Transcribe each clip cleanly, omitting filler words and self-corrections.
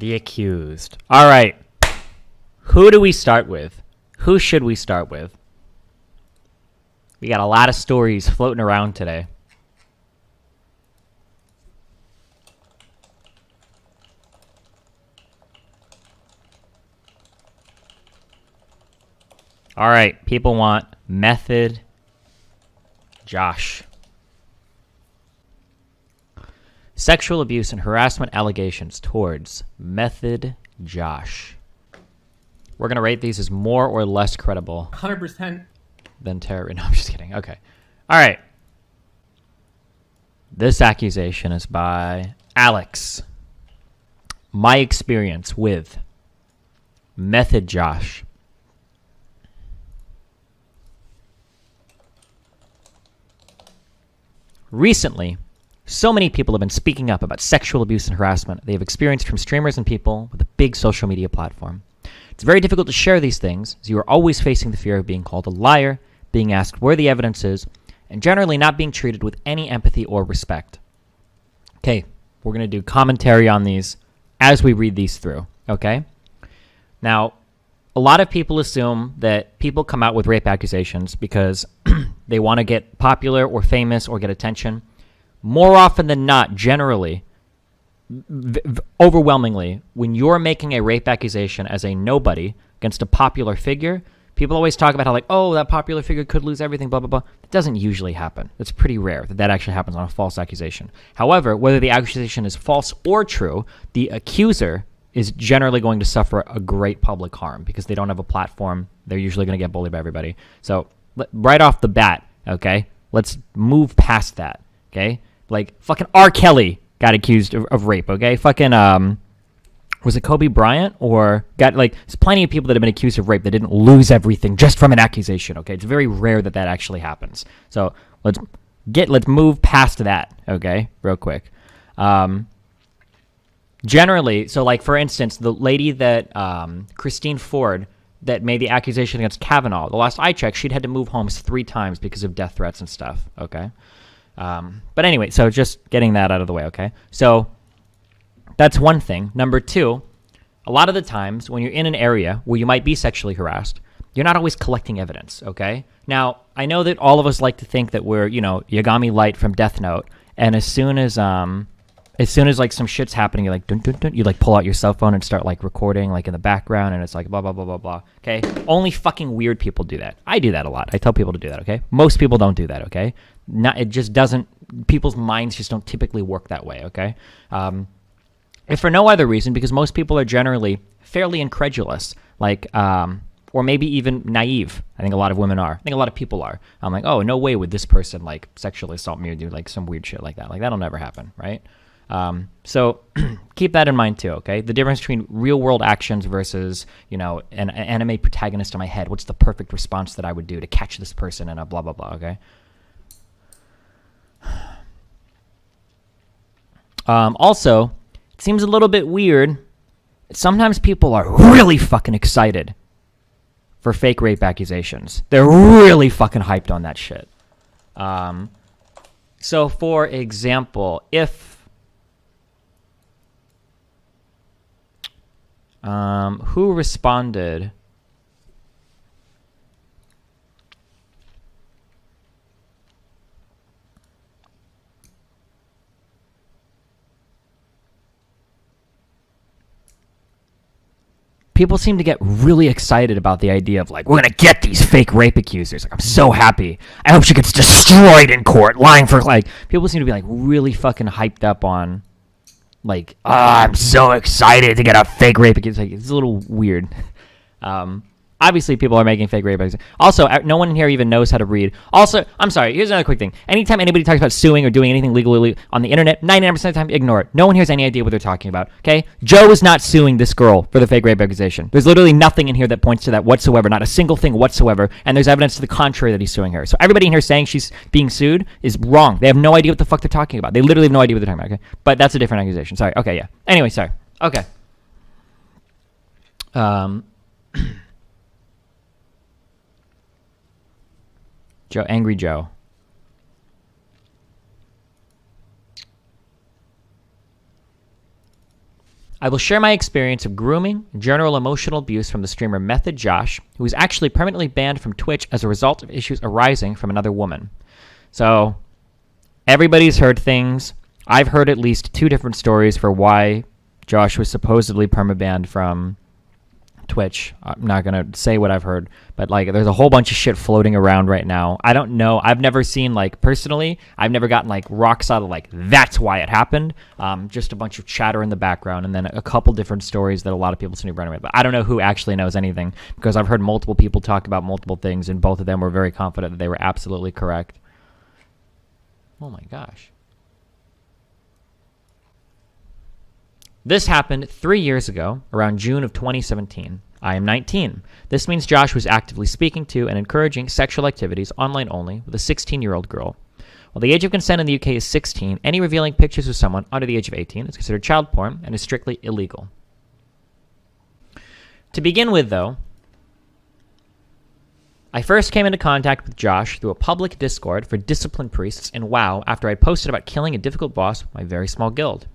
The accused. All right. Who do we start with? Who should we start with? We got a lot of stories floating around today. All right. People want Method Josh. Sexual abuse and harassment allegations towards Method Josh. We're going to rate these as more or less credible. 100%. Than terror. No, I'm just kidding. Okay. All right. This accusation is by Alex. My experience with Method Josh. Recently, so many people have been speaking up about sexual abuse and harassment they have experienced from streamers and people with a big social media platform. It's very difficult to share these things, as you are always facing the fear of being called a liar, being asked where the evidence is, and generally not being treated with any empathy or respect. Okay, we're going to do commentary on these as we read these through, okay? Now, a lot of people assume that people come out with rape accusations because they want to get popular or famous or get attention. More often than not, generally, overwhelmingly, when you're making a rape accusation as a nobody against a popular figure, people always talk about how, like, oh, that popular figure could lose everything, blah, blah, blah. It doesn't usually happen. It's pretty rare that that actually happens on a false accusation. However, whether the accusation is false or true, the accuser is generally going to suffer a great public harm because they don't have a platform. They're usually going to get bullied by everybody. So right off the bat, okay, let's move past that, okay? Like, fucking R. Kelly got accused of rape, okay? Fucking, was it Kobe Bryant? Or got, like, there's plenty of people that have been accused of rape that didn't lose everything just from an accusation, okay? It's very rare that that actually happens. So let's move past that, okay, real quick. Generally, so, like, for instance, the lady that, Christine Ford, that made the accusation against Kavanaugh, the last I checked, she'd had to move homes 3 times because of death threats and stuff, okay? But anyway, so just getting that out of the way, okay? So that's one thing. Number 2, a lot of the times when you're in an area where you might be sexually harassed, you're not always collecting evidence, okay? Now, I know that all of us like to think that we're, you know, Yagami Light from Death Note, and as soon as like some shit's happening, you're like, dun, dun, dun, you like pull out your cell phone and start like recording like in the background, and it's like blah, blah, blah, blah, blah, okay? Only fucking weird people do that. I do that a lot. I tell people to do that, okay? Most people don't do that, okay? It just doesn't, people's minds just don't typically work that way, okay? If for no other reason, because most people are generally fairly incredulous, like, or maybe even naive. I think a lot of women are. I think a lot of people are. I'm like, oh, no way would this person like sexually assault me or do like some weird shit like that. Like, that'll never happen, right? So keep that in mind too, okay? The difference between real world actions versus, you know, an anime protagonist in my head. What's the perfect response that I would do to catch this person and a blah, blah, blah, okay? Also, it seems a little bit weird. Sometimes people are really fucking excited for fake rape accusations. They're really fucking hyped on that shit. So for example, if who responded? People seem to get really excited about the idea of, like, we're going to get these fake rape accusers. Like, I'm so happy. I hope she gets destroyed in court, lying for, like, people seem to be, like, really fucking hyped up on, like, I'm so excited to get a fake rape accuser. Like, it's a little weird. Obviously, people are making fake rape accusations. Also, no one in here even knows how to read. Also, I'm sorry, here's another quick thing. Anytime anybody talks about suing or doing anything legally on the internet, 99% of the time, ignore it. No one here has any idea what they're talking about, okay? Joe is not suing this girl for the fake rape accusation. There's literally nothing in here that points to that whatsoever, not a single thing whatsoever, and there's evidence to the contrary that he's suing her. So everybody in here saying she's being sued is wrong. They have no idea what the fuck they're talking about. They literally have no idea what they're talking about, okay? But that's a different accusation. Sorry. Okay, yeah. Anyway, sorry. Okay. Joe, Angry Joe. I will share my experience of grooming and general emotional abuse from the streamer Method Josh, who was actually permanently banned from Twitch as a result of issues arising from another woman. So, everybody's heard things. I've heard at least 2 different stories for why Josh was supposedly permabanned from Twitch. I'm not going to say what I've heard, but like there's a whole bunch of shit floating around right now. I don't know. I've never seen, like, personally, I've never gotten like rock solid like that's why it happened. Just a bunch of chatter in the background and then a couple different stories that a lot of people seem to be running with. But I don't know who actually knows anything because I've heard multiple people talk about multiple things and both of them were very confident that they were absolutely correct. Oh my gosh. This happened 3 years ago, around June of 2017. I am 19. This means Josh was actively speaking to and encouraging sexual activities online only with a 16-year-old girl. While the age of consent in the UK is 16, any revealing pictures of someone under the age of 18 is considered child porn and is strictly illegal. To begin with, though, I first came into contact with Josh through a public Discord for disciplined priests in WoW after I posted about killing a difficult boss with my very small guild.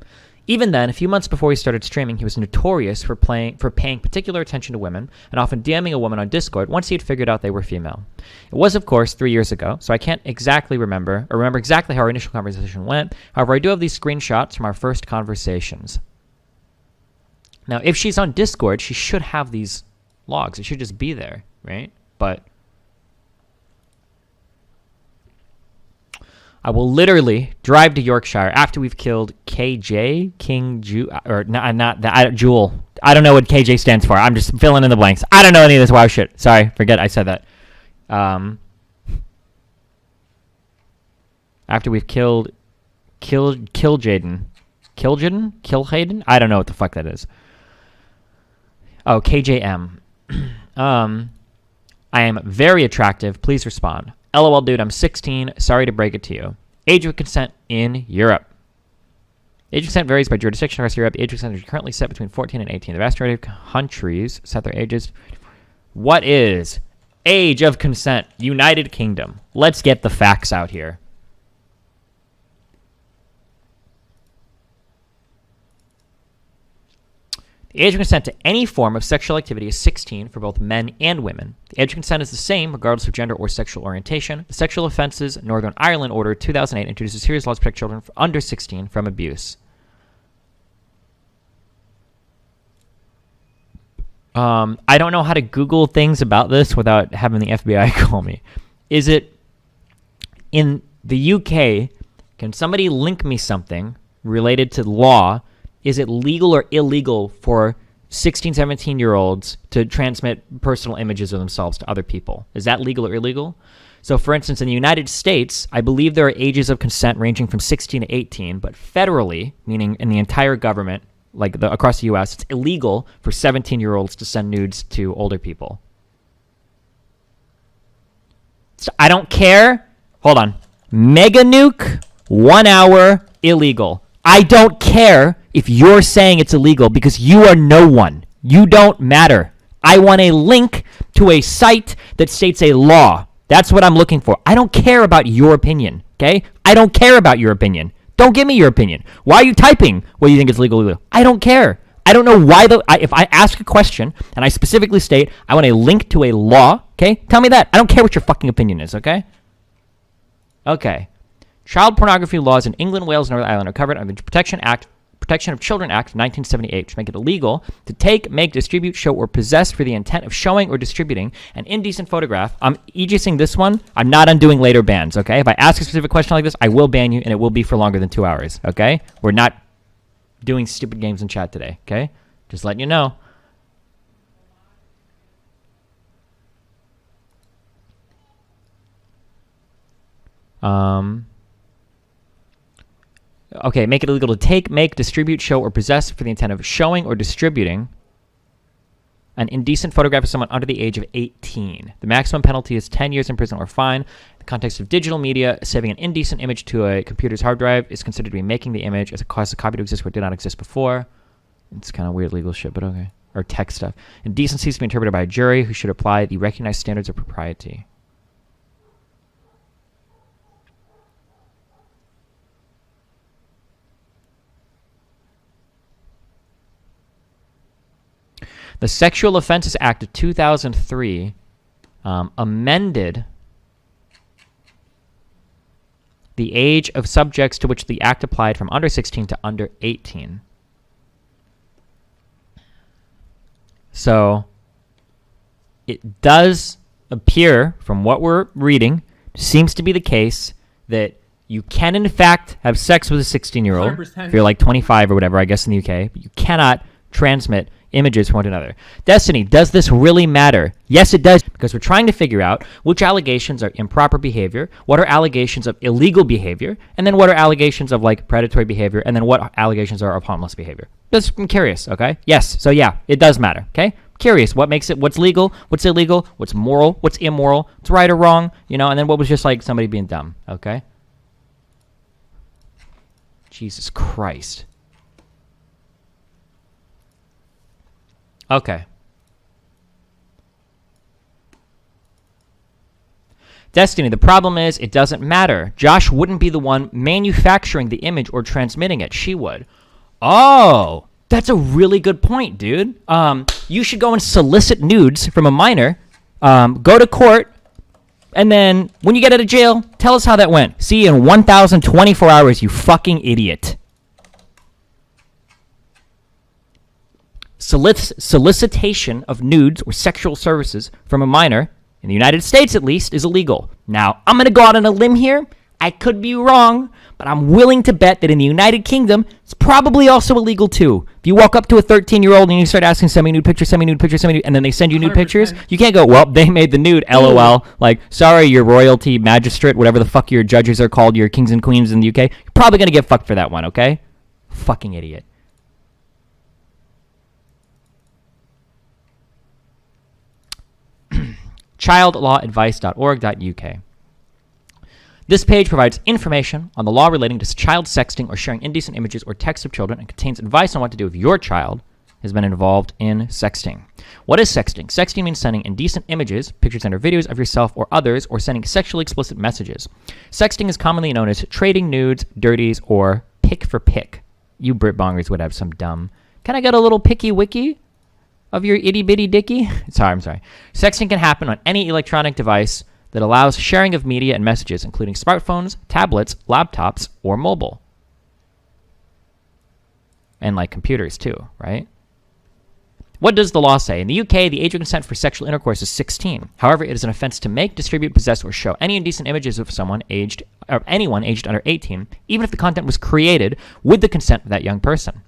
Even then, a few months before he started streaming, he was notorious for paying particular attention to women and often DMing a woman on Discord once he had figured out they were female. It was, of course, 3 years ago, so I can't exactly remember exactly how our initial conversation went. However, I do have these screenshots from our first conversations. Now, if she's on Discord, she should have these logs. It should just be there, right? But I will literally drive to Yorkshire after we've killed KJ, Jewel. I don't know what KJ stands for. I'm just filling in the blanks. I don't know any of this WoW shit. Sorry, forget I said that. After we've killed Jaden. Kiljaden? I don't know what the fuck that is. Oh, KJM. I am very attractive. Please respond. LOL, dude, I'm 16. Sorry to break it to you. Age of consent in Europe. Age of consent varies by jurisdiction across Europe. The age of consent is currently set between 14 and 18. The vast majority of countries set their ages. What is age of consent? United Kingdom. Let's get the facts out here. The age of consent to any form of sexual activity is 16 for both men and women. The age of consent is the same regardless of gender or sexual orientation. The Sexual Offences Northern Ireland Order 2008 introduces serious laws to protect children under 16 from abuse. I don't know how to Google things about this without having the FBI call me. Is it in the UK? Can somebody link me something related to law? Is it legal or illegal for 16, 17-year-olds to transmit personal images of themselves to other people? Is that legal or illegal? So, for instance, in the United States, I believe there are ages of consent ranging from 16 to 18, but federally, meaning in the entire government, like across the U.S., it's illegal for 17-year-olds to send nudes to older people. So I don't care. Hold on. Mega nuke, 1 hour, illegal. I don't care if you're saying it's illegal because you are no one. You don't matter. I want a link to a site that states a law. That's what I'm looking for. I don't care about your opinion, okay? I don't care about your opinion. Don't give me your opinion. Why are you typing whether you think it's legal or illegal? I don't care. I don't know why if I ask a question and I specifically state I want a link to a law, okay? Tell me that. I don't care what your fucking opinion is, okay? Okay. Child pornography laws in England, Wales, and Northern Ireland are covered under the Protection of Children Act of 1978, which make it illegal to take, make, distribute, show, or possess for the intent of showing or distributing an indecent photograph. I'm aegis-ing this one. I'm not undoing later bans, okay? If I ask a specific question like this, I will ban you, and it will be for longer than 2 hours, okay? We're not doing stupid games in chat today, okay? Just letting you know. Okay, make it illegal to take, make, distribute, show, or possess for the intent of showing or distributing an indecent photograph of someone under the age of 18. The maximum penalty is 10 years in prison or fine. In the context of digital media, saving an indecent image to a computer's hard drive is considered to be making the image as it causes a copy to exist where it did not exist before. It's kind of weird legal shit, but okay. Or tech stuff. Indecency is to be interpreted by a jury who should apply the recognized standards of propriety. The Sexual Offenses Act of 2003 amended the age of subjects to which the act applied from under 16 to under 18. So it does appear, from what we're reading, seems to be the case that you can, in fact, have sex with a 16-year-old 100%. if you're like 25 or whatever, I guess, in the UK, but you cannot transmit images from one to another. Destiny, does this really matter? Yes, it does, because we're trying to figure out which allegations are improper behavior, what are allegations of illegal behavior, and then what are allegations of like predatory behavior, and then what allegations are of harmless behavior. Just I'm curious, okay? Yes, so yeah, it does matter, okay? Curious, what makes it, what's legal, what's illegal, what's moral, what's immoral, what's right or wrong, you know, and then what was just like somebody being dumb, okay? Jesus Christ. Okay. Destiny, the problem is it doesn't matter. Josh wouldn't be the one manufacturing the image or transmitting it. She would. Oh, that's a really good point, dude. You should go and solicit nudes from a minor, go to court, and then when you get out of jail, tell us how that went. See you in 1,024 hours, you fucking idiot. Solicitation of nudes or sexual services from a minor, in the United States at least, is illegal. Now, I'm going to go out on a limb here. I could be wrong, but I'm willing to bet that in the United Kingdom, it's probably also illegal too. If you walk up to a 13-year-old and you start asking, send me nude pictures, send me nude pictures, send me nude, and then they send you nude 100%. pictures, you can't go, well, they made the nude, LOL. Like, sorry, your royalty magistrate, whatever the fuck your judges are called, your kings and queens in the UK, you're probably going to get fucked for that one, okay? Fucking idiot. childlawadvice.org.uk. This page provides information on the law relating to child sexting or sharing indecent images or texts of children and contains advice on what to do if your child has been involved in sexting. What is sexting? Sexting means sending indecent images, pictures and or videos of yourself or others, or sending sexually explicit messages. Sexting is commonly known as trading nudes, dirties, or pick for pick. You Britbongers would have some dumb, can I get a little picky wiki of your itty bitty dicky? I'm sorry. Sexting can happen on any electronic device that allows sharing of media and messages, including smartphones, tablets, laptops, or mobile. And like computers too, right? What does the law say? In the UK, the age of consent for sexual intercourse is 16. However, it is an offense to make, distribute, possess, or show any indecent images of someone aged, or anyone aged under 18, even if the content was created with the consent of that young person.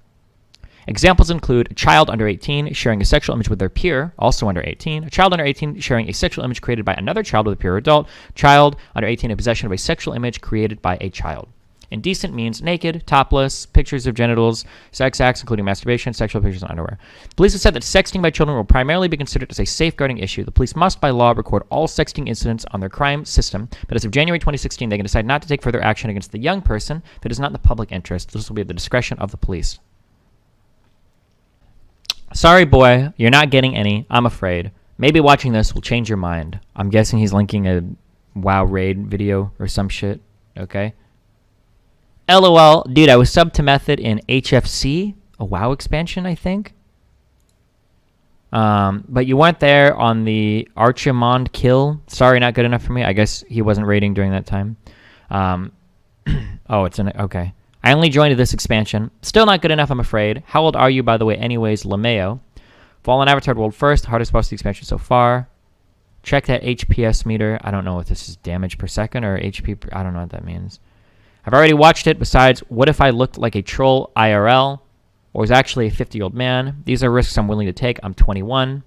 Examples include a child under 18 sharing a sexual image with their peer, also under 18, a child under 18 sharing a sexual image created by another child with a peer adult, child under 18 in possession of a sexual image created by a child. Indecent means naked, topless, pictures of genitals, sex acts, including masturbation, sexual pictures, and underwear. Police have said that sexting by children will primarily be considered as a safeguarding issue. The police must, by law, record all sexting incidents on their crime system, but as of January 2016, they can decide not to take further action against the young person if it is not in the public interest. This will be at the discretion of the police. Sorry, boy, you're not getting any, I'm afraid. Maybe watching this will change your mind. I'm guessing he's linking a WoW raid video or some shit, okay? LOL, dude, I was subbed to Method in HFC, a WoW expansion, I think. But you weren't there on the Archimond kill. Sorry, not good enough for me. I guess he wasn't raiding during that time. Oh, it's an, okay. I only joined this expansion. Still not good enough, I'm afraid. How old are you, by the way, anyways, LeMayo? Fallen Avatar World first, hardest boss of the expansion so far. Check that HPS meter. I don't know if this is damage per second or HP per, I don't know what that means. I've already watched it. Besides, what if I looked like a troll IRL or was actually a 50-year-old man? These are risks I'm willing to take. I'm 21.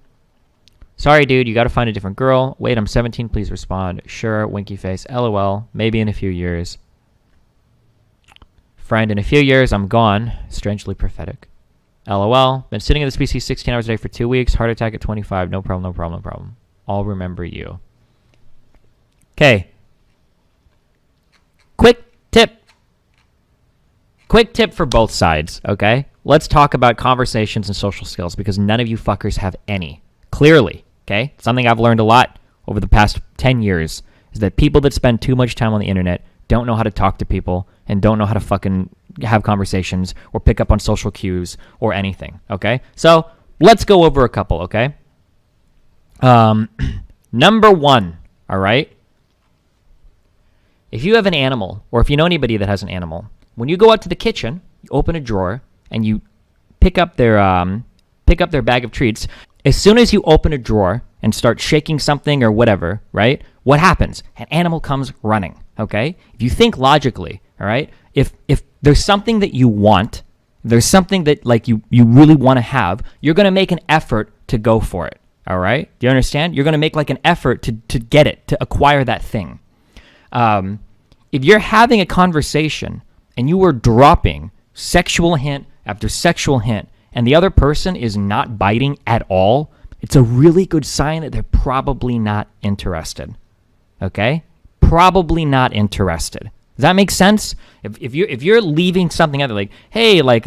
Sorry, dude, you gotta find a different girl. Wait, I'm 17. Please respond. Sure, winky face. LOL. Maybe in a few years. Friend, in a few years, I'm gone. Strangely prophetic. LOL. Been sitting in this PC 16 hours a day for 2 weeks. Heart attack at 25. No problem, no problem, no problem. I'll remember you. Okay. Quick tip. Quick tip for both sides, okay? Let's talk about conversations and social skills because none of you fuckers have any. Clearly, okay? Something I've learned a lot over the past 10 years is that people that spend too much time on the internet don't know how to talk to people and don't know how to fucking have conversations or pick up on social cues or anything, okay? So let's go over a couple, okay? Number one, all right? If you have an animal, or if you know anybody that has an animal, when you go out to the kitchen, you open a drawer, and you pick up their bag of treats. As soon as you open a drawer and start shaking something or whatever, right? What happens? An animal comes running, okay? If you think logically, all right? If there's something that you want, there's something that like you really want to have, you're going to make an effort to go for it, all right? Do you understand? You're going to make like an effort to get it, to acquire that thing. If you're having a conversation and you are dropping sexual hint after sexual hint, and the other person is not biting at all, it's a really good sign that they're probably not interested. Okay? Probably not interested. Does that make sense? If you're leaving something out there like, hey, like,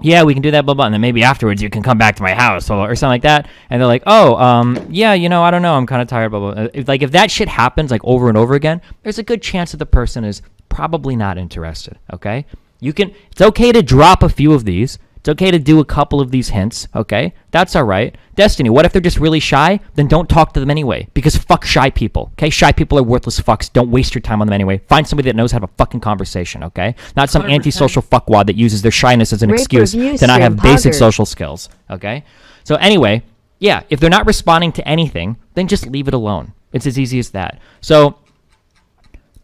yeah, we can do that, blah, blah, and then maybe afterwards you can come back to my house or something like that, and they're like, oh, yeah, I don't know, I'm kind of tired, blah, blah. If that shit happens like over and over again, there's a good chance that the person is probably not interested, okay? It's okay to drop a few of these. It's okay to do a couple of these hints, okay? That's all right. Destiny, what if they're just really shy? Then don't talk to them anyway, because fuck shy people, okay? Shy people are worthless fucks. Don't waste your time on them anyway. Find somebody that knows how to have a fucking conversation, okay? Not some 100%. Antisocial fuckwad that uses their shyness as an excuse to not have basic social skills, okay? So anyway, yeah, if they're not responding to anything, then just leave it alone. It's as easy as that. So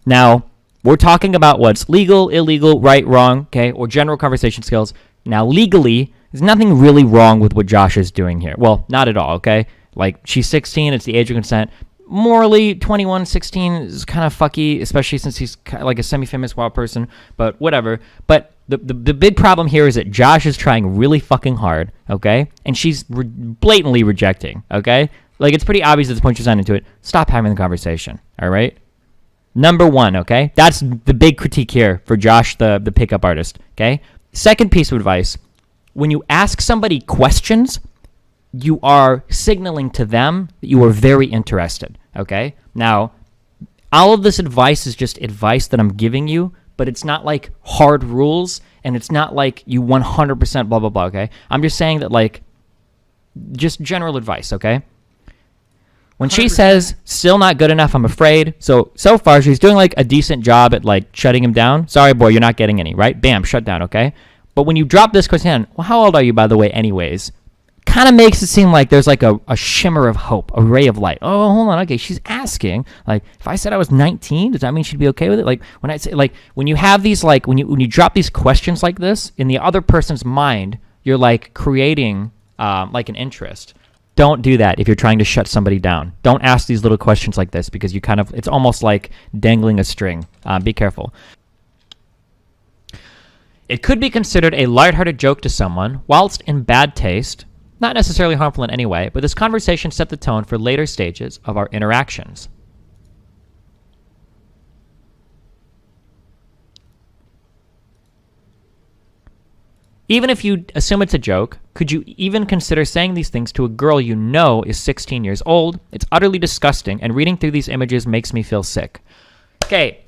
now we're talking about what's legal, illegal, right, wrong, okay, or general conversation skills. Now, legally, there's nothing really wrong with what Josh is doing here. Well, not at all, okay? Like, she's 16, it's the age of consent. Morally, 21, 16 is kind of fucky, especially since he's kind of like a semi-famous wild person, but whatever. But the big problem here is that Josh is trying really fucking hard, okay? And she's blatantly rejecting, okay? Like, it's pretty obvious at this point she's not into it. Stop having the conversation, all right? Number one, okay? That's the big critique here for Josh, the pickup artist, okay? Second piece of advice, when you ask somebody questions, you are signaling to them that you are very interested, okay? Now, all of this advice is just advice that I'm giving you, but it's not like hard rules, and it's not like you 100% blah, blah, blah, okay? I'm just saying that, like, just general advice, okay? When 100%. She says, still not good enough, I'm afraid. So far, she's doing, like, a decent job at, like, shutting him down. Sorry, boy, you're not getting any, right? Bam, shut down, okay? But when you drop this question, well, how old are you, by the way, anyways? Kind of makes it seem like there's, like, a shimmer of hope, a ray of light. Oh, hold on, okay, she's asking. Like, if I said I was 19, does that mean she'd be okay with it? Like, when I say, like, when you have these, like, when you drop these questions like this, in the other person's mind, you're, like, creating, like, an interest. Don't do that if you're trying to shut somebody down. Don't ask these little questions like this because you kind of, it's almost like dangling a string. Be careful. It could be considered a lighthearted joke to someone, whilst in bad taste, not necessarily harmful in any way, but this conversation set the tone for later stages of our interactions. Even if you assume it's a joke, could you even consider saying these things to a girl you know is 16 years old? It's utterly disgusting, and reading through these images makes me feel sick. Okay.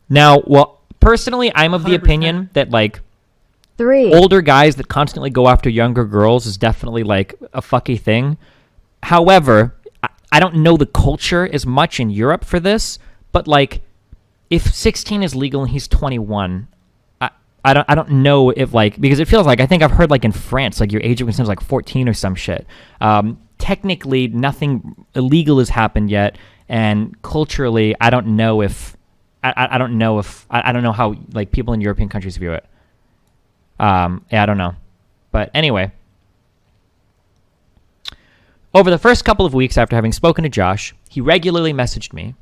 Now, well, personally, I'm of the 100%. Opinion that, like, 3. Older guys that constantly go after younger girls is definitely, like, a fucky thing. However, I don't know the culture as much in Europe for this, but, like, if 16 is legal and he's 21... I don't know if, like, because it feels like, I think I've heard, like, in France, like, your age of consent is like 14 or some shit. Technically, nothing illegal has happened yet, and culturally, I don't know if, I don't know how, like, people in European countries view it. Yeah, I don't know. But anyway, over the first couple of weeks after having spoken to Josh, he regularly messaged me.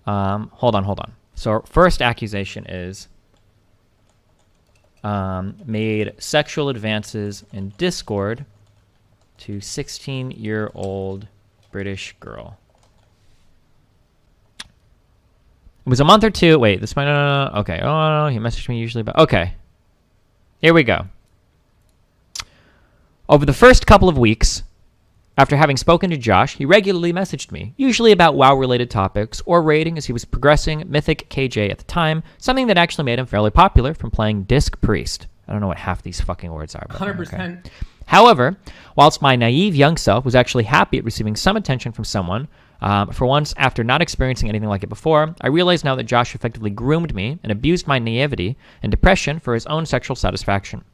Hold on. So our first accusation is... made sexual advances in Discord to 16-year-old British girl. It was a month or two. Wait, this might... No. Okay. Oh, no. He messaged me usually about... Okay. Here we go. Over the first couple of weeks, after having spoken to Josh, he regularly messaged me, usually about WoW-related topics or raiding as he was progressing Mythic KJ at the time, something that actually made him fairly popular from playing Disc Priest. I don't know what half these fucking words are. But 100%. Okay. However, whilst my naive young self was actually happy at receiving some attention from someone, for once, after not experiencing anything like it before, I realize now that Josh effectively groomed me and abused my naivety and depression for his own sexual satisfaction.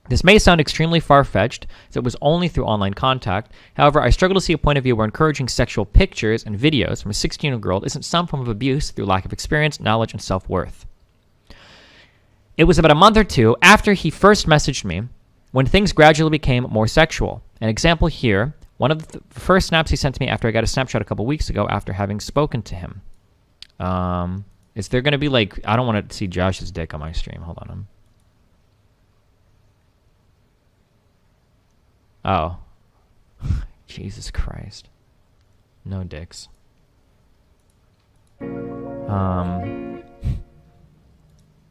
This may sound extremely far-fetched, as it was only through online contact. However, I struggle to see a point of view where encouraging sexual pictures and videos from a 16-year-old girl isn't some form of abuse through lack of experience, knowledge, and self-worth. It was about a month or two after he first messaged me when things gradually became more sexual. An example here, one of the first snaps he sent to me after I got a snapshot a couple weeks ago after having spoken to him. Is there going to be like, I don't want to see Josh's dick on my stream. Hold on. Oh. Jesus Christ. No dicks.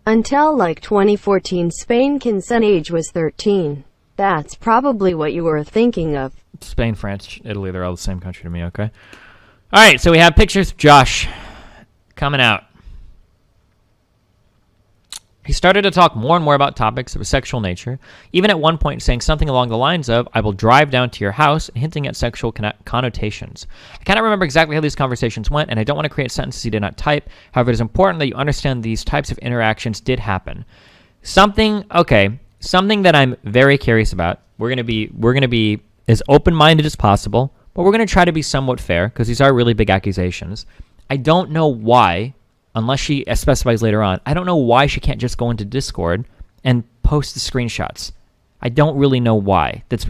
Until like 2014, Spain consent age was 13. That's probably what you were thinking of. Spain, France, Italy, they're all the same country to me, okay? All right, so we have pictures of Josh coming out. He started to talk more and more about topics of a sexual nature, even at one point saying something along the lines of, I will drive down to your house, hinting at sexual connotations. I cannot remember exactly how these conversations went, and I don't want to create sentences he did not type. However, it is important that you understand these types of interactions did happen. Something that I'm very curious about. We're gonna be as open-minded as possible, but we're gonna try to be somewhat fair, because these are really big accusations. I don't know why, unless she specifies later on, I don't know why she can't just go into Discord and post the screenshots. I don't really know why. That's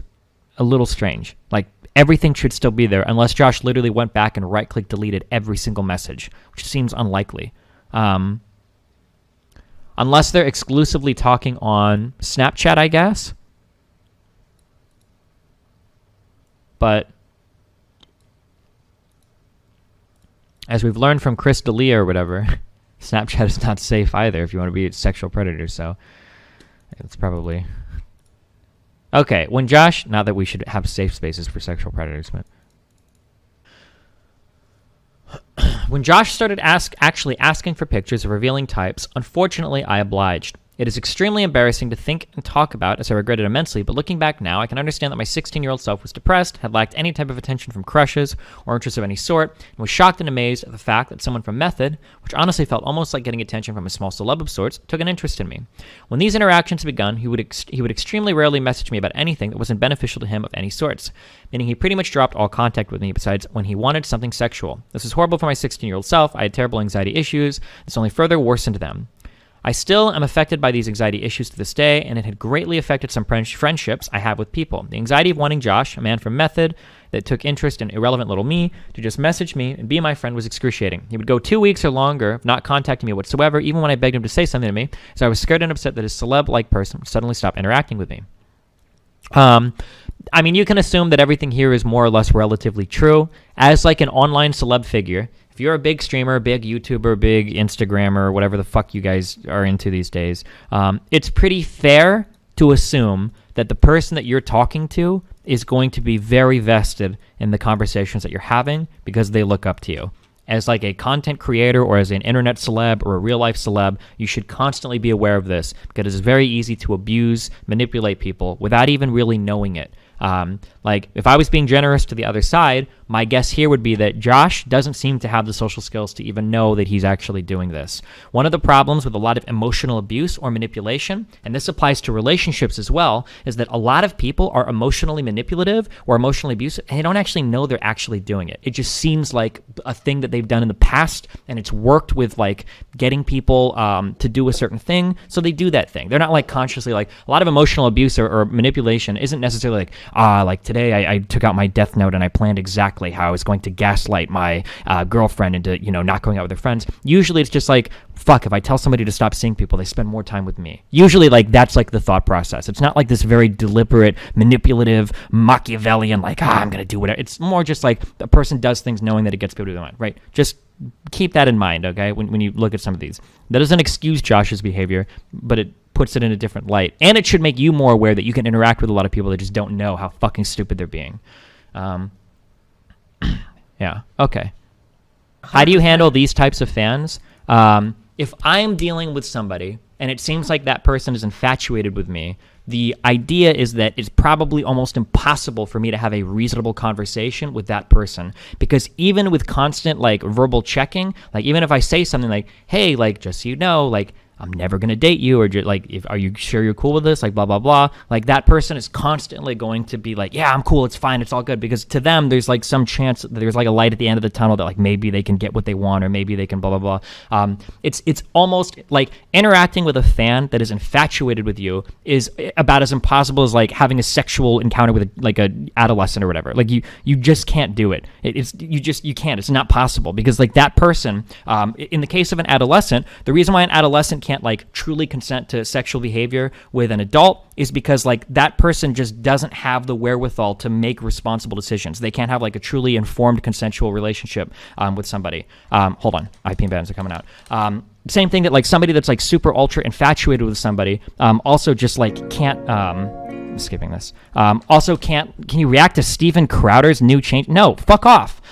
a little strange. Like, everything should still be there, unless Josh literally went back and right-click deleted every single message, which seems unlikely. Unless they're exclusively talking on Snapchat, I guess. But as we've learned from Chris D'Elia or whatever, Snapchat is not safe either if you want to be a sexual predator, so it's probably... Okay, when Josh... Not that we should have safe spaces for sexual predators, but... When Josh started actually asking for pictures of revealing types, unfortunately, I obliged. It is extremely embarrassing to think and talk about, as I regret it immensely, but looking back now, I can understand that my 16-year-old self was depressed, had lacked any type of attention from crushes or interests of any sort, and was shocked and amazed at the fact that someone from Method, which honestly felt almost like getting attention from a small celeb of sorts, took an interest in me. When these interactions begun, he would extremely rarely message me about anything that wasn't beneficial to him of any sorts, meaning he pretty much dropped all contact with me besides when he wanted something sexual. This was horrible for my 16-year-old self. I had terrible anxiety issues. This only further worsened them. I still am affected by these anxiety issues to this day, and it had greatly affected some friendships I have with people. The anxiety of wanting Josh, a man from Method that took interest in irrelevant little me, to just message me and be my friend was excruciating. He would go 2 weeks or longer of not contacting me whatsoever, even when I begged him to say something to me, so I was scared and upset that his celeb-like person would suddenly stop interacting with me. I mean, you can assume that everything here is more or less relatively true. As like an online celeb figure, if you're a big streamer, big YouTuber, big Instagrammer, whatever the fuck you guys are into these days, it's pretty fair to assume that the person that you're talking to is going to be very vested in the conversations that you're having because they look up to you. As like a content creator or as an internet celeb or a real life celeb, you should constantly be aware of this because it's very easy to abuse, manipulate people without even really knowing it. Like if I was being generous to the other side, my guess here would be that Josh doesn't seem to have the social skills to even know that he's actually doing this. One of the problems with a lot of emotional abuse or manipulation, and this applies to relationships as well, is that a lot of people are emotionally manipulative or emotionally abusive and they don't actually know they're actually doing it. It just seems like a thing that they've done in the past and it's worked with like getting people to do a certain thing, so they do that thing. They're not like consciously like a lot of emotional abuse or manipulation isn't necessarily like today I took out my death note and I planned exactly how I was going to gaslight my girlfriend into, not going out with her friends. Usually it's just like, fuck, if I tell somebody to stop seeing people, they spend more time with me. Usually like that's like the thought process. It's not like this very deliberate, manipulative, Machiavellian, like, I'm going to do whatever. It's more just like the person does things knowing that it gets people to do it, right? Just keep that in mind, okay, when you look at some of these. That doesn't excuse Josh's behavior, but it puts it in a different light. And it should make you more aware that you can interact with a lot of people that just don't know how fucking stupid they're being. Yeah, okay. How do you handle these types of fans? if I'm dealing with somebody and it seems like that person is infatuated with me, the idea is that it's probably almost impossible for me to have a reasonable conversation with that person, because even with constant like verbal checking, like even if I say something like, hey, like just so you know, like I'm never going to date you, or are you sure you're cool with this? Like blah, blah, blah. Like that person is constantly going to be like, yeah, I'm cool. It's fine. It's all good. Because to them, there's like some chance that there's like a light at the end of the tunnel that like maybe they can get what they want, or maybe they can blah, blah, blah. It's almost like interacting with a fan that is infatuated with you is about as impossible as like having a sexual encounter with a adolescent or whatever. Like you just can't do it. You can't. It's not possible, because like that person, in the case of an adolescent, the reason why an adolescent can't like truly consent to sexual behavior with an adult is because like that person just doesn't have the wherewithal to make responsible decisions. They can't have like a truly informed consensual relationship with somebody. Hold on, IP bands are coming out. Same thing that like somebody that's like super ultra infatuated with somebody also just like can't. I'm skipping this. Also can't. Can you react to Steven Crowder's new change? No, fuck off.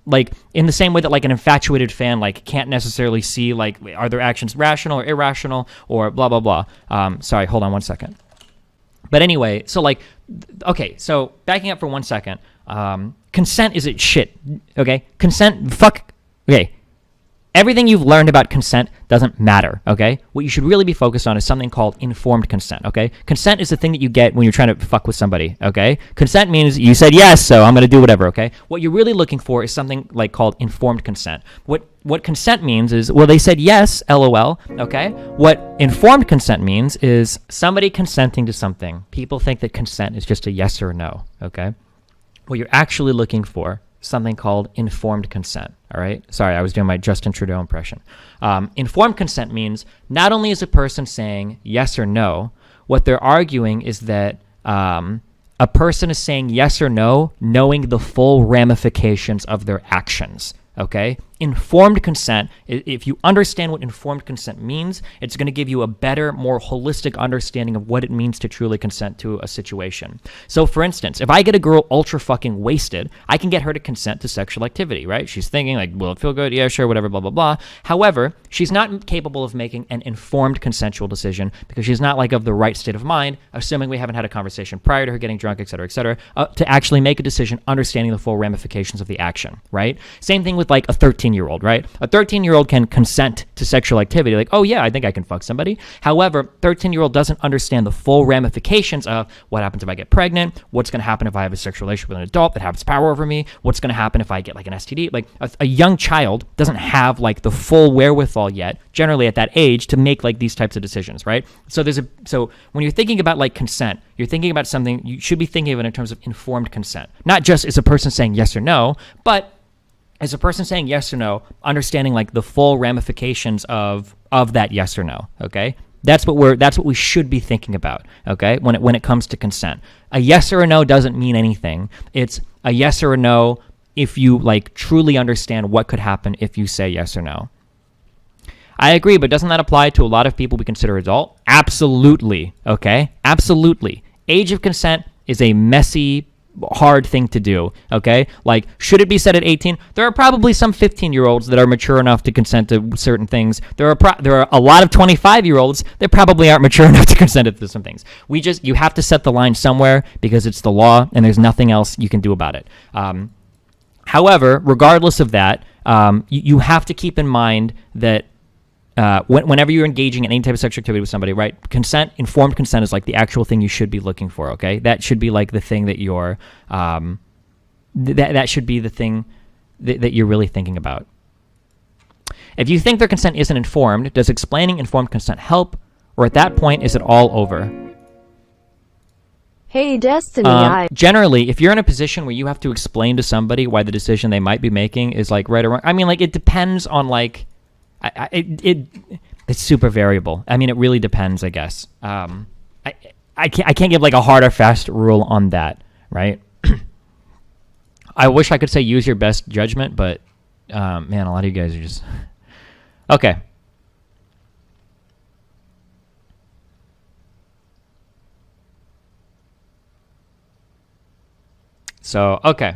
Like in the same way that like an infatuated fan like can't necessarily see like are their actions rational or irrational or blah blah blah. Sorry, hold on one second. But anyway, so like, okay, so backing up for 1 second, consent isn't shit. Okay, consent, fuck. Okay, everything you've learned about consent doesn't matter, okay? What you should really be focused on is something called informed consent, okay? Consent is the thing that you get when you're trying to fuck with somebody, okay? Consent means you said yes, so I'm going to do whatever, okay? What you're really looking for is something like called informed consent. What consent means is, well, they said yes, LOL, okay? What informed consent means is somebody consenting to something. People think that consent is just a yes or a no, okay? What you're actually looking for, something called informed consent, all right? Sorry, I was doing my Justin Trudeau impression. Informed consent means not only is a person saying yes or no, what they're arguing is that a person is saying yes or no knowing the full ramifications of their actions, okay? Informed consent, if you understand what informed consent means, it's going to give you a better, more holistic understanding of what it means to truly consent to a situation. So for instance, if I get a girl ultra fucking wasted, I can get her to consent to sexual activity, right? She's thinking like, will it feel good? Yeah, sure, whatever, blah, blah, blah. However, she's not capable of making an informed consensual decision because she's not like of the right state of mind, assuming we haven't had a conversation prior to her getting drunk, et cetera, to actually make a decision understanding the full ramifications of the action, right? Same thing with like a 13-year-old, right? A 13-year-old can consent to sexual activity, like, oh yeah, I think I can fuck somebody. However, 13-year-old doesn't understand the full ramifications of what happens if I get pregnant, what's going to happen if I have a sexual relationship with an adult that has power over me, what's going to happen if I get like an STD. Like a young child doesn't have like the full wherewithal yet, generally at that age, to make like these types of decisions, right? So when you're thinking about like consent, you're thinking about something, you should be thinking of it in terms of informed consent. Not just is a person saying yes or no, but as a person saying yes or no, understanding like the full ramifications of that yes or no, okay? That's what we should be thinking about, okay? When it comes to consent. A yes or a no doesn't mean anything. It's a yes or a no if you like truly understand what could happen if you say yes or no. I agree, but doesn't that apply to a lot of people we consider adult? Absolutely, okay? Absolutely. Age of consent is a messy, hard thing to do, okay? Like, should it be set at 18? There are probably some 15-year-olds that are mature enough to consent to certain things. There are a lot of 25-year-olds that probably aren't mature enough to consent to some things. You have to set the line somewhere because it's the law and there's nothing else you can do about it. However, regardless of that, you have to keep in mind that whenever you're engaging in any type of sexual activity with somebody, right? Informed consent is like the actual thing you should be looking for, okay? That should be like the thing that you're, that should be the thing that you're really thinking about. If you think their consent isn't informed, does explaining informed consent help? Or at that point, is it all over? Hey, Destiny, generally, if you're in a position where you have to explain to somebody why the decision they might be making is like right or wrong, I mean, like it depends on like, it's super variable. I mean, it really depends, I guess. I can't give like a hard or fast rule on that, right? I wish I could say use your best judgment, but man, a lot of you guys are just okay. So, okay.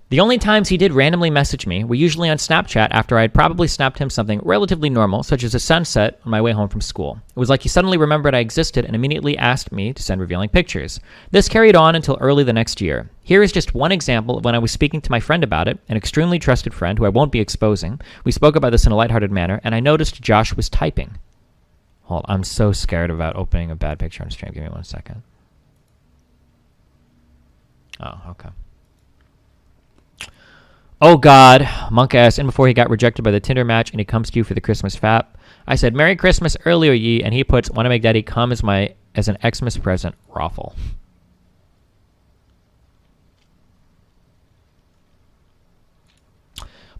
The only times he did randomly message me were usually on Snapchat after I had probably snapped him something relatively normal, such as a sunset on my way home from school. It was like he suddenly remembered I existed and immediately asked me to send revealing pictures. This carried on until early the next year. Here is just one example of when I was speaking to my friend about it, an extremely trusted friend who I won't be exposing. We spoke about this in a lighthearted manner, and I noticed Josh was typing. Hold, I'm so scared about opening a bad picture on stream. Give me 1 second. Oh, okay. Oh God, Monk asked in before he got rejected by the Tinder match and he comes to you for the Christmas fap. I said, Merry Christmas earlier, ye, and he puts, wanna make daddy come as an Xmas present, raffle.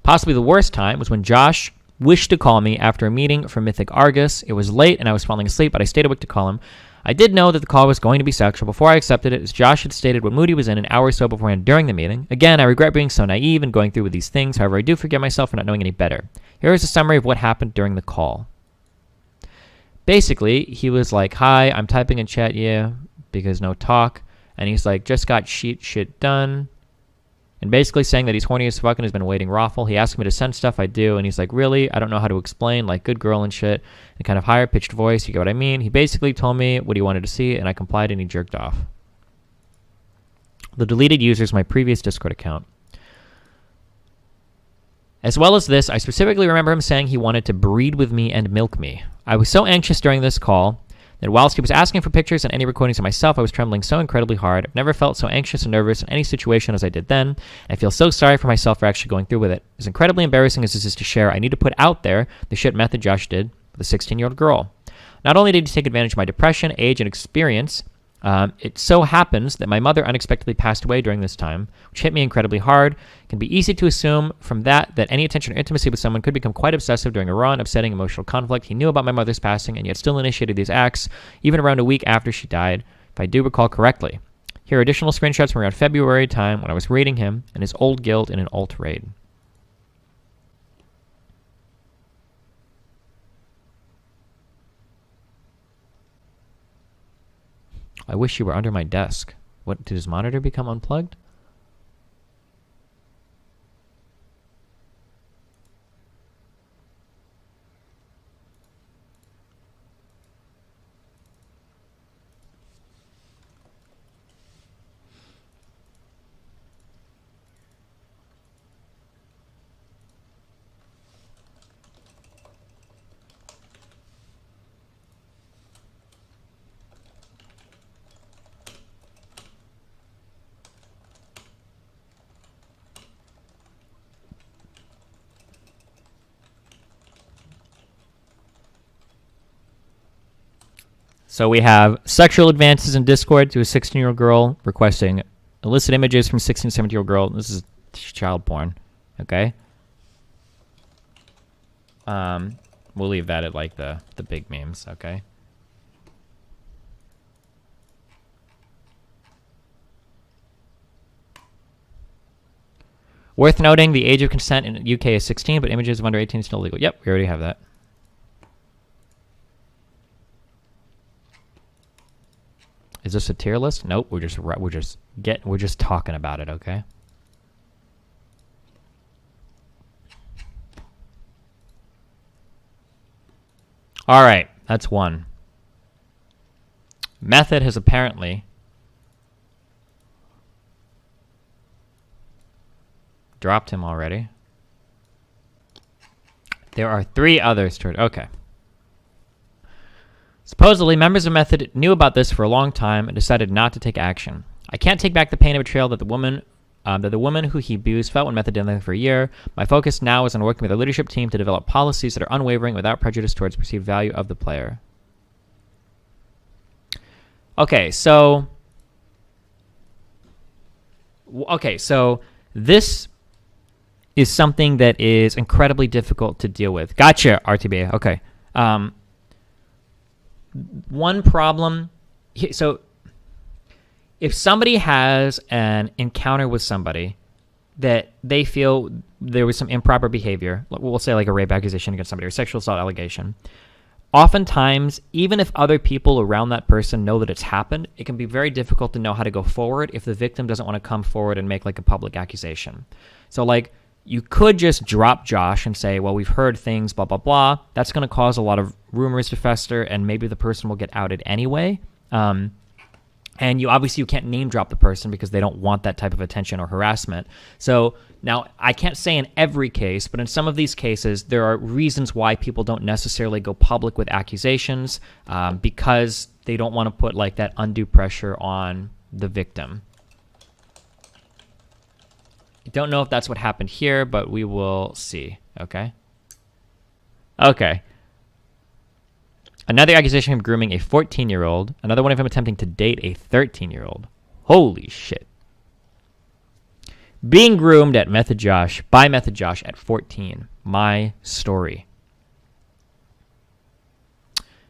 Possibly the worst time was when Josh wished to call me after a meeting for Mythic Argus. It was late and I was falling asleep, but I stayed awake to call him. I did know that the call was going to be sexual before I accepted it, as Josh had stated what mood he was in an hour or so beforehand during the meeting. Again, I regret being so naive and going through with these things. However, I do forgive myself for not knowing any better. Here is a summary of what happened during the call. Basically, he was like, hi, I'm typing in chat, yeah, because no talk. And he's like, just got shit done. And basically saying that he's horny as fuck and has been waiting raffle. He asked me to send stuff, I do, and he's like, really? I don't know how to explain, like good girl and shit. And kind of higher pitched voice, you get what I mean? He basically told me what he wanted to see, and I complied and he jerked off. The deleted user is my previous Discord account. As well as this, I specifically remember him saying he wanted to breed with me and milk me. I was so anxious during this call that whilst he was asking for pictures and any recordings of myself, I was trembling so incredibly hard. I've never felt so anxious and nervous in any situation as I did then. I feel so sorry for myself for actually going through with it. As incredibly embarrassing as this is to share, I need to put out there the shit method Josh did with a 16-year-old girl. Not only did he take advantage of my depression, age, and experience, it so happens that my mother unexpectedly passed away during this time, which hit me incredibly hard. It can be easy to assume from that any attention or intimacy with someone could become quite obsessive during a raw and upsetting emotional conflict. He knew about my mother's passing and yet still initiated these acts, even around a week after she died, if I do recall correctly. Here are additional screenshots from around February time when I was raiding him and his old guild in an alt raid. I wish you were under my desk. What, did his monitor become unplugged? So we have sexual advances in Discord to a 16-year-old girl requesting illicit images from 16 to 17-year-old girl. This is child porn, okay? We'll leave that at like the big memes, okay? Worth noting, the age of consent in the UK is 16, but images of under 18 is still legal. Yep, we already have that. Is this a tier list? Nope. We're just talking about it. Okay. All right. That's one. Method has apparently dropped him already. There are 3 others. Okay. Supposedly, members of Method knew about this for a long time and decided not to take action. I can't take back the pain of betrayal that the woman who he abused felt when Method did nothing for a year. My focus now is on working with the leadership team to develop policies that are unwavering without prejudice towards perceived value of the player. Okay, so this is something that is incredibly difficult to deal with. Gotcha, RTB. Okay. One problem, so if somebody has an encounter with somebody that they feel there was some improper behavior, we'll say like a rape accusation against somebody or sexual assault allegation, Oftentimes, even if other people around that person know that it's happened, it can be very difficult to know how to go forward if the victim doesn't want to come forward and make like a public accusation. So like, you could just drop Josh and say, well, we've heard things, blah, blah, blah. That's going to cause a lot of rumors to fester, and maybe the person will get outed anyway. And you can't name drop the person because they don't want that type of attention or harassment. So now I can't say in every case, but in some of these cases, there are reasons why people don't necessarily go public with accusations because they don't want to put like that undue pressure on the victim. I don't know if that's what happened here, but we will see. Okay. Another accusation of him grooming a 14-year-old. Another one of him attempting to date a 13-year-old. Holy shit. Being groomed by Method Josh at 14. My story.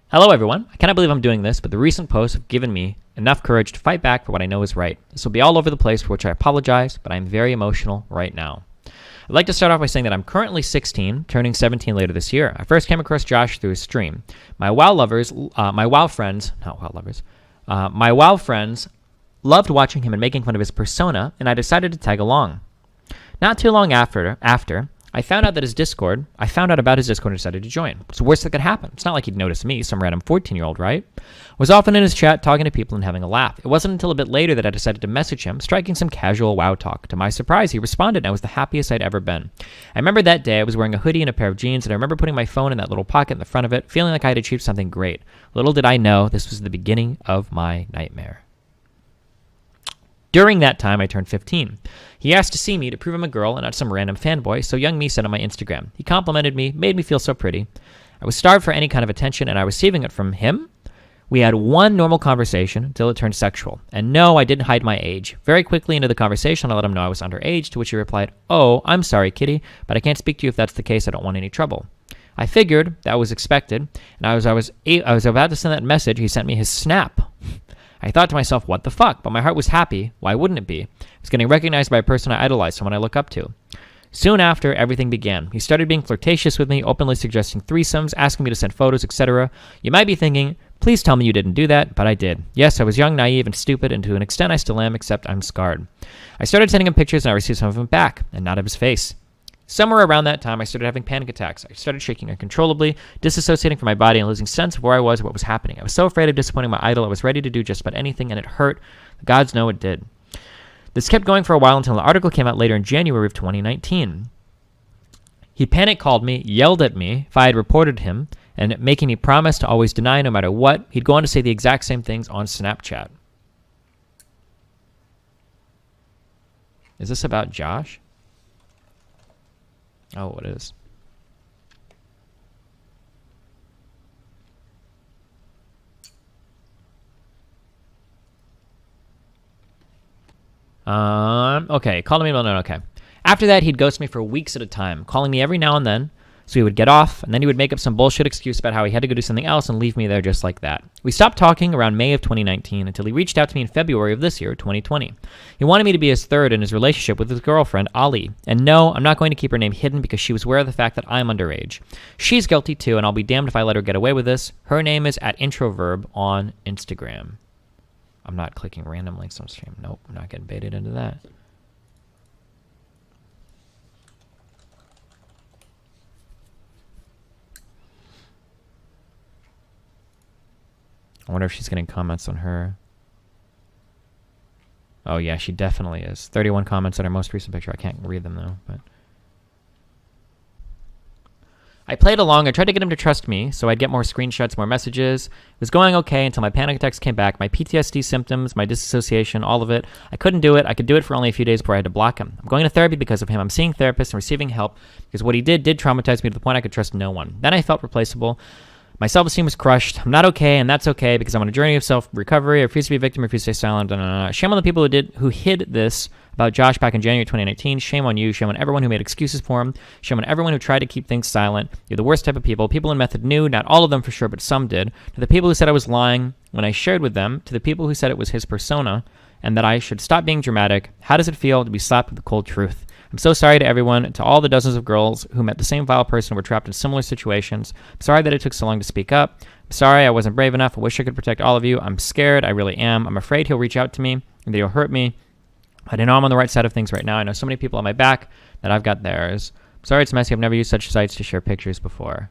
Hello, everyone. I cannot believe I'm doing this, but the recent posts have given me enough courage to fight back for what I know is right. This will be all over the place, for which I apologize, but I'm very emotional right now. I'd like to start off by saying that I'm currently 16, turning 17 later this year. I first came across Josh through a stream. My WoW friends loved watching him and making fun of his persona, and I decided to tag along. Not too long after, I found out about his Discord and decided to join. What's the worst that could happen? It's not like he'd notice me, some random 14-year-old, right? I was often in his chat talking to people and having a laugh. It wasn't until a bit later that I decided to message him, striking some casual WoW talk. To my surprise, he responded, and I was the happiest I'd ever been. I remember that day I was wearing a hoodie and a pair of jeans, and I remember putting my phone in that little pocket in the front of it, feeling like I had achieved something great. Little did I know this was the beginning of my nightmare. During that time, I turned 15. He asked to see me to prove I'm a girl and not some random fanboy, so young me said on my Instagram. He complimented me, made me feel so pretty. I was starved for any kind of attention, and I was receiving it from him. We had one normal conversation until it turned sexual. And no, I didn't hide my age. Very quickly into the conversation, I let him know I was underage, to which he replied, "Oh, I'm sorry, kitty, but I can't speak to you if that's the case. I don't want any trouble." I figured that was expected, and I was about to send that message. He sent me his snap. I thought to myself, what the fuck? But my heart was happy. Why wouldn't it be? I was getting recognized by a person I idolize, someone I look up to. Soon after, everything began. He started being flirtatious with me, openly suggesting threesomes, asking me to send photos, etc. You might be thinking, please tell me you didn't do that, but I did. Yes, I was young, naive, and stupid, and to an extent I still am, except I'm scarred. I started sending him pictures, and I received some of them back, and not of his face. Somewhere around that time, I started having panic attacks. I started shaking uncontrollably, disassociating from my body and losing sense of where I was and what was happening. I was so afraid of disappointing my idol, I was ready to do just about anything, and it hurt. The gods know it did. This kept going for a while until an article came out later in January of 2019. He panic called me, yelled at me if I had reported him, and making me promise to always deny no matter what. He'd go on to say the exact same things on Snapchat. Is this about Josh? Oh, it is. Okay, called me, no, okay. After that, he'd ghost me for weeks at a time, calling me every now and then, so he would get off, and then he would make up some bullshit excuse about how he had to go do something else and leave me there just like that. We stopped talking around May of 2019 until he reached out to me in February of this year, 2020. He wanted me to be his third in his relationship with his girlfriend, Ali. And no, I'm not going to keep her name hidden because she was aware of the fact that I'm underage. She's guilty too, and I'll be damned if I let her get away with this. Her name is @introverb on Instagram. I'm not clicking random links on stream. Nope, I'm not getting baited into that. I wonder if she's getting comments on her. Oh yeah, she definitely is. 31 comments on her most recent picture. I can't read them though, but I played along. I tried to get him to trust me, so I'd get more screenshots, more messages. It was going okay until my panic attacks came back, my PTSD symptoms, my disassociation, all of it. I couldn't do it. I could do it for only a few days before I had to block him. I'm going to therapy because of him. I'm seeing therapists and receiving help because what he did traumatize me to the point I could trust no one. Then I felt replaceable. My self-esteem was crushed. I'm not okay, and that's okay because I'm on a journey of self-recovery. I refuse to be a victim. I refuse to stay silent. Shame on the people who hid this about Josh back in January 2019. Shame on you. Shame on everyone who made excuses for him. Shame on everyone who tried to keep things silent. You're the worst type of people. People in Method knew, not all of them for sure, but some did. To the people who said I was lying when I shared with them, to the people who said it was his persona and that I should stop being dramatic. How does it feel to be slapped with the cold truth? I'm so sorry to everyone, to all the dozens of girls who met the same vile person and were trapped in similar situations. I'm sorry that it took so long to speak up. I'm sorry I wasn't brave enough. I wish I could protect all of you. I'm scared. I really am. I'm afraid he'll reach out to me and that he'll hurt me. But I know I'm on the right side of things right now. I know so many people on my back that I've got theirs. I'm sorry it's messy. I've never used such sites to share pictures before.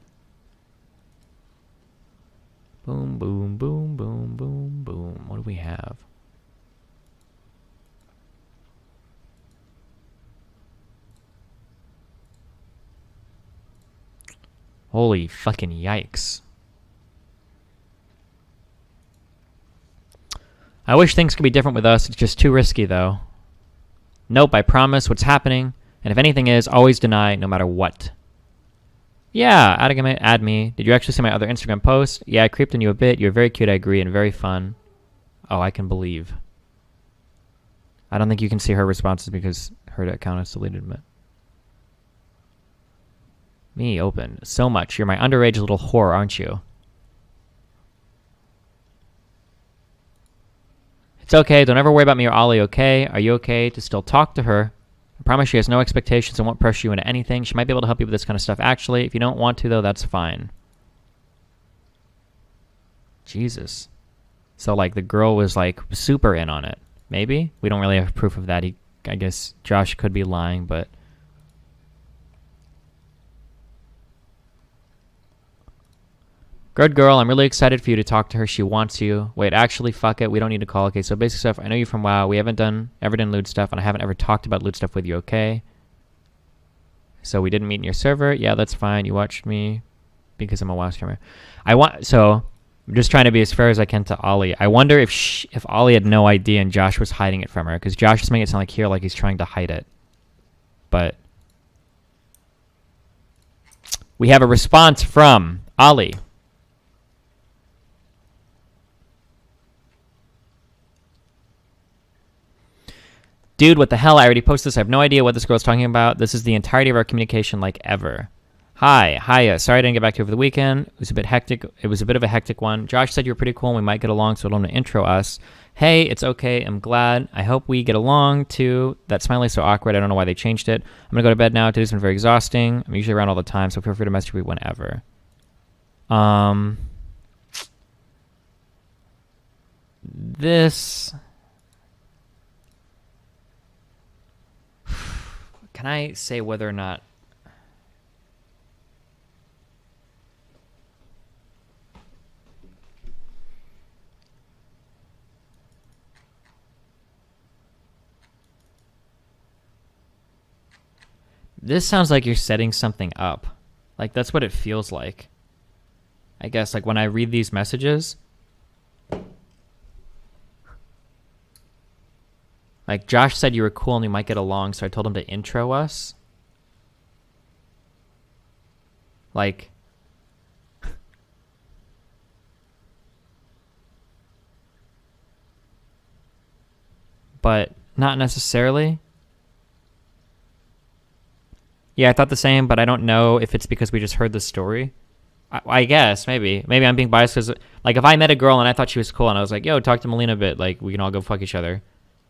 Boom, boom, boom, boom, boom, boom. What do we have? Holy fucking yikes. I wish things could be different with us. It's just too risky, though. Nope, I promise what's happening. And if anything is, always deny, no matter what. Yeah, add me. Did you actually see my other Instagram post? Yeah, I creeped on you a bit. You're very cute, I agree, and very fun. Oh, I can believe. I don't think you can see her responses because her account is deleted, but... Me, open. So much. You're my underage little whore, aren't you? It's okay. Don't ever worry about me or Ollie, okay? Are you okay to still talk to her? I promise she has no expectations and won't pressure you into anything. She might be able to help you with this kind of stuff. Actually, if you don't want to, though, that's fine. Jesus. So, like, the girl was, like, super in on it. Maybe? We don't really have proof of that. I guess Josh could be lying, but... Good girl, I'm really excited for you to talk to her. She wants you. Wait, actually, fuck it. We don't need to call. Okay, so basic stuff. I know you from WoW. We haven't ever done lewd stuff, and I haven't ever talked about lewd stuff with you, okay? So we didn't meet in your server. Yeah, that's fine. You watched me because I'm a WoW streamer. So I'm just trying to be as fair as I can to Ollie. I wonder if Ollie had no idea and Josh was hiding it from her, because Josh is making it sound like here like he's trying to hide it. But we have a response from Ollie. Dude, what the hell? I already posted this. I have no idea what this girl's talking about. This is the entirety of our communication like ever. Hi. Hiya. Sorry I didn't get back to you over the weekend. It was a bit hectic. It was a bit of a hectic one. Josh said you were pretty cool and we might get along, so I don't want to intro us. Hey, it's okay. I'm glad. I hope we get along, too. That smiley's so awkward. I don't know why they changed it. I'm going to go to bed now. Today's been very exhausting. I'm usually around all the time, so feel free to message me whenever. This... Can I say whether or not... This sounds like you're setting something up. Like, that's what it feels like. I guess, like, when I read these messages... Like, Josh said you were cool and you might get along, so I told him to intro us. Like... but not necessarily. Yeah, I thought the same, but I don't know if it's because we just heard the story. I guess, maybe. Maybe I'm being biased because, like, if I met a girl and I thought she was cool and I was like, yo, talk to Melina a bit, like, we can all go fuck each other.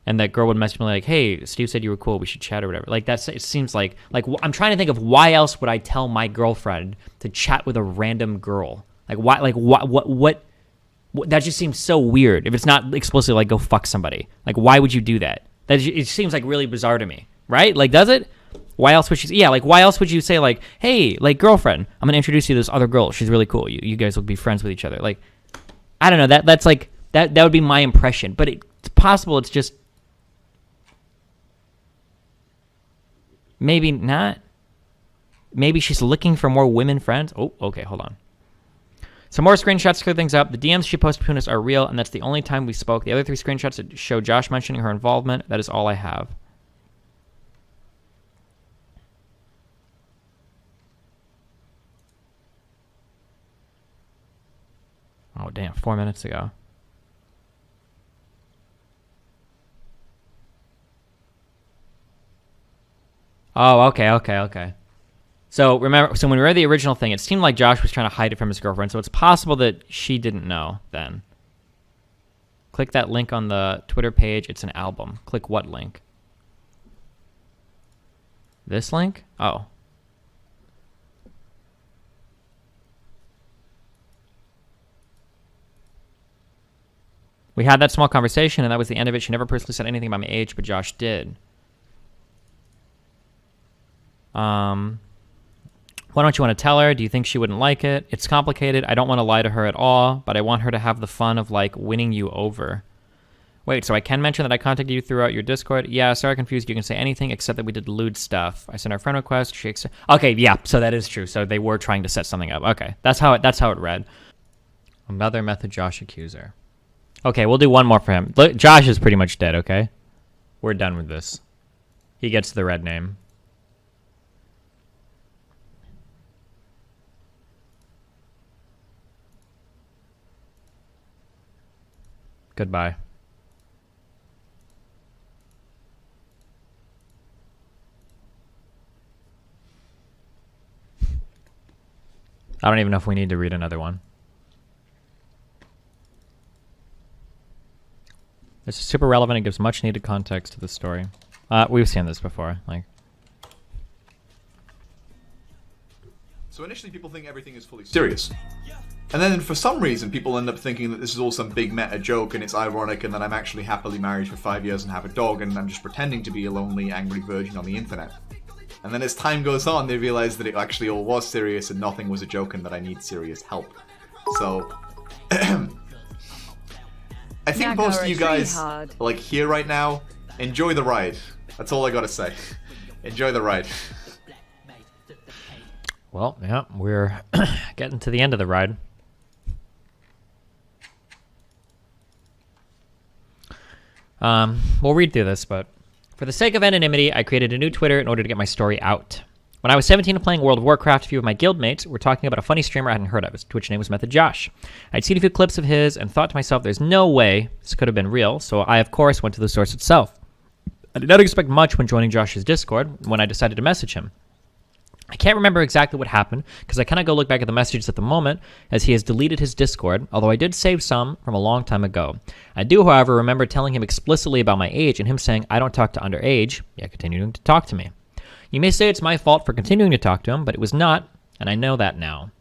And that girl would message me like, hey, Steve said you were cool, we should chat or whatever. Like, it seems like I'm trying to think of why else would I tell my girlfriend to chat with a random girl? Like, why, like, what that just seems so weird. If it's not explicitly like, go fuck somebody. Like, why would you do that? It seems like really bizarre to me, right? Like, does it? Why else would why else would you say like, hey, like, girlfriend, I'm gonna introduce you to this other girl. She's really cool. You guys will be friends with each other. Like, I don't know. That's like, that would be my impression. But it's possible it's just, maybe not. Maybe she's looking for more women friends. Oh, okay, hold on. Some more screenshots to clear things up. The DMs she posted between us are real, and that's the only time we spoke. The other 3 screenshots that show Josh mentioning her involvement. That is all I have. Oh, damn, 4 minutes ago. Oh, okay. So remember, when we read the original thing, it seemed like Josh was trying to hide it from his girlfriend, so it's possible that she didn't know then. Click that link on the Twitter page. It's an album. Click what link? This link? Oh. We had that small conversation, and that was the end of it. She never personally said anything about my age, but Josh did. Why don't you want to tell her? Do you think she wouldn't like it? It's complicated. I don't want to lie to her at all, but I want her to have the fun of, like, winning you over. Wait, so I can mention that I contacted you throughout your Discord? Yeah, sorry I confused you. You can say anything except that we did lewd stuff. I sent our friend request. Okay, yeah, so that is true. So they were trying to set something up. Okay, that's how it read. Another Method Josh accuser. Okay, we'll do one more for him. Look, Josh is pretty much dead, okay? We're done with this. He gets the red name. Goodbye. I don't even know if we need to read another one. This is super relevant and gives much needed context to the story. We've seen this before. Like, so initially people think everything is fully serious. And then for some reason people end up thinking that this is all some big meta joke and it's ironic and that I'm actually happily married for 5 years and have a dog and I'm just pretending to be a lonely, angry virgin on the internet. And then as time goes on, they realize that it actually all was serious and nothing was a joke and that I need serious help. So, I think most of you guys, like, here right now, enjoy the ride. That's all I gotta say. Enjoy the ride. well, yeah, we're getting to the end of the ride. We'll read through this, but for the sake of anonymity, I created a new Twitter in order to get my story out. When I was 17 and playing World of Warcraft, a few of my guildmates were talking about a funny streamer I hadn't heard of. His Twitch name was Method Josh. I'd seen a few clips of his and thought to myself, there's no way this could have been real, so I, of course, went to the source itself. I did not expect much when joining Josh's Discord when I decided to message him. I can't remember exactly what happened, because I cannot go look back at the messages at the moment, as he has deleted his Discord, although I did save some from a long time ago. I do, however, remember telling him explicitly about my age, and him saying, I don't talk to underage, yet continuing to talk to me. You may say it's my fault for continuing to talk to him, but it was not, and I know that now.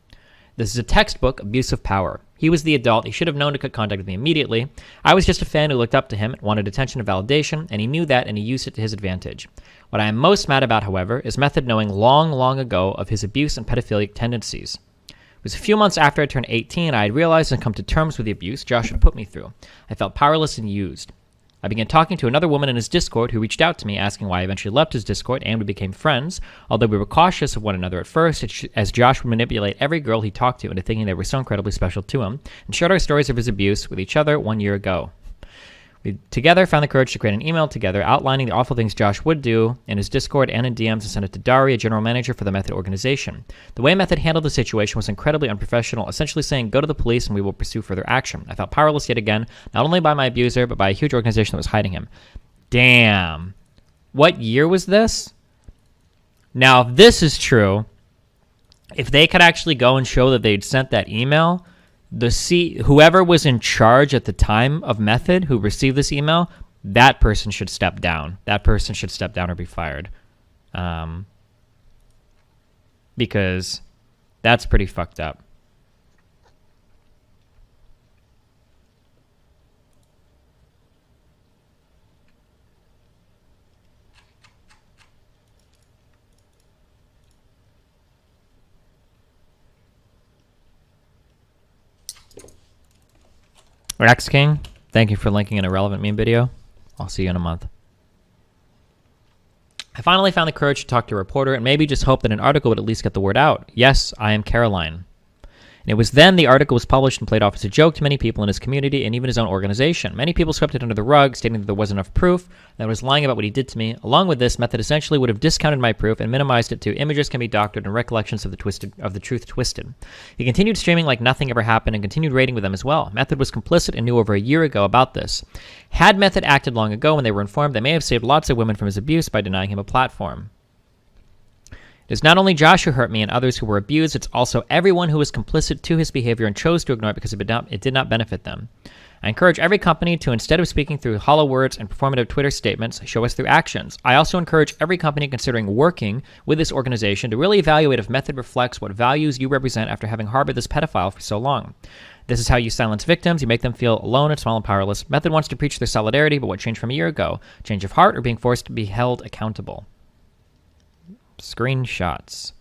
This is a textbook abuse of power. He was the adult. He should have known to cut contact with me immediately. I was just a fan who looked up to him, wanted attention and validation, and he knew that, and he used it to his advantage. What I am most mad about, however, is Method knowing long, long ago of his abuse and pedophilic tendencies. It was a few months after I turned 18, I had realized and come to terms with the abuse Josh had put me through. I felt powerless and used. I began talking to another woman in his Discord who reached out to me asking why I eventually left his Discord, and we became friends, although we were cautious of one another at first, as Josh would manipulate every girl he talked to into thinking they were so incredibly special to him, and shared our stories of his abuse with each other 1 year ago. We together found the courage to create an email together outlining the awful things Josh would do in his Discord and in DMs and send it to Dari, a general manager for the Method organization. The way Method handled the situation was incredibly unprofessional, essentially saying, go to the police and we will pursue further action. I felt powerless yet again, not only by my abuser, but by a huge organization that was hiding him. Damn. What year was this? Now, if this is true, if they could actually go and show that they'd sent that email, whoever was in charge at the time of Method who received this email, that person should step down. That person should step down or be fired. Because that's pretty fucked up. Rex King, thank you for linking an irrelevant meme video. I'll see you in a month. I finally found the courage to talk to a reporter and maybe just hope that an article would at least get the word out. Yes, I am Caroline. And it was then the article was published and played off as a joke to many people in his community and even his own organization. Many people swept it under the rug, stating that there wasn't enough proof, that I was lying about what he did to me. Along with this, Method essentially would have discounted my proof and minimized it to images can be doctored and recollections of the truth twisted. He continued streaming like nothing ever happened and continued raiding with them as well. Method was complicit and knew over a year ago about this. Had Method acted long ago when they were informed, they may have saved lots of women from his abuse by denying him a platform. It's not only Josh who hurt me and others who were abused, it's also everyone who was complicit to his behavior and chose to ignore it because it did not benefit them. I encourage every company to, instead of speaking through hollow words and performative Twitter statements, show us through actions. I also encourage every company considering working with this organization to really evaluate if Method reflects what values you represent after having harbored this pedophile for so long. This is how you silence victims. You make them feel alone and small and powerless. Method wants to preach their solidarity, but what changed from a year ago? Change of heart or being forced to be held accountable? Screenshots.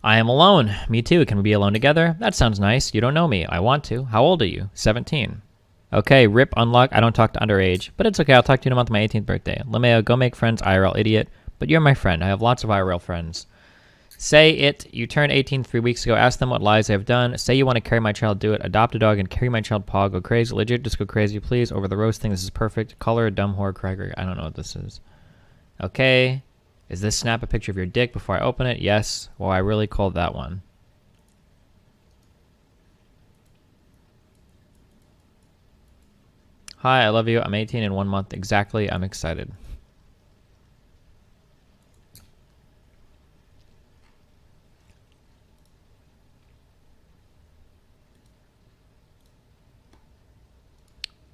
I am alone. Me too. Can we be alone together? That sounds nice. You don't know me. I want to. How old are you? 17. Okay, rip, unlock. I don't talk to underage. But it's okay. I'll talk to you in a month, my 18th birthday. Lemeo, go make friends, IRL idiot. But you're my friend. I have lots of IRL friends. Say it. You turned 18 3 weeks ago. Ask them what lies I have done. Say you want to carry my child. Do it. Adopt a dog and carry my child. Paw. Go crazy. Legit. Just go crazy, please. Over the roast thing. This is perfect. Color a dumb whore, Craig. I don't know what this is. Okay. Is this snap a picture of your dick before I open it? Yes. Well, I really called that one. Hi, I love you. I'm 18 in 1 month exactly. I'm excited.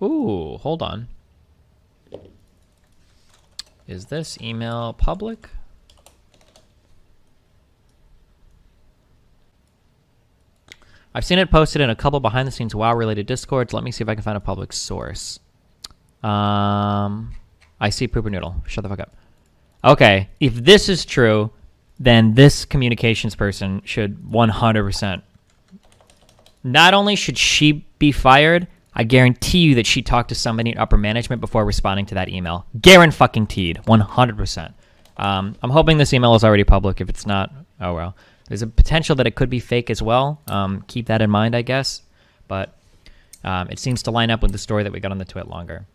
Ooh, hold on. Is this email public? I've seen it posted in a couple behind-the-scenes WoW-related Discords. Let me see if I can find a public source. I see poopernoodle. Shut the fuck up. Okay, if this is true, then this communications person should 100%. Not only should she be fired, I guarantee you that she talked to somebody in upper management before responding to that email. Guaranteed, 100%. I'm hoping this email is already public. If it's not, oh well. There's a potential that it could be fake as well. Keep that in mind, I guess. But it seems to line up with the story that we got on the twit longer.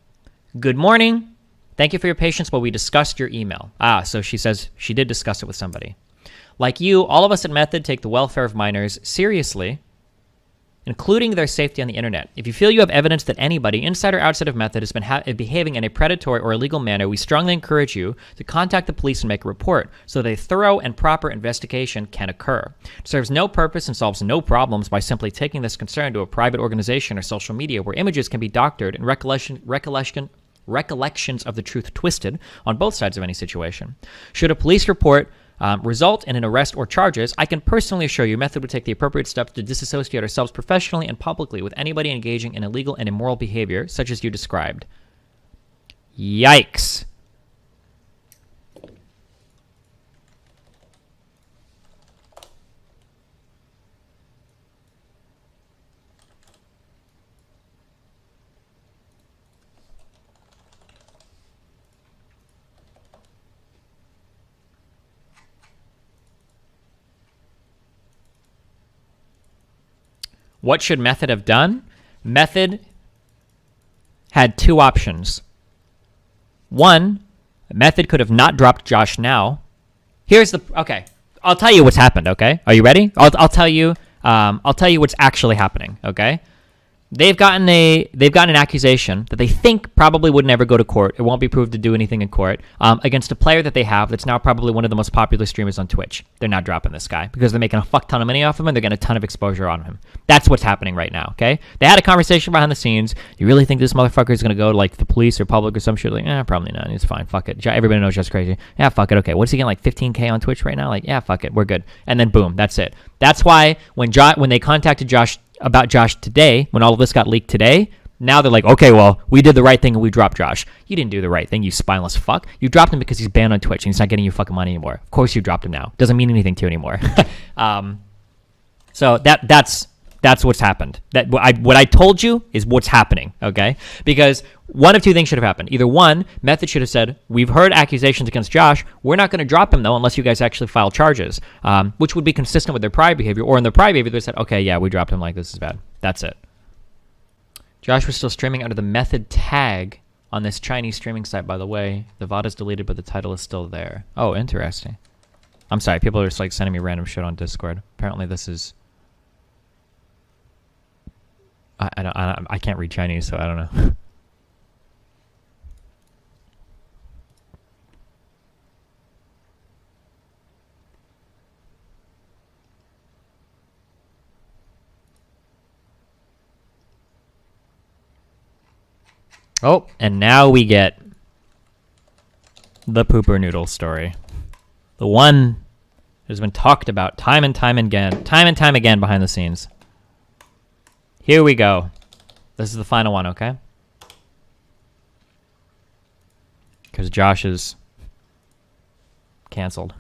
Good morning. Thank you for your patience while we discussed your email. So she says she did discuss it with somebody. Like you, all of us at Method take the welfare of minors seriously, including their safety on the internet. If you feel you have evidence that anybody, inside or outside of Method, has been behaving in a predatory or illegal manner, we strongly encourage you to contact the police and make a report so that a thorough and proper investigation can occur. It serves no purpose and solves no problems by simply taking this concern to a private organization or social media where images can be doctored and recollections of the truth twisted on both sides of any situation. Should a police report result in an arrest or charges, I can personally assure you Method would take the appropriate steps to disassociate ourselves professionally and publicly with anybody engaging in illegal and immoral behavior, such as you described. Yikes. What should Method have done? Method had two options. One, Method could have not dropped Josh now. Okay, I'll tell you what's happened, okay? Are you ready? I'll tell you what's actually happening, okay? They've gotten an accusation that they think probably would never go to court. It won't be proved to do anything in court against a player that they have that's now probably one of the most popular streamers on Twitch. They're not dropping this guy because they're making a fuck ton of money off of him and they're getting a ton of exposure on him. That's what's happening right now, okay? They had a conversation behind the scenes. You really think this motherfucker is going to go to like the police or public or some shit? Like, probably not. It's fine. Fuck it. Everybody knows Josh's crazy. Yeah, fuck it. Okay, what's he getting, like 15K on Twitch right now? Like, yeah, fuck it. We're good. And then boom, that's it. That's why when they contacted Josh about Josh today, when all of this got leaked today, now they're like, okay, well, we did the right thing and we dropped Josh. You didn't do the right thing, you spineless fuck. You dropped him because he's banned on Twitch and he's not getting you fucking money anymore. Of course you dropped him now. Doesn't mean anything to you anymore. So that's what's happened. What I told you is what's happening, okay? Because one of two things should have happened. Either one, Method should have said, we've heard accusations against Josh. We're not going to drop him, though, unless you guys actually file charges, which would be consistent with their prior behavior. Or in their prior behavior, they said, okay, yeah, we dropped him. Like, this is bad. That's it. Josh was still streaming under the Method tag on this Chinese streaming site, by the way. The VOD is deleted, but the title is still there. Oh, interesting. I'm sorry, people are just like sending me random shit on Discord. Apparently this is... I can't read Chinese, so I don't know. Oh, and now we get the poopernoodle story. The one that has been talked about time and time again behind the scenes. Here we go. This is the final one, okay? Because Josh is canceled.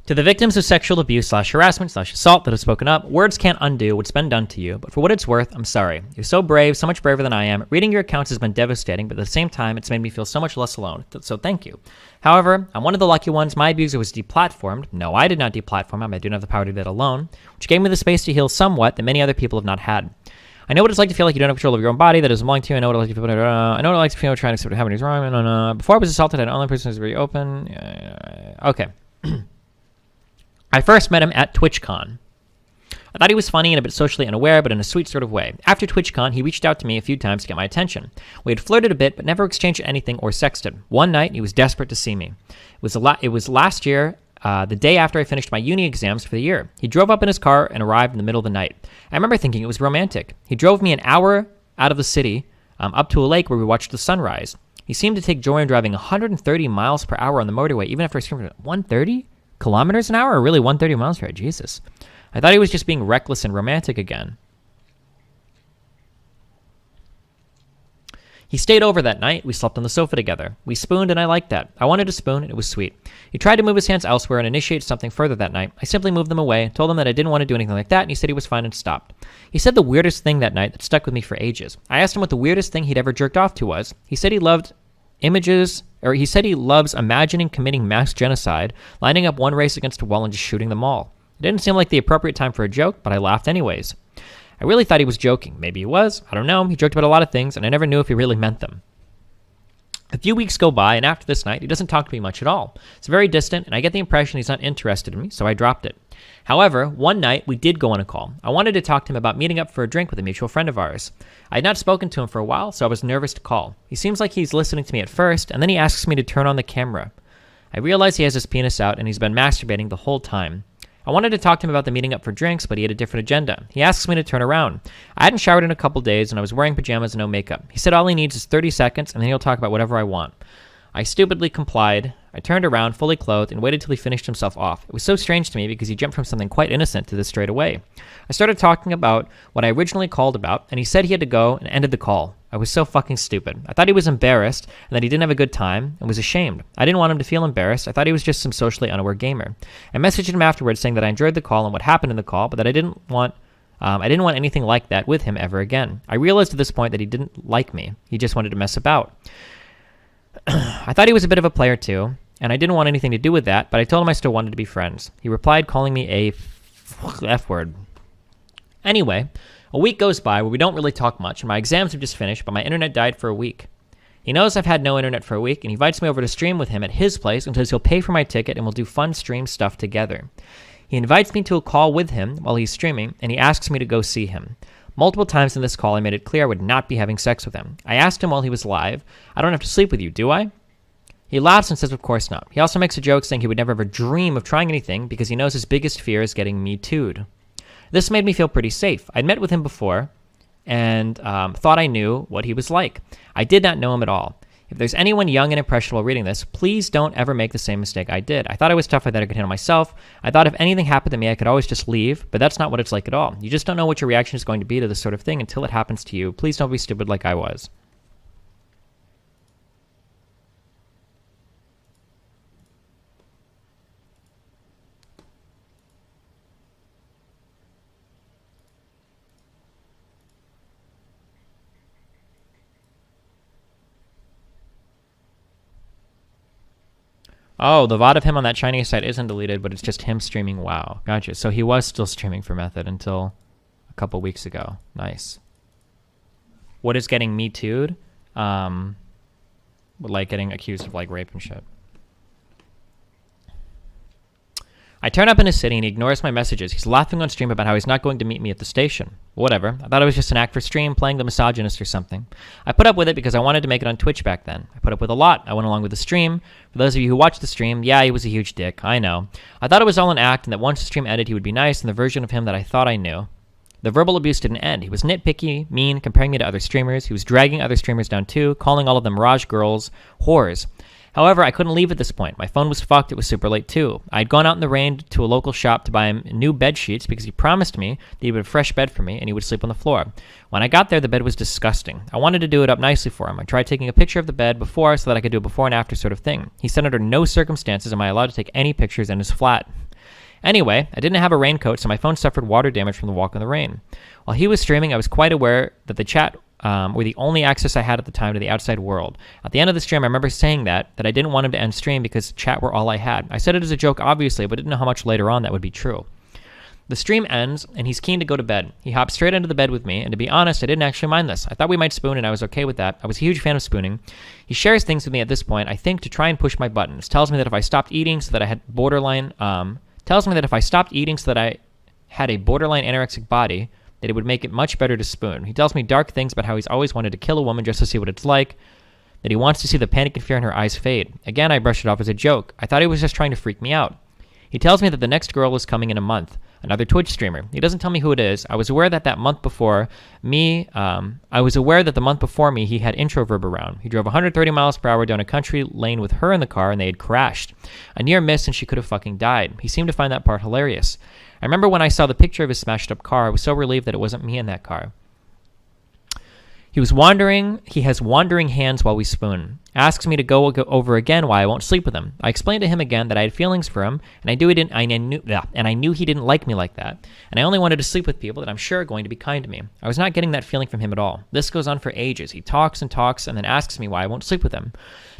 To the victims of sexual abuse / harassment / assault that have spoken up, words can't undo what's been done to you, but for what it's worth, I'm sorry. You're so brave, so much braver than I am. Reading your accounts has been devastating, but at the same time, it's made me feel so much less alone, so thank you. However, I'm one of the lucky ones. My abuser was deplatformed. No, I did not deplatform him. I didn't have the power to do that alone, which gave me the space to heal somewhat that many other people have not had. I know what it's like to feel like you don't have control of your own body that doesn't belong to you. I know what it's like to feel. I know what it's like to feel trying to accept what happened is wrong. Before I was assaulted, I the only person who was very open. Okay. I first met him at TwitchCon. I thought he was funny and a bit socially unaware, but in a sweet sort of way. After TwitchCon, he reached out to me a few times to get my attention. We had flirted a bit, but never exchanged anything or sexted. One night, he was desperate to see me. It was last year, the day after I finished my uni exams for the year. He drove up in his car and arrived in the middle of the night. I remember thinking it was romantic. He drove me an hour out of the city, up to a lake where we watched the sunrise. He seemed to take joy in driving 130 miles per hour on the motorway, even after I screamed 130 kilometers an hour, or really 130 miles per hour? Jesus. I thought he was just being reckless and romantic again. He stayed over that night. We slept on the sofa together. We spooned, and I liked that. I wanted to spoon, and it was sweet. He tried to move his hands elsewhere and initiate something further that night. I simply moved them away, told him that I didn't want to do anything like that, and he said he was fine and stopped. He said the weirdest thing that night that stuck with me for ages. I asked him what the weirdest thing he'd ever jerked off to was. He said he loved he said he loves imagining committing mass genocide, lining up one race against a wall and just shooting them all. It didn't seem like the appropriate time for a joke, but I laughed anyways. I really thought he was joking. Maybe he was. I don't know. He joked about a lot of things, and I never knew if he really meant them. A few weeks go by, and after this night, he doesn't talk to me much at all. It's very distant, and I get the impression he's not interested in me, so I dropped it. However, one night, we did go on a call. I wanted to talk to him about meeting up for a drink with a mutual friend of ours. I had not spoken to him for a while, so I was nervous to call. He seems like he's listening to me at first, and then he asks me to turn on the camera. I realize he has his penis out, and he's been masturbating the whole time. I wanted to talk to him about the meeting up for drinks, but he had a different agenda. He asks me to turn around. I hadn't showered in a couple days, and I was wearing pajamas and no makeup. He said all he needs is 30 seconds, and then he'll talk about whatever I want. I stupidly complied. I turned around, fully clothed, and waited till he finished himself off. It was so strange to me because he jumped from something quite innocent to this straight away. I started talking about what I originally called about, and he said he had to go and ended the call. I was so fucking stupid. I thought he was embarrassed and that he didn't have a good time and was ashamed. I didn't want him to feel embarrassed. I thought he was just some socially unaware gamer. I messaged him afterwards saying that I enjoyed the call and what happened in the call, but that I didn't want anything like that with him ever again. I realized at this point that he didn't like me. He just wanted to mess about. I thought he was a bit of a player too, and I didn't want anything to do with that, but I told him I still wanted to be friends. He replied calling me a F word. Anyway, a week goes by where we don't really talk much, and my exams have just finished, but my internet died for a week. He knows I've had no internet for a week, and he invites me over to stream with him at his place and says he'll pay for my ticket and we'll do fun stream stuff together. He invites me to a call with him while he's streaming, and he asks me to go see him. Multiple times in this call, I made it clear I would not be having sex with him. I asked him while he was live, I don't have to sleep with you, do I? He laughs and says of course not. He also makes a joke saying he would never ever dream of trying anything because he knows his biggest fear is getting me too'd. This made me feel pretty safe. I'd met with him before and thought I knew what he was like. I did not know him at all. If there's anyone young and impressionable reading this, please don't ever make the same mistake I did. I thought I was tough, I thought I could handle myself. I thought if anything happened to me, I could always just leave, but that's not what it's like at all. You just don't know what your reaction is going to be to this sort of thing until it happens to you. Please don't be stupid like I was. Oh, the VOD of him on that Chinese site isn't deleted, but it's just him streaming WoW. Gotcha. So he was still streaming for Method until a couple weeks ago. Nice. What is getting me too'd? Like getting accused of like rape and shit. I turn up in his city and he ignores my messages. He's laughing on stream about how he's not going to meet me at the station. Whatever. I thought it was just an act for stream, playing the misogynist or something. I put up with it because I wanted to make it on Twitch back then. I put up with a lot. I went along with the stream. For those of you who watched the stream, yeah, he was a huge dick. I know. I thought it was all an act and that once the stream ended, he would be nice and the version of him that I thought I knew. The verbal abuse didn't end. He was nitpicky, mean, comparing me to other streamers. He was dragging other streamers down too, calling all of them Raj girls, whores. However, I couldn't leave at this point. My phone was fucked. It was super late too. I had gone out in the rain to a local shop to buy him new bed sheets because he promised me that he would have a fresh bed for me and he would sleep on the floor. When I got there, the bed was disgusting. I wanted to do it up nicely for him. I tried taking a picture of the bed before so that I could do a before and after sort of thing. He said under no circumstances am I allowed to take any pictures in his flat. Anyway, I didn't have a raincoat, so my phone suffered water damage from the walk in the rain. While he was streaming, I was quite aware that the chat were the only access I had at the time to the outside world. At the end of the stream, I remember saying that I didn't want him to end stream because chat were all I had. I said it as a joke, obviously, but didn't know how much later on that would be true. The stream ends, and he's keen to go to bed. He hops straight into the bed with me, and to be honest, I didn't actually mind this. I thought we might spoon, and I was okay with that. I was a huge fan of spooning. He shares things with me at this point, I think, to try and push my buttons. Tells me that if I stopped eating so that I had a borderline anorexic body, that it would make it much better to spoon. He tells me dark things about how he's always wanted to kill a woman just to see what it's like, that he wants to see the panic and fear in her eyes fade. Again, I brushed it off as a joke. I thought he was just trying to freak me out. He tells me that the next girl is coming in a month, another Twitch streamer. He doesn't tell me who it is. I was aware that the month before me, he had introverb around. He drove 130 miles per hour down a country lane with her in the car, and they had crashed. A near miss, and she could have fucking died. He seemed to find that part hilarious. I remember when I saw the picture of his smashed up car, I was so relieved that it wasn't me in that car. He has wandering hands while we spoon. Asks me to go over again why I won't sleep with him. I explained to him again that I had feelings for him, and I knew he didn't like me like that. And I only wanted to sleep with people that I'm sure are going to be kind to me. I was not getting that feeling from him at all. This goes on for ages. He talks and talks, and then asks me why I won't sleep with him.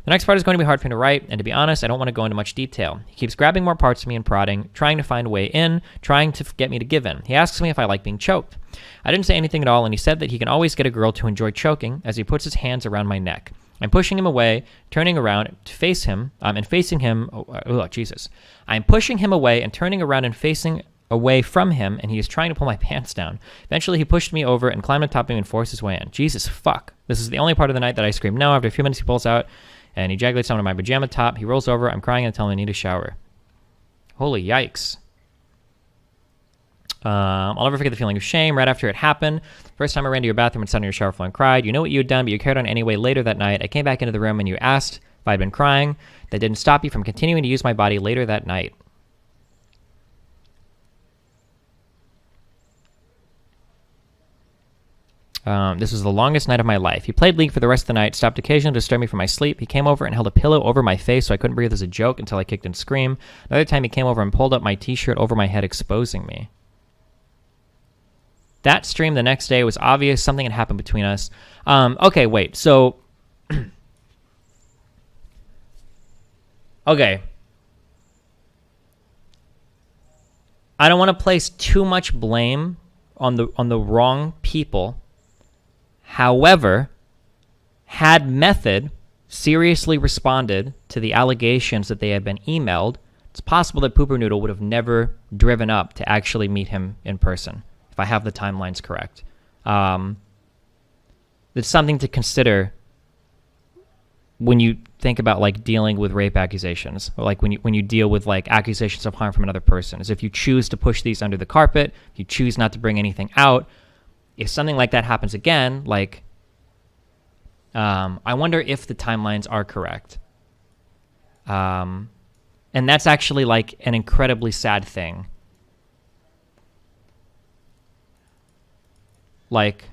The next part is going to be hard for me to write, and to be honest, I don't want to go into much detail. He keeps grabbing more parts of me and prodding, trying to find a way in, trying to get me to give in. He asks me if I like being choked. I didn't say anything at all, and he said that he can always get a girl to enjoy choking as he puts his hands around my neck. I'm pushing him away, turning around to face him, and facing him. Oh, Jesus. I'm pushing him away and turning around and facing away from him, and he is trying to pull my pants down. Eventually, he pushed me over and climbed on top of me and forced his way in. Jesus, fuck. This is the only part of the night that I scream no. After a few minutes, he pulls out and he ejaculates onto my pajama top. He rolls over. I'm crying and telling him I need a shower. Holy yikes. I'll never forget the feeling of shame right after it happened. First time I ran to your bathroom and sat in your shower floor and cried. You know what you had done, but you carried on anyway later that night. I came back into the room and you asked if I'd been crying. That didn't stop you from continuing to use my body later that night. This was the longest night of my life. He played League for the rest of the night, stopped occasionally to disturb me from my sleep. He came over and held a pillow over my face so I couldn't breathe as a joke until I kicked and screamed. Another time he came over and pulled up my t-shirt over my head, exposing me. That stream the next day was obvious. Something had happened between us. Okay, wait. So, okay. I don't want to place too much blame on the wrong people. However, had Method seriously responded to the allegations that they had been emailed, it's possible that poopernoodle would have never driven up to actually meet him in person, if I have the timelines correct. It's something to consider when you think about like dealing with rape accusations, or like when you deal with like accusations of harm from another person, is if you choose to push these under the carpet, if you choose not to bring anything out. If something like that happens again, like, I wonder if the timelines are correct. And that's actually like an incredibly sad thing. Like,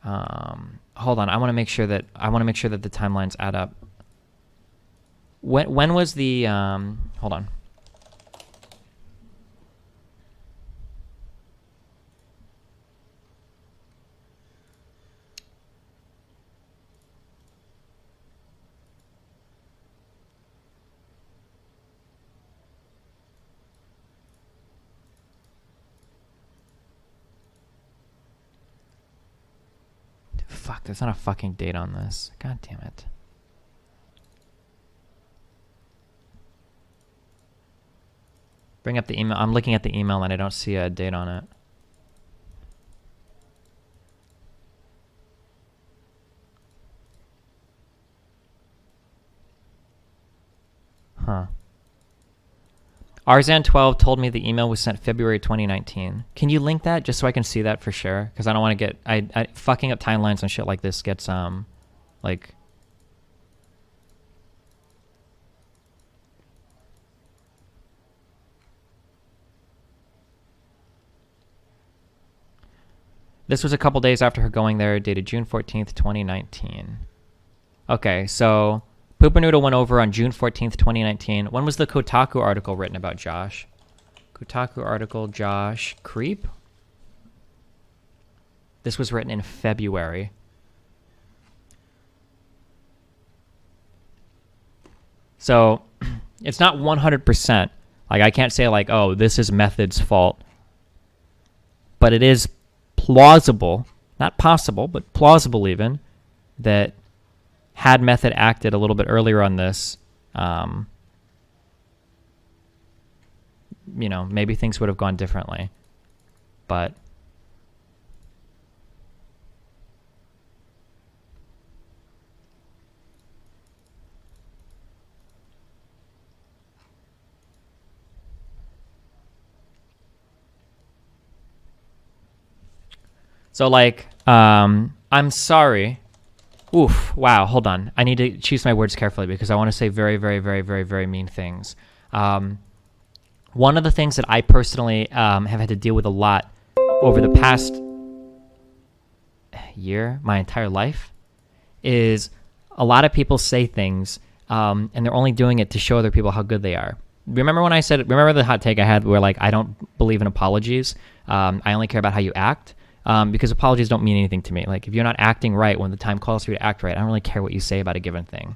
hold on, I want to make sure that the timelines add up. When was the hold on. fuck, there's not a fucking date on this. God damn it. Bring up the email. I'm looking at the email and I don't see a date on it. Huh. Arzan12 told me the email was sent February 2019. Can you link that just so I can see that for sure? Because I don't want to get... I fucking up timelines and shit like this gets, like... This was a couple days after her going there, dated June 14th, 2019. Okay, so... poopernoodle went over on June 14th, 2019. When was the Kotaku article written about Josh? Kotaku article, Josh Creep? This was written in February. So, it's not 100%. Like, I can't say, like, oh, this is Method's fault. But it is plausible, not possible, but plausible even, that had Method acted a little bit earlier on this, you know, maybe things would have gone differently. But so, like, I'm sorry. Oof, wow, hold on. I need to choose my words carefully because I want to say very, very, very, very, very mean things. One of the things that I personally have had to deal with a lot over the past year, my entire life, is a lot of people say things and they're only doing it to show other people how good they are. Remember when I said, remember the hot take I had where, like, I don't believe in apologies. I only care about how you act. Because apologies don't mean anything to me. Like, if you're not acting right when the time calls for you to act right, I don't really care what you say about a given thing.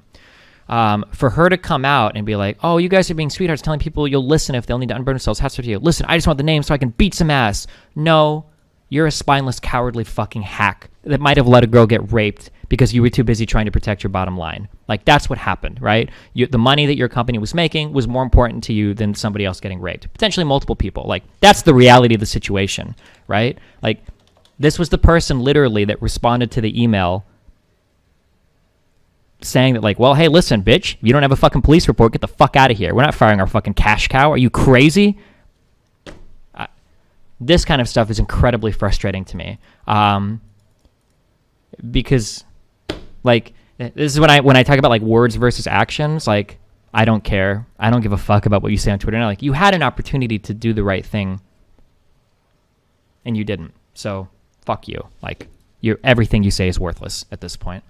For her to come out and be like, oh, you guys are being sweethearts, telling people you'll listen if they'll need to unburn themselves. Hats off to you. Listen, I just want the name so I can beat some ass. No, you're a spineless, cowardly fucking hack that might have let a girl get raped because you were too busy trying to protect your bottom line. Like, that's what happened, right? The money that your company was making was more important to you than somebody else getting raped. Potentially multiple people. Like, that's the reality of the situation, right? Like, this was the person literally that responded to the email saying that, like, well, hey, listen, bitch, if you don't have a fucking police report, get the fuck out of here. We're not firing our fucking cash cow. Are you crazy? This kind of stuff is incredibly frustrating to me. Because, like, this is when I talk about, like, words versus actions. Like, I don't care. I don't give a fuck about what you say on Twitter. Now, like, you had an opportunity to do the right thing, and you didn't. So... fuck you. Like, everything you say is worthless at this point.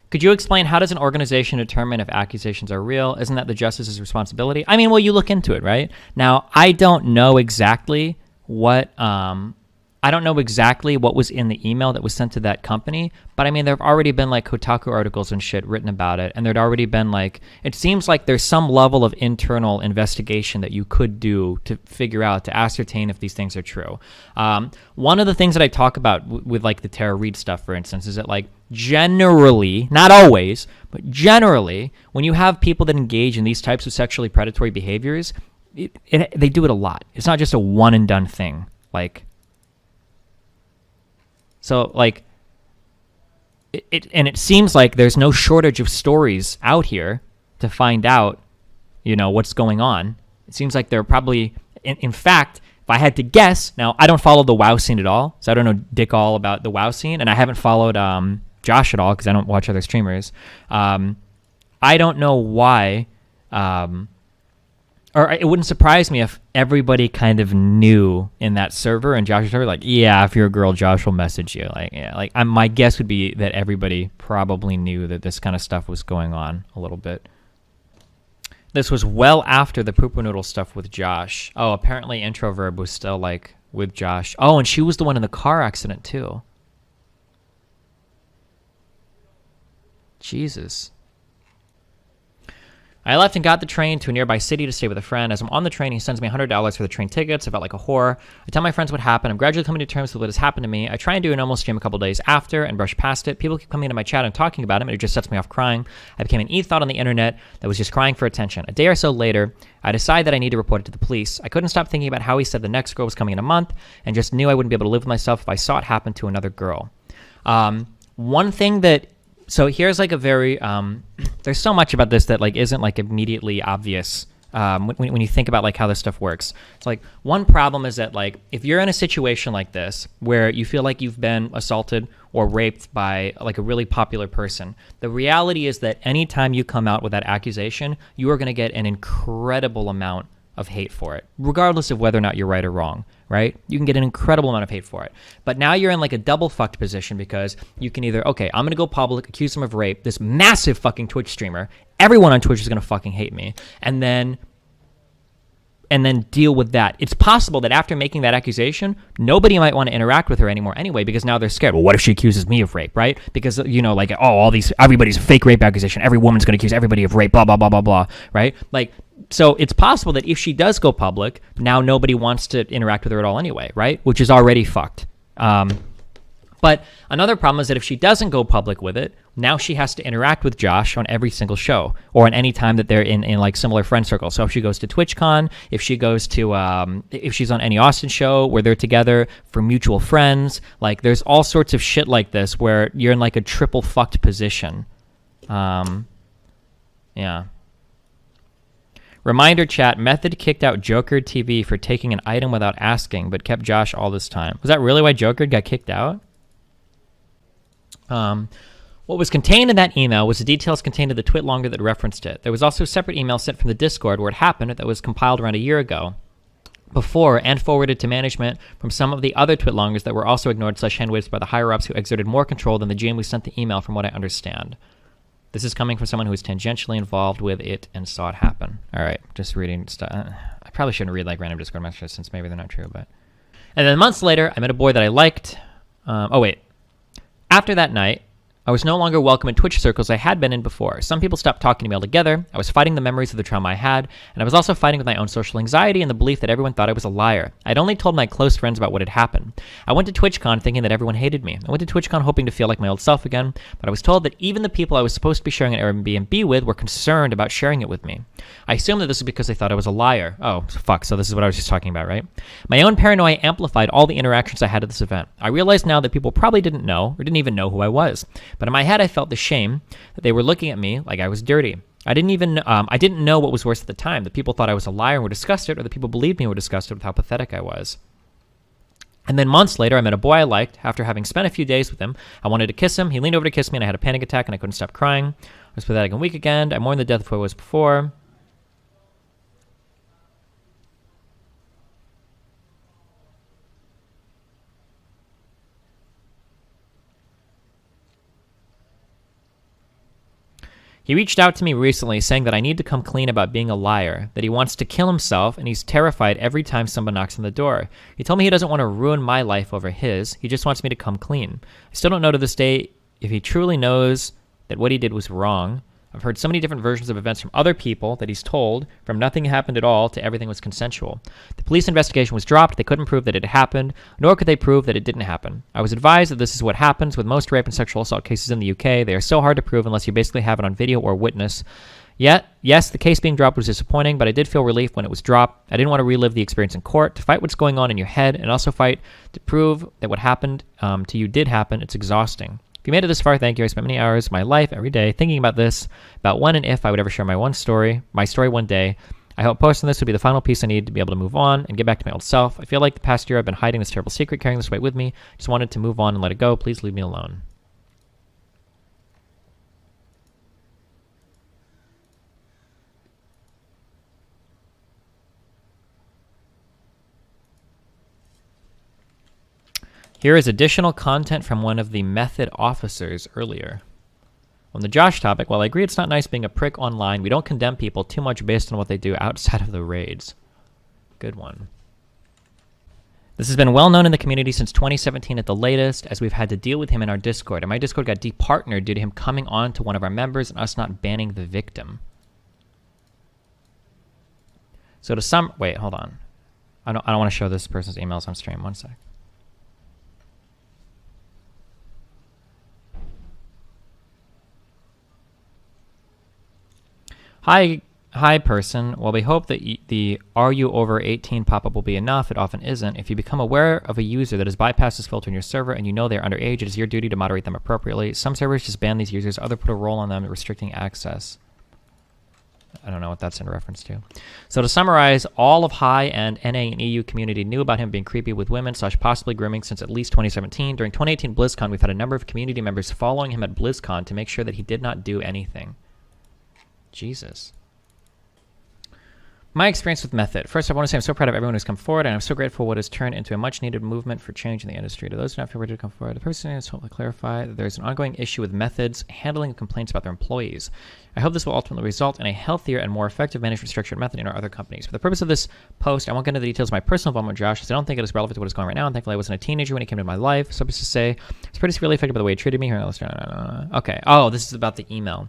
Could you explain how does an organization determine if accusations are real? Isn't that the justice's responsibility? I mean, well, you look into it, right? Now, I don't know exactly what was in the email that was sent to that company, but I mean, there have already been, like, Kotaku articles and shit written about it, and there'd already been, like, it seems like there's some level of internal investigation that you could do to figure out, to ascertain if these things are true. One of the things that I talk about with, like, the Tara Reid stuff, for instance, is that, like, generally, not always, but generally, when you have people that engage in these types of sexually predatory behaviors, they do it a lot. It's not just a one and done thing. Like, so, like, it seems like there's no shortage of stories out here to find out, you know, what's going on. It seems like there are probably, in fact, if I had to guess, now, I don't follow the WoW scene at all, so I don't know dick all about the WoW scene, and I haven't followed Josh at all because I don't watch other streamers. I don't know why, or it wouldn't surprise me if everybody kind of knew in that server and Josh's server, like, yeah, if you're a girl, Josh will message you. Like, yeah, like my guess would be that everybody probably knew that this kind of stuff was going on a little bit. This was well after the poopernoodle stuff with Josh. Oh, apparently Introverb was still, like, with Josh. Oh, and she was the one in the car accident, too. I I left and got the train to a nearby city to stay with a friend. As I'm on the train, he sends me $100 for the train tickets. I felt like a whore. I tell my friends what happened. I'm gradually coming to terms with what has happened to me. I try and do a normal stream a couple days after and brush past it. People keep coming into my chat and talking about him, and it just sets me off crying. I became an e-thought on the internet that was just crying for attention. A day or so later, I decide that I need to report it to the police. I couldn't stop thinking about how he said the next girl was coming in a month, and just knew I wouldn't be able to live with myself if I saw it happen to another girl. One thing that, so here's like a very, there's so much about this that like isn't like immediately obvious when you think about like how this stuff works. It's like one problem is that like if you're in a situation like this where you feel like you've been assaulted or raped by like a really popular person, the reality is that anytime you come out with that accusation, you are going to get an incredible amount of hate for it, regardless of whether or not you're right or wrong, right? You can get an incredible amount of hate for it. But now you're in like a double fucked position because you can either, okay, I'm going to go public, accuse him of rape, this massive fucking Twitch streamer, everyone on Twitch is going to fucking hate me, and then deal with that. It's possible that after making that accusation, nobody might want to interact with her anymore anyway, because now they're scared. Well, what if she accuses me of rape, right? Because, you know, like, oh, everybody's a fake rape accusation. Every woman's going to accuse everybody of rape, blah, blah, blah, blah, blah, right? Like, so it's possible that if she does go public, now nobody wants to interact with her at all anyway, right? Which is already fucked. But another problem is that if she doesn't go public with it, now she has to interact with Josh on every single show or on any time that they're in like similar friend circles. So if she goes to TwitchCon, if she goes to, if she's on any Austin show where they're together for mutual friends, like there's all sorts of shit like this where you're in like a triple fucked position. Yeah. Reminder chat, Method kicked out Joker TV for taking an item without asking, but kept Josh all this time. Was that really why Joker got kicked out? What was contained in that email was the details contained in the twit longer that referenced it. There was also a separate email sent from the Discord where it happened that was compiled around a year ago before and forwarded to management from some of the other twit longers that were also ignored / handwaved by the higher-ups who exerted more control than the GM who sent the email from what I understand. This is coming from someone who was tangentially involved with it and saw it happen. All right, just reading stuff. I probably shouldn't read like random Discord messages since maybe they're not true, but... And then months later, I met a boy that I liked. After that night, I was no longer welcome in Twitch circles I had been in before. Some people stopped talking to me altogether. I was fighting the memories of the trauma I had, and I was also fighting with my own social anxiety and the belief that everyone thought I was a liar. I'd only told my close friends about what had happened. I went to TwitchCon thinking that everyone hated me. I went to TwitchCon hoping to feel like my old self again, but I was told that even the people I was supposed to be sharing an Airbnb with were concerned about sharing it with me. I assumed that this was because they thought I was a liar. Oh, fuck, so this is what I was just talking about, right? My own paranoia amplified all the interactions I had at this event. I realized now that people probably didn't know or didn't even know who I was, but in my head I felt the shame that they were looking at me like I was dirty. I didn't know what was worse at the time, that people thought I was a liar and were disgusted, or that people believed me and were disgusted with how pathetic I was. And then months later, I met a boy I liked. After having spent a few days with him, I wanted to kiss him. He leaned over to kiss me, and I had a panic attack, and I couldn't stop crying. I was pathetic and weak again. I mourned the death of who I was before. He reached out to me recently saying that I need to come clean about being a liar, that he wants to kill himself, and he's terrified every time someone knocks on the door. He told me he doesn't want to ruin my life over his. He just wants me to come clean. I still don't know to this day if he truly knows that what he did was wrong. I've heard so many different versions of events from other people that he's told, from nothing happened at all to everything was consensual. The police investigation was dropped. They couldn't prove that it happened, nor could they prove that it didn't happen. I was advised that this is what happens with most rape and sexual assault cases in the UK. They are so hard to prove unless you basically have it on video or witness. Yet, yes, the case being dropped was disappointing, but I did feel relief when it was dropped. I didn't want to relive the experience in court. To fight what's going on in your head and also fight to prove that what happened to you did happen, it's exhausting. If you made it this far, thank you. I spent many hours of my life every day thinking about this, about when and if I would ever share my story one day. I hope posting this would be the final piece I need to be able to move on and get back to my old self. I feel like the past year I've been hiding this terrible secret, carrying this weight with me. Just wanted to move on and let it go. Please leave me alone. Here is additional content from one of the Method officers earlier. On the Josh topic, while I agree it's not nice being a prick online, we don't condemn people too much based on what they do outside of the raids. Good one. This has been well known in the community since 2017 at the latest, as we've had to deal with him in our Discord, and my Discord got departnered due to him coming on to one of our members and us not banning the victim. So to some, wait, hold on. I don't want to show this person's emails on stream. One sec. Hi person. While we hope that the "Are you over 18" pop-up will be enough, it often isn't. If you become aware of a user that has bypassed this filter in your server and you know they're underage, it is your duty to moderate them appropriately. Some servers just ban these users, others put a role on them restricting access. I don't know what that's in reference to. So to summarize, all of high-end NA and EU community knew about him being creepy with women / possibly grooming since at least 2017. During 2018 BlizzCon, we've had a number of community members following him at BlizzCon to make sure that he did not do anything. Jesus. My experience with Method. First, I want to say I'm so proud of everyone who's come forward, and I'm so grateful for what has turned into a much-needed movement for change in the industry. To those who do not feel ready to come forward, the person is hopefully clarify that there's an ongoing issue with Method's handling of complaints about their employees. I hope this will ultimately result in a healthier and more effective management structure at Method in our other companies. For the purpose of this post, I won't get into the details of my personal involvement with Josh, because I don't think it is relevant to what is going on right now, and thankfully I wasn't a teenager when he came into my life. So just to say, I was pretty severely affected by the way he treated me. Here, okay. Oh, this is about the email.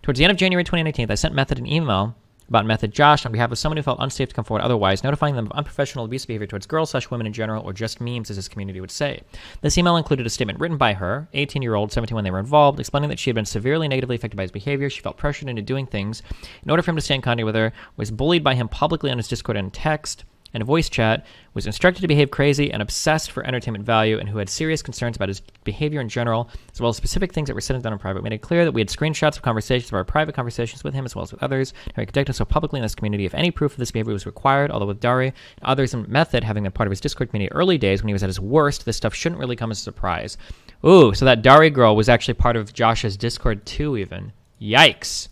Towards the end of January 2019, I sent Method an email about Method Josh on behalf of someone who felt unsafe to come forward otherwise, notifying them of unprofessional abusive behavior towards girls / women in general, or just memes, as his community would say. This email included a statement written by her, 18-year-old, 17 when they were involved, explaining that she had been severely negatively affected by his behavior. She felt pressured into doing things in order for him to stay in contact with her, was bullied by him publicly on his Discord and text and voice chat, was instructed to behave crazy and obsessed for entertainment value, and who had serious concerns about his behavior in general, as well as specific things that were said and done in private. Made it clear that we had screenshots of conversations of our private conversations with him, as well as with others, and we conducted so publicly in this community if any proof of this behavior was required, although with Dari and others in Method having been part of his Discord community early days when he was at his worst, this stuff shouldn't really come as a surprise. Ooh, so that Dari girl was actually part of Josh's Discord too, even. Yikes.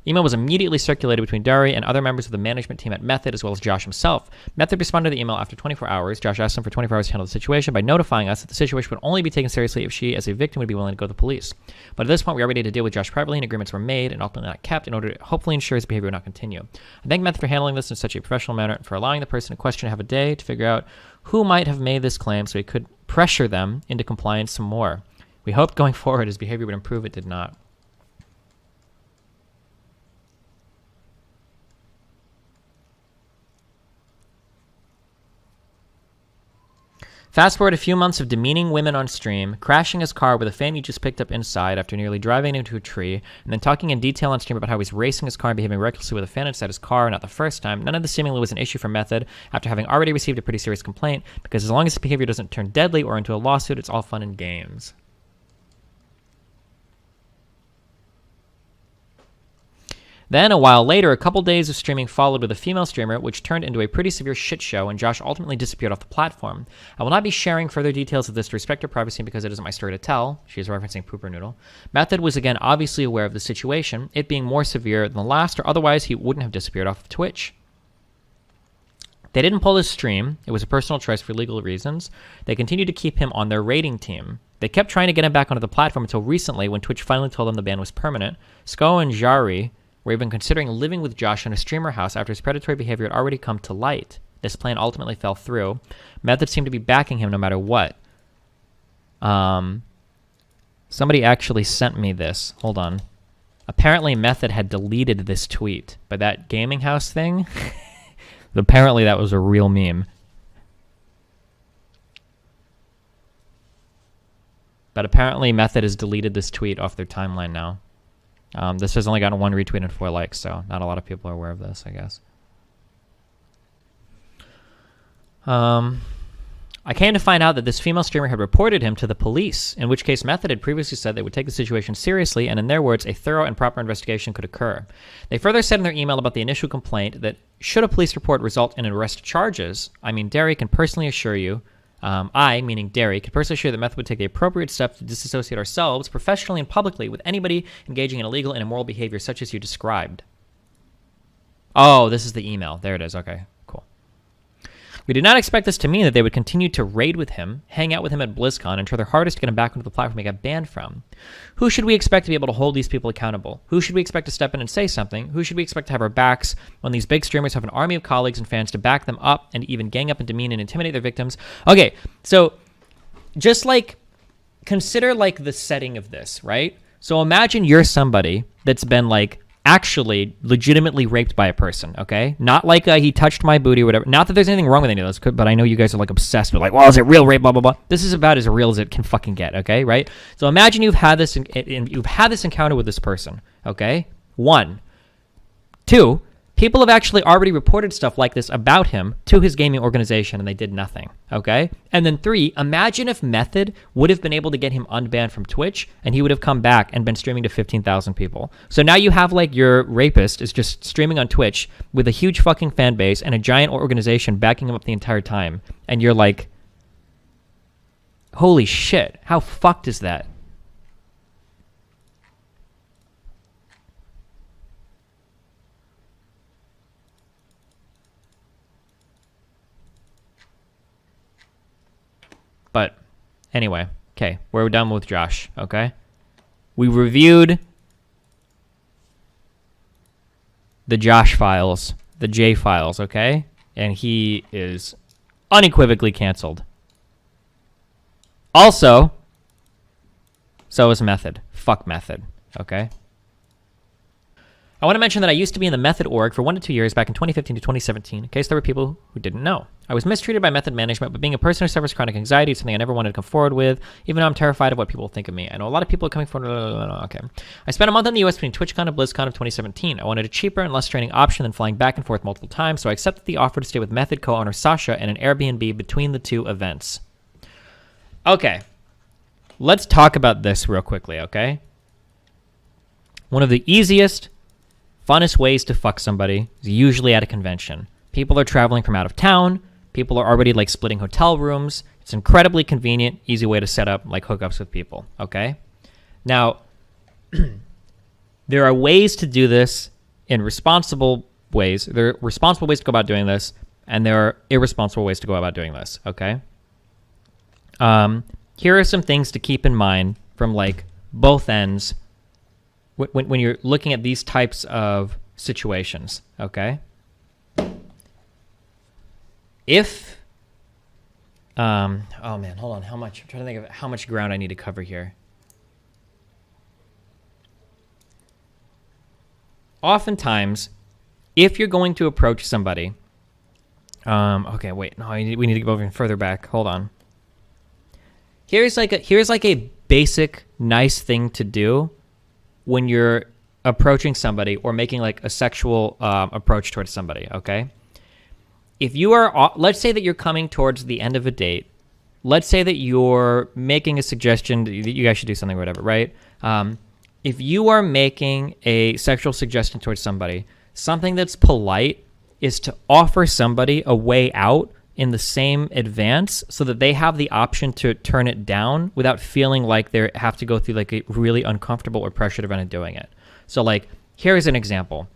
The email was immediately circulated between Dari and other members of the management team at Method, as well as Josh himself. Method responded to the email after 24 hours. Josh asked him for 24 hours to handle the situation by notifying us that the situation would only be taken seriously if she, as a victim, would be willing to go to the police. But at this point, we were ready to deal with Josh privately, and agreements were made and ultimately not kept in order to hopefully ensure his behavior would not continue. I thank Method for handling this in such a professional manner and for allowing the person in question to have a day to figure out who might have made this claim so he could pressure them into compliance some more. We hoped going forward his behavior would improve. It did not. Fast forward a few months of demeaning women on stream, crashing his car with a fan he just picked up inside after nearly driving into a tree, and then talking in detail on stream about how he's racing his car and behaving recklessly with a fan inside his car, not the first time. None of this seemingly was an issue for Method after having already received a pretty serious complaint, because as long as his behavior doesn't turn deadly or into a lawsuit, it's all fun and games. Then, a while later, a couple days of streaming followed with a female streamer, which turned into a pretty severe shit show, and Josh ultimately disappeared off the platform. I will not be sharing further details of this to respect her privacy because it isn't my story to tell. She is referencing poopernoodle. Method was again obviously aware of the situation, it being more severe than the last, or otherwise he wouldn't have disappeared off of Twitch. They didn't pull his stream. It was a personal choice for legal reasons. They continued to keep him on their rating team. They kept trying to get him back onto the platform until recently when Twitch finally told them the ban was permanent. Sko and Jari were even considering living with Josh in a streamer house after his predatory behavior had already come to light. This plan ultimately fell through. Method seemed to be backing him no matter what. Somebody actually sent me this. Hold on. Apparently Method had deleted this tweet, but that gaming house thing, apparently that was a real meme. But apparently Method has deleted this tweet off their timeline now. This has only gotten 1 retweet and 4 likes, so not a lot of people are aware of this, I guess. I came to find out that this female streamer had reported him to the police, in which case Method had previously said they would take the situation seriously, and in their words, a thorough and proper investigation could occur. They further said in their email about the initial complaint that should a police report result in arrest charges, I mean, Derry can personally assure you, I, meaning Derry, can personally assure that Method would take the appropriate steps to disassociate ourselves professionally and publicly with anybody engaging in illegal and immoral behavior such as you described. Oh, this is the email. There it is. Okay, cool. We did not expect this to mean that they would continue to raid with him, hang out with him at BlizzCon, and try their hardest to get him back onto the platform he got banned from. Who should we expect to be able to hold these people accountable? Who should we expect to step in and say something? Who should we expect to have our backs when these big streamers have an army of colleagues and fans to back them up and even gang up and demean and intimidate their victims? Okay, so just like, consider like the setting of this, right? So imagine you're somebody that's been like actually legitimately raped by a person, okay? Not like he touched my booty or whatever. Not that there's anything wrong with any of this, but I know you guys are like obsessed with like, well, is it real rape, blah, blah, blah. This is about as real as it can fucking get, okay, right? So imagine you've had this encounter with this person, okay? 1. 2, people have actually already reported stuff like this about him to his gaming organization, and they did nothing, okay? And then 3, imagine if Method would have been able to get him unbanned from Twitch, and he would have come back and been streaming to 15,000 people. So now you have, like, your rapist is just streaming on Twitch with a huge fucking fan base and a giant organization backing him up the entire time, and you're like, holy shit, how fucked is that? But anyway, okay, we're done with Josh, okay? We reviewed the Josh files, the J files, okay? And he is unequivocally canceled. Also, so is Method. Fuck Method, okay? I want to mention that I used to be in the Method org for 1 to 2 years back in 2015 to 2017, in case there were people who didn't know. I was mistreated by Method management, but being a person who suffers chronic anxiety is something I never wanted to come forward with, even though I'm terrified of what people think of me. I know a lot of people are coming forward. Okay. I spent a month in the US between TwitchCon and BlizzCon of 2017. I wanted a cheaper and less draining option than flying back and forth multiple times, so I accepted the offer to stay with Method co-owner Sascha in an Airbnb between the 2 events. Okay. Let's talk about this real quickly, okay? One of the easiest, funnest ways to fuck somebody is usually at a convention. People are traveling from out of town. People are already like splitting hotel rooms. It's incredibly convenient, easy way to set up like hookups with people, okay? Now, there are ways to do this in responsible ways. There are responsible ways to go about doing this, and there are irresponsible ways to go about doing this, okay? Here are some things to keep in mind from like both ends when you're looking at these types of situations, okay? If, oh man, hold on, how much? I'm trying to think of how much ground I need to cover here. Oftentimes, if you're going to approach somebody, okay, wait, no, we need to go even further back. Hold on. Here's like a basic nice thing to do when you're approaching somebody or making like a sexual approach towards somebody, okay? If you are, let's say that you're coming towards the end of a date. Let's say that you're making a suggestion that you guys should do something or whatever, right? If you are making a sexual suggestion towards somebody, something that's polite is to offer somebody a way out in the same advance so that they have the option to turn it down without feeling like they have to go through like a really uncomfortable or pressured event of doing it. So like, here's an example.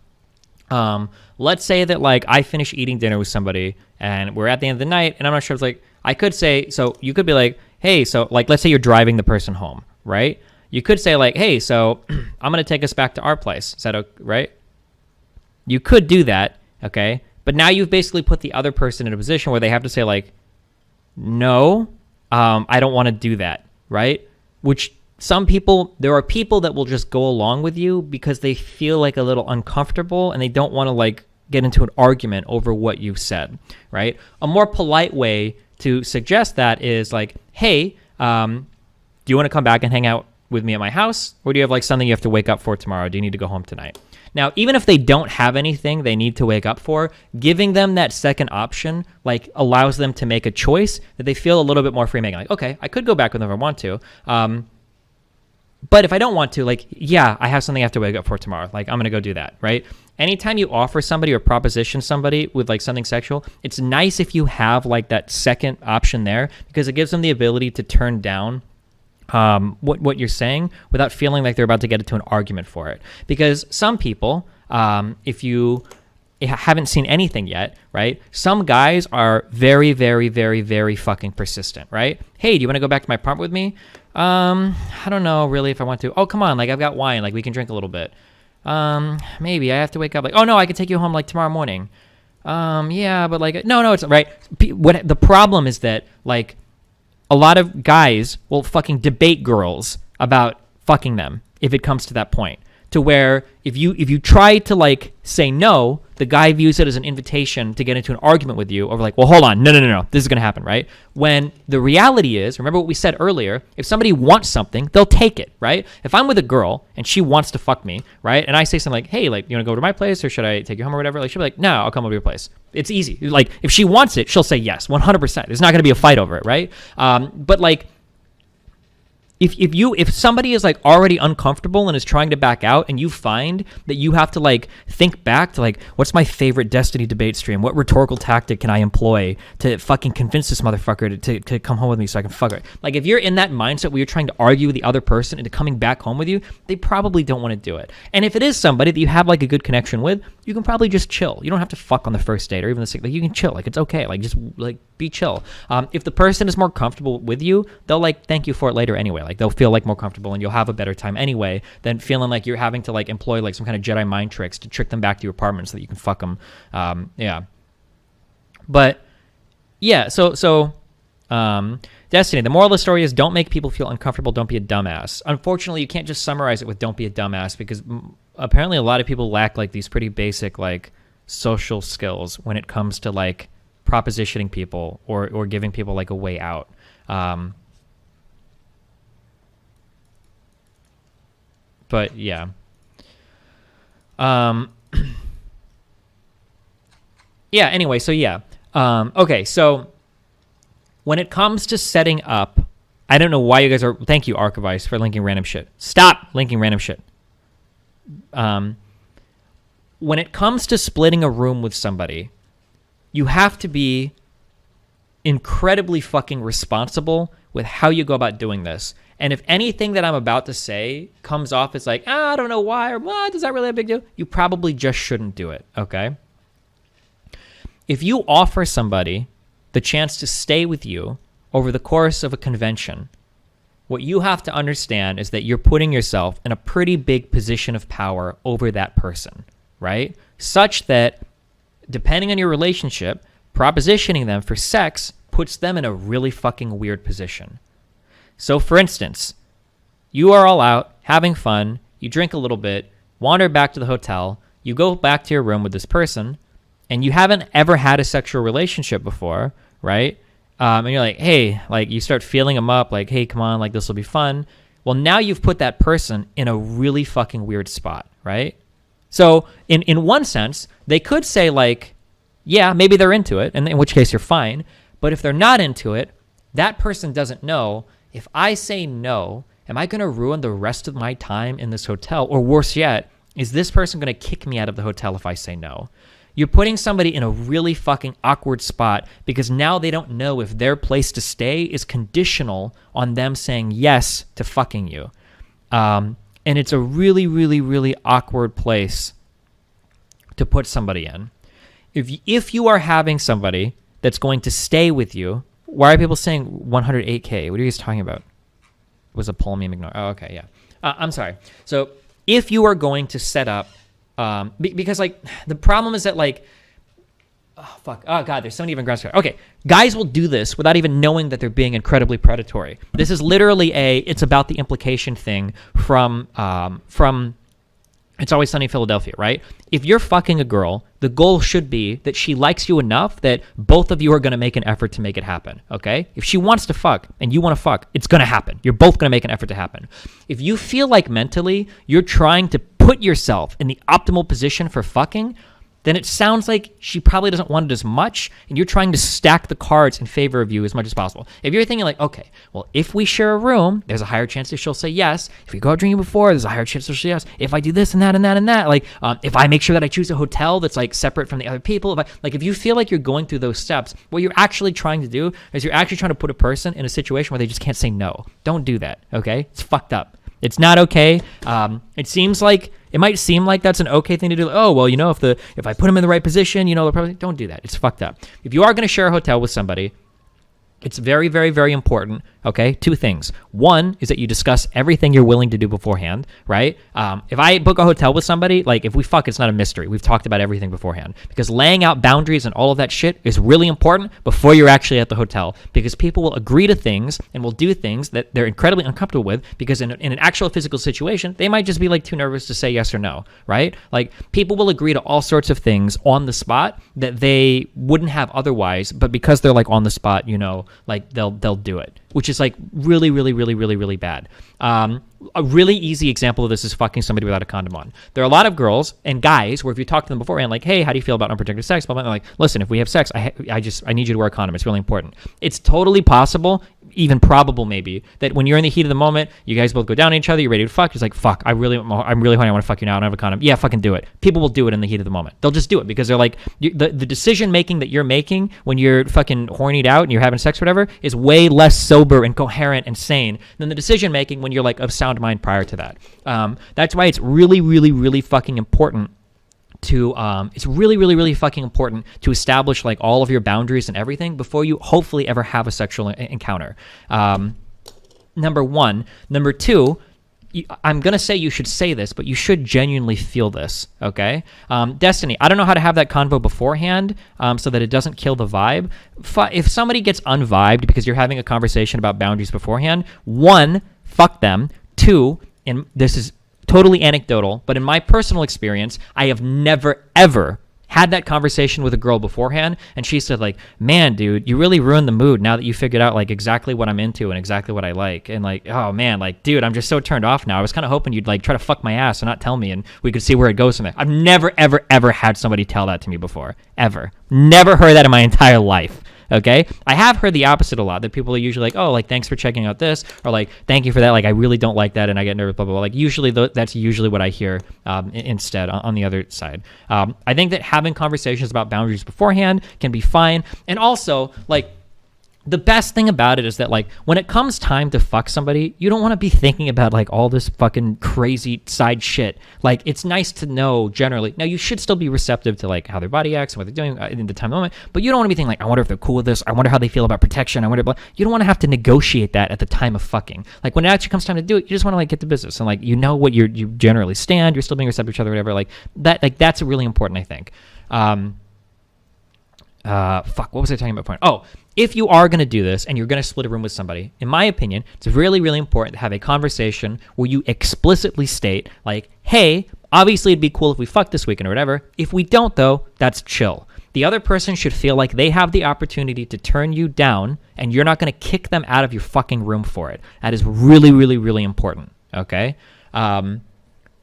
Let's say that like I finish eating dinner with somebody and we're at the end of the night and I'm not sure, it's like, I could say, so you could be like, hey, so like, let's say you're driving the person home, right? You could say like, hey, so I'm going to take us back to our place. Is that okay, right? You could do that, okay? But now you've basically put the other person in a position where they have to say like, no, I don't want to do that, right? Which there are people that will just go along with you because they feel like a little uncomfortable and they don't want to like get into an argument over what you've said, right? A more polite way to suggest that is like, hey, do you want to come back and hang out with me at my house? Or do you have like something you have to wake up for tomorrow? Do you need to go home tonight? Now, even if they don't have anything they need to wake up for, giving them that second option like allows them to make a choice that they feel a little bit more free making. Like, okay, I could go back with them if I want to. But if I don't want to, like, yeah, I have something I have to wake up for tomorrow. Like, I'm going to go do that, right? Anytime you offer somebody or proposition somebody with like something sexual, it's nice if you have like that second option there because it gives them the ability to turn down what you're saying without feeling like they're about to get into an argument for it. Because some people, if you haven't seen anything yet, right? Some guys are very, very, very, very fucking persistent, right? Hey, do you want to go back to my apartment with me? I don't know really if I want to. Oh, come on, like I've got wine, like we can drink a little bit. Maybe I have to wake up. Like, oh no, I can take you home like tomorrow morning. Yeah, but like, no, it's right. What the problem is that like a lot of guys will fucking debate girls about fucking them if it comes to that point. to where if you try to like say no, the guy views it as an invitation to get into an argument with you over like, well, hold on, no, this is gonna happen, right? When the reality is, remember what we said earlier, if somebody wants something, they'll take it, right? If I'm with a girl and she wants to fuck me, right, and I say something like, hey, like, you wanna go to my place or should I take you home or whatever, like she'll be like, no, I'll come over to your place. It's easy. Like if she wants it, she'll say yes, 100%. There's not gonna be a fight over it, right? But like, if somebody is like already uncomfortable and is trying to back out, and you find that you have to like think back to like, what's my favorite Destiny debate stream? What rhetorical tactic can I employ to fucking convince this motherfucker to come home with me so I can fuck her? Like if you're in that mindset where you're trying to argue with the other person into coming back home with you, they probably don't want to do it. And if it is somebody that you have like a good connection with, you can probably just chill. You don't have to fuck on the first date or even the second. Like you can chill. Like it's okay. Like just like be chill. If the person is more comfortable with you, they'll like thank you for it later anyway. Like they'll feel like more comfortable and you'll have a better time anyway than feeling like you're having to like employ like some kind of Jedi mind tricks to trick them back to your apartment so that you can fuck them. Yeah. But yeah, so Destiny, the moral of the story is don't make people feel uncomfortable. Don't be a dumbass. Unfortunately, you can't just summarize it with don't be a dumbass because apparently a lot of people lack like these pretty basic like social skills when it comes to like propositioning people or giving people like a way out. But yeah. Yeah, anyway, so yeah. Okay, so when it comes to setting up, I don't know why you guys are, thank you Archivice for linking random shit. Stop linking random shit. When it comes to splitting a room with somebody, you have to be incredibly fucking responsible with how you go about doing this. And if anything that I'm about to say comes off as like, I don't know why, or what, is that really a big deal? You probably just shouldn't do it, okay? If you offer somebody the chance to stay with you over the course of a convention, what you have to understand is that you're putting yourself in a pretty big position of power over that person, right? Such that, depending on your relationship, propositioning them for sex puts them in a really fucking weird position. So, for instance, you are all out, having fun, you drink a little bit, wander back to the hotel, you go back to your room with this person, and you haven't ever had a sexual relationship before, right? And you're like, hey, like you start feeling them up, like, hey, come on, like this will be fun. Well, now you've put that person in a really fucking weird spot, right? So, in one sense, they could say like, yeah, maybe they're into it, and in which case you're fine. But if they're not into it, that person doesn't know, if I say no, am I going to ruin the rest of my time in this hotel? Or worse yet, is this person going to kick me out of the hotel if I say no? You're putting somebody in a really fucking awkward spot because now they don't know if their place to stay is conditional on them saying yes to fucking you. And it's a really, really, really awkward place to put somebody in. If you are having somebody that's going to stay with you, why are people saying 108K? What are you guys talking about? It was a poll meme ignore. Oh, okay, yeah. I'm sorry. So if you are going to set up, because like the problem is that like, oh fuck, oh god, there's so many different grounds. Okay, guys will do this without even knowing that they're being incredibly predatory. This is literally it's about the implication thing from It's Always Sunny in Philadelphia, right? If you're fucking a girl, the goal should be that she likes you enough that both of you are going to make an effort to make it happen, okay? If she wants to fuck and you want to fuck, it's going to happen. You're both going to make an effort to happen. If you feel like mentally you're trying to put yourself in the optimal position for fucking, then it sounds like she probably doesn't want it as much, and you're trying to stack the cards in favor of you as much as possible. If you're thinking like, okay, well, if we share a room, there's a higher chance that she'll say yes. If we go out drinking before, there's a higher chance that she'll say yes. If I do this and that and that and that, like, if I make sure that I choose a hotel that's like separate from the other people, if you feel like you're going through those steps, what you're actually trying to do is you're actually trying to put a person in a situation where they just can't say no. Don't do that, okay? It's fucked up. It's not okay. It might seem like that's an okay thing to do. Oh, well, if I put them in the right position, they'll probably, don't do that. It's fucked up. If you are going to share a hotel with somebody, It's very, very, very important, okay? 2 things. One is that you discuss everything you're willing to do beforehand, right? If I book a hotel with somebody, like if we fuck, it's not a mystery. We've talked about everything beforehand because laying out boundaries and all of that shit is really important before you're actually at the hotel because people will agree to things and will do things that they're incredibly uncomfortable with because in an actual physical situation, they might just be like too nervous to say yes or no, right? Like people will agree to all sorts of things on the spot that they wouldn't have otherwise, but because they're like on the spot, you know, like they'll do it, which is like really, really, really, really, really bad. A really easy example of this is fucking somebody without a condom on. There are a lot of girls and guys where if you talk to them beforehand, like, hey, how do you feel about unprotected sex? Blah, blah, blah, like, listen, if we have sex, I need you to wear a condom. It's really important. It's totally possible, even probable maybe, that when you're in the heat of the moment, you guys both go down on each other, you're ready to fuck. It's like, fuck, I'm really horny, I want to fuck you now. I don't have a condom. Yeah, fucking do it. People will do it in the heat of the moment. They'll just do it because they're like, the decision making that you're making when you're fucking hornied out and you're having sex or whatever is way less sober and coherent and sane than the decision making when you're like of sound mind prior to that. That's why it's really, really, really fucking important to establish like all of your boundaries and everything before you hopefully ever have a sexual encounter. Number one. Number two, I'm going to say you should say this, but you should genuinely feel this, okay? Destiny, I don't know how to have that convo beforehand so that it doesn't kill the vibe. If somebody gets unvibed because you're having a conversation about boundaries beforehand, 1, fuck them. 2, and this is totally anecdotal, but in my personal experience, I have never, ever had that conversation with a girl beforehand, and she said like, man, dude, you really ruined the mood now that you figured out like exactly what I'm into and exactly what I like. And like, oh man, like, dude, I'm just so turned off now. I was kind of hoping you'd like try to fuck my ass and not tell me and we could see where it goes from there. I've never, ever, ever had somebody tell that to me before. Ever. Never heard that in my entire life. Okay, I have heard the opposite a lot, that people are usually like, oh, like, thanks for checking out this, or like, thank you for that, like, I really don't like that and I get nervous, blah, blah, blah. Like, usually that's usually what I hear instead on the other side. I think that having conversations about boundaries beforehand can be fine. And also, like, the best thing about it is that, like, when it comes time to fuck somebody, you don't want to be thinking about, like, all this fucking crazy side shit. Like, it's nice to know generally. Now, you should still be receptive to, like, how their body acts and what they're doing in the time of the moment, but you don't want to be thinking, like, I wonder if they're cool with this. I wonder how they feel about protection. I wonder, blah. You don't want to have to negotiate that at the time of fucking. Like, when it actually comes time to do it, you just want to, like, get to business. And, like, you know what you generally stand. You're still being receptive to each other, whatever. Like, that's really important, I think. What was I talking about before? Oh, if you are going to do this and you're going to split a room with somebody, in my opinion, it's really, really important to have a conversation where you explicitly state, like, hey, obviously it'd be cool if we fuck this weekend or whatever. If we don't, though, that's chill. The other person should feel like they have the opportunity to turn you down and you're not going to kick them out of your fucking room for it. That is really, really, really important, okay?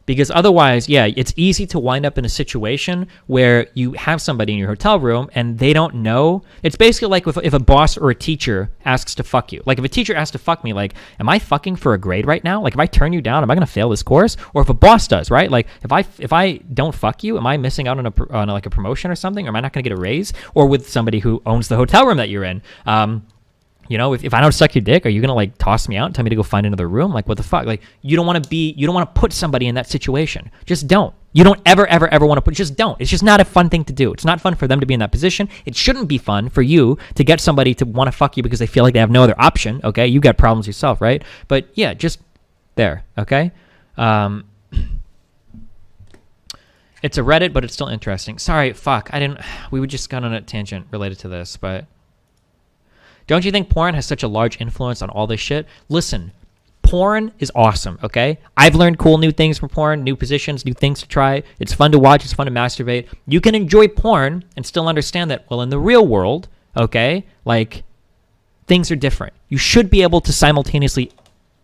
Because otherwise, yeah, it's easy to wind up in a situation where you have somebody in your hotel room and they don't know. It's basically like if a boss or a teacher asks to fuck you. Like if a teacher asks to fuck me, like, am I fucking for a grade right now? Like if I turn you down, am I going to fail this course? Or if a boss does, right? Like if I don't fuck you, am I missing out on like a promotion or something? Or am I not going to get a raise? Or with somebody who owns the hotel room that you're in. You know, if I don't suck your dick, are you going to like toss me out and tell me to go find another room? Like, what the fuck? Like, you don't want to put somebody in that situation. Just don't. You don't ever want to just don't. It's just not a fun thing to do. It's not fun for them to be in that position. It shouldn't be fun for you to get somebody to want to fuck you because they feel like they have no other option. Okay. You got problems yourself, right? But yeah, just there. Okay. It's a Reddit, but it's still interesting. Sorry. Fuck. We would just got on a tangent related to this, but don't you think porn has such a large influence on all this shit? Listen, porn is awesome, okay? I've learned cool new things from porn, new positions, new things to try. It's fun to watch. It's fun to masturbate. You can enjoy porn and still understand that, well, in the real world, okay, like, things are different. You should be able to simultaneously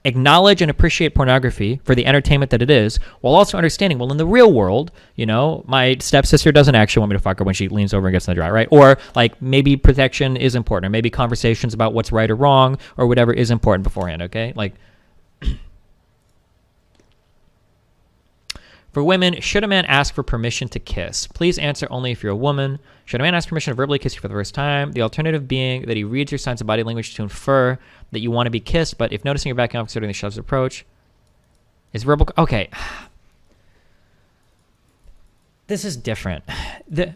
acknowledge and appreciate pornography for the entertainment that it is, while also understanding, well, in the real world, you know, my stepsister doesn't actually want me to fuck her when she leans over and gets in the dry, right? Or like maybe protection is important, or maybe conversations about what's right or wrong or whatever is important beforehand, okay? Like, for women, should a man ask for permission to kiss? Please answer only if you're a woman. Should a man ask permission to verbally kiss you for the first time? The alternative being that he reads your signs of body language to infer that you want to be kissed, but if noticing your back out considering the shoves approach, is verbal... Okay. This is different. The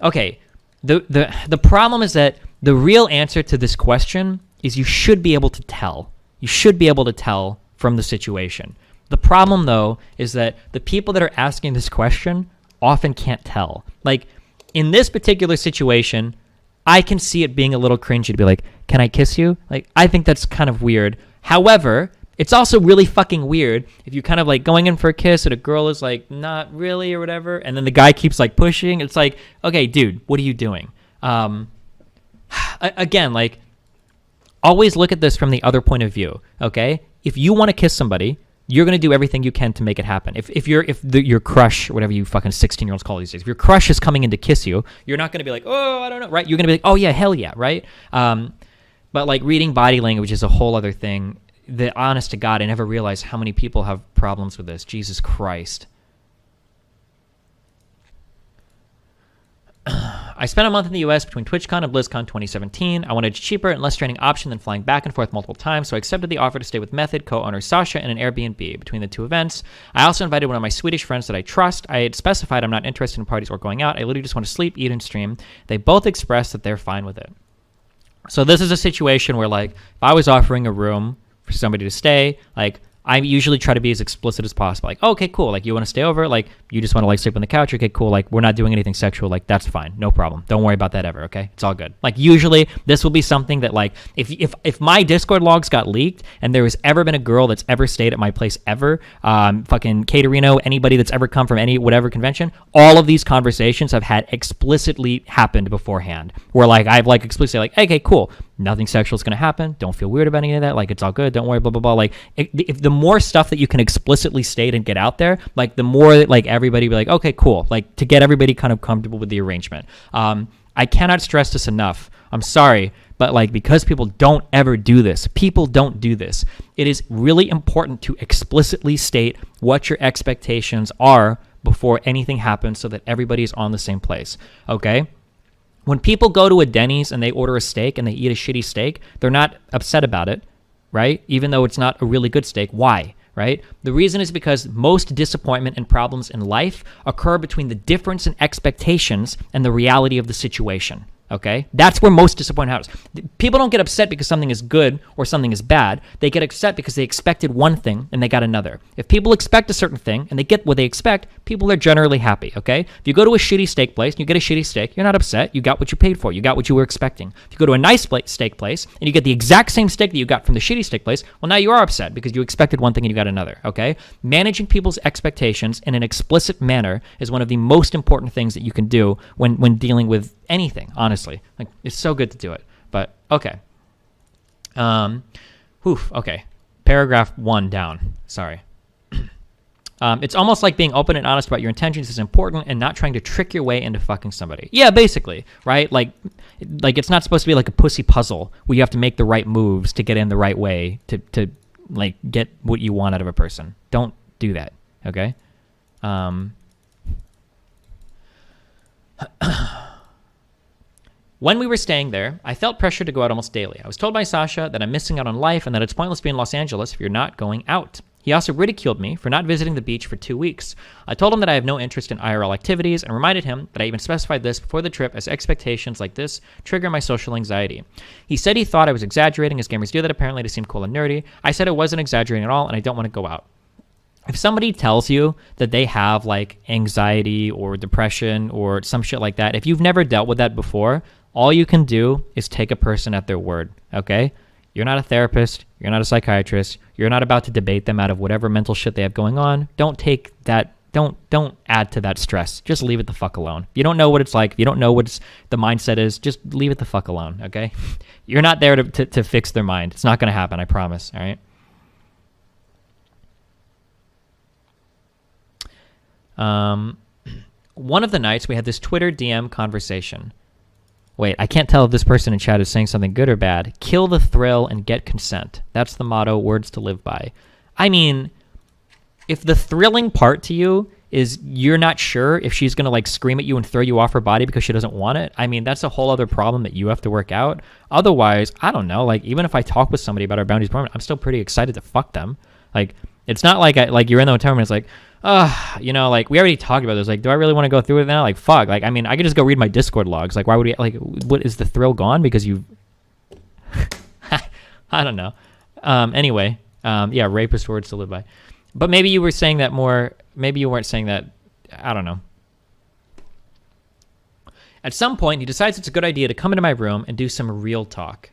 problem is that the real answer to this question is you should be able to tell. You should be able to tell from the situation. The problem, though, is that the people that are asking this question often can't tell. Like, in this particular situation, I can see it being a little cringy to be like, can I kiss you? Like, I think that's kind of weird. However, it's also really fucking weird if you kind of like going in for a kiss and a girl is like, not really or whatever, and then the guy keeps like pushing. It's like, okay, dude, what are you doing? Again, like, always look at this from the other point of view, okay? If you want to kiss somebody, you're going to do everything you can to make it happen. If your crush, or whatever you fucking 16-year-olds call these days, if your crush is coming in to kiss you, you're not going to be like, oh, I don't know, right? You're going to be like, oh yeah, hell yeah, right? But like reading body language is a whole other thing that, honest to God, I never realized how many people have problems with this. Jesus Christ. I spent a month in the US between TwitchCon and BlizzCon 2017. I wanted a cheaper and less straining option than flying back and forth multiple times, so I accepted the offer to stay with Method, co-owner Sascha, in an Airbnb between the two events. I also invited one of my Swedish friends that I trust. I had specified I'm not interested in parties or going out. I literally just want to sleep, eat, and stream. They both expressed that they're fine with it. So this is a situation where, like, if I was offering a room for somebody to stay, like, I usually try to be as explicit as possible. Like, oh, okay, cool. Like, you want to stay over? Like, you just want to like sleep on the couch? Okay, cool. Like, we're not doing anything sexual. Like, that's fine. No problem. Don't worry about that ever, okay? It's all good. Like, usually this will be something that, like, if my Discord logs got leaked and there has ever been a girl that's ever stayed at my place ever, fucking Caterino, anybody that's ever come from any whatever convention, all of these conversations have had explicitly happened beforehand. Where, like, I've, like, explicitly, like, okay, cool. Nothing sexual is going to happen. Don't feel weird about any of that. Like, it's all good. Don't worry, blah, blah, blah. Like, if the more stuff that you can explicitly state and get out there, like, the more, like, everybody be like, okay, cool. Like, to get everybody kind of comfortable with the arrangement. I cannot stress this enough. I'm sorry, but, like, because people don't ever do this, it is really important to explicitly state what your expectations are before anything happens so that everybody is on the same place, okay? When people go to a Denny's and they order a steak and they eat a shitty steak, they're not upset about it, right? Even though it's not a really good steak. Why? Right? The reason is because most disappointment and problems in life occur between the difference in expectations and the reality of the situation. Okay? That's where most disappointment happens. People don't get upset because something is good or something is bad. They get upset because they expected one thing and they got another. If people expect a certain thing and they get what they expect, people are generally happy, okay? If you go to a shitty steak place and you get a shitty steak, you're not upset. You got what you paid for. You got what you were expecting. If you go to a nice steak place and you get the exact same steak that you got from the shitty steak place, well, now you are upset because you expected one thing and you got another, okay? Managing people's expectations in an explicit manner is one of the most important things that you can do when dealing with anything, honestly. Like, it's so good to do it. But okay. Okay. Paragraph 1 down. Sorry. It's almost like being open and honest about your intentions is important and not trying to trick your way into fucking somebody. Yeah, basically, right? Like it's not supposed to be like a pussy puzzle where you have to make the right moves to get in the right way to like get what you want out of a person. Don't do that, okay? When we were staying there, I felt pressure to go out almost daily. I was told by Sascha that I'm missing out on life and that it's pointless to be in Los Angeles if you're not going out. He also ridiculed me for not visiting the beach for 2 weeks. I told him that I have no interest in IRL activities and reminded him that I even specified this before the trip, as expectations like this trigger my social anxiety. He said he thought I was exaggerating, as gamers do that apparently to seem cool and nerdy. I said I wasn't exaggerating at all and I don't want to go out. If somebody tells you that they have like anxiety or depression or some shit like that, if you've never dealt with that before, all you can do is take a person at their word, okay? You're not a therapist. You're not a psychiatrist. You're not about to debate them out of whatever mental shit they have going on. Don't take that. Don't add to that stress. Just leave it the fuck alone. If you don't know what it's like, if you don't know what the mindset is, just leave it the fuck alone, okay? You're not there to fix their mind. It's not going to happen, I promise, all right? One of the nights we had this Twitter DM conversation. Wait, I can't tell if this person in chat is saying something good or bad. Kill the thrill and get consent. That's the motto, words to live by. I mean, if the thrilling part to you is you're not sure if she's going to like scream at you and throw you off her body because she doesn't want it, I mean, that's a whole other problem that you have to work out. Otherwise, I don't know, like even if I talk with somebody about our boundaries, I'm still pretty excited to fuck them. Like, it's not like you're in the hotel room and it's like, you know, like we already talked about this. Like, do I really want to go through it now? Like, fuck. Like, I mean, I could just go read my Discord logs. Like, why would we, like, what is the thrill gone? Because you, I don't know. Anyway, yeah, rapist words to live by. But maybe you were saying that more. Maybe you weren't saying that. I don't know. At some point, he decides it's a good idea to come into my room and do some real talk.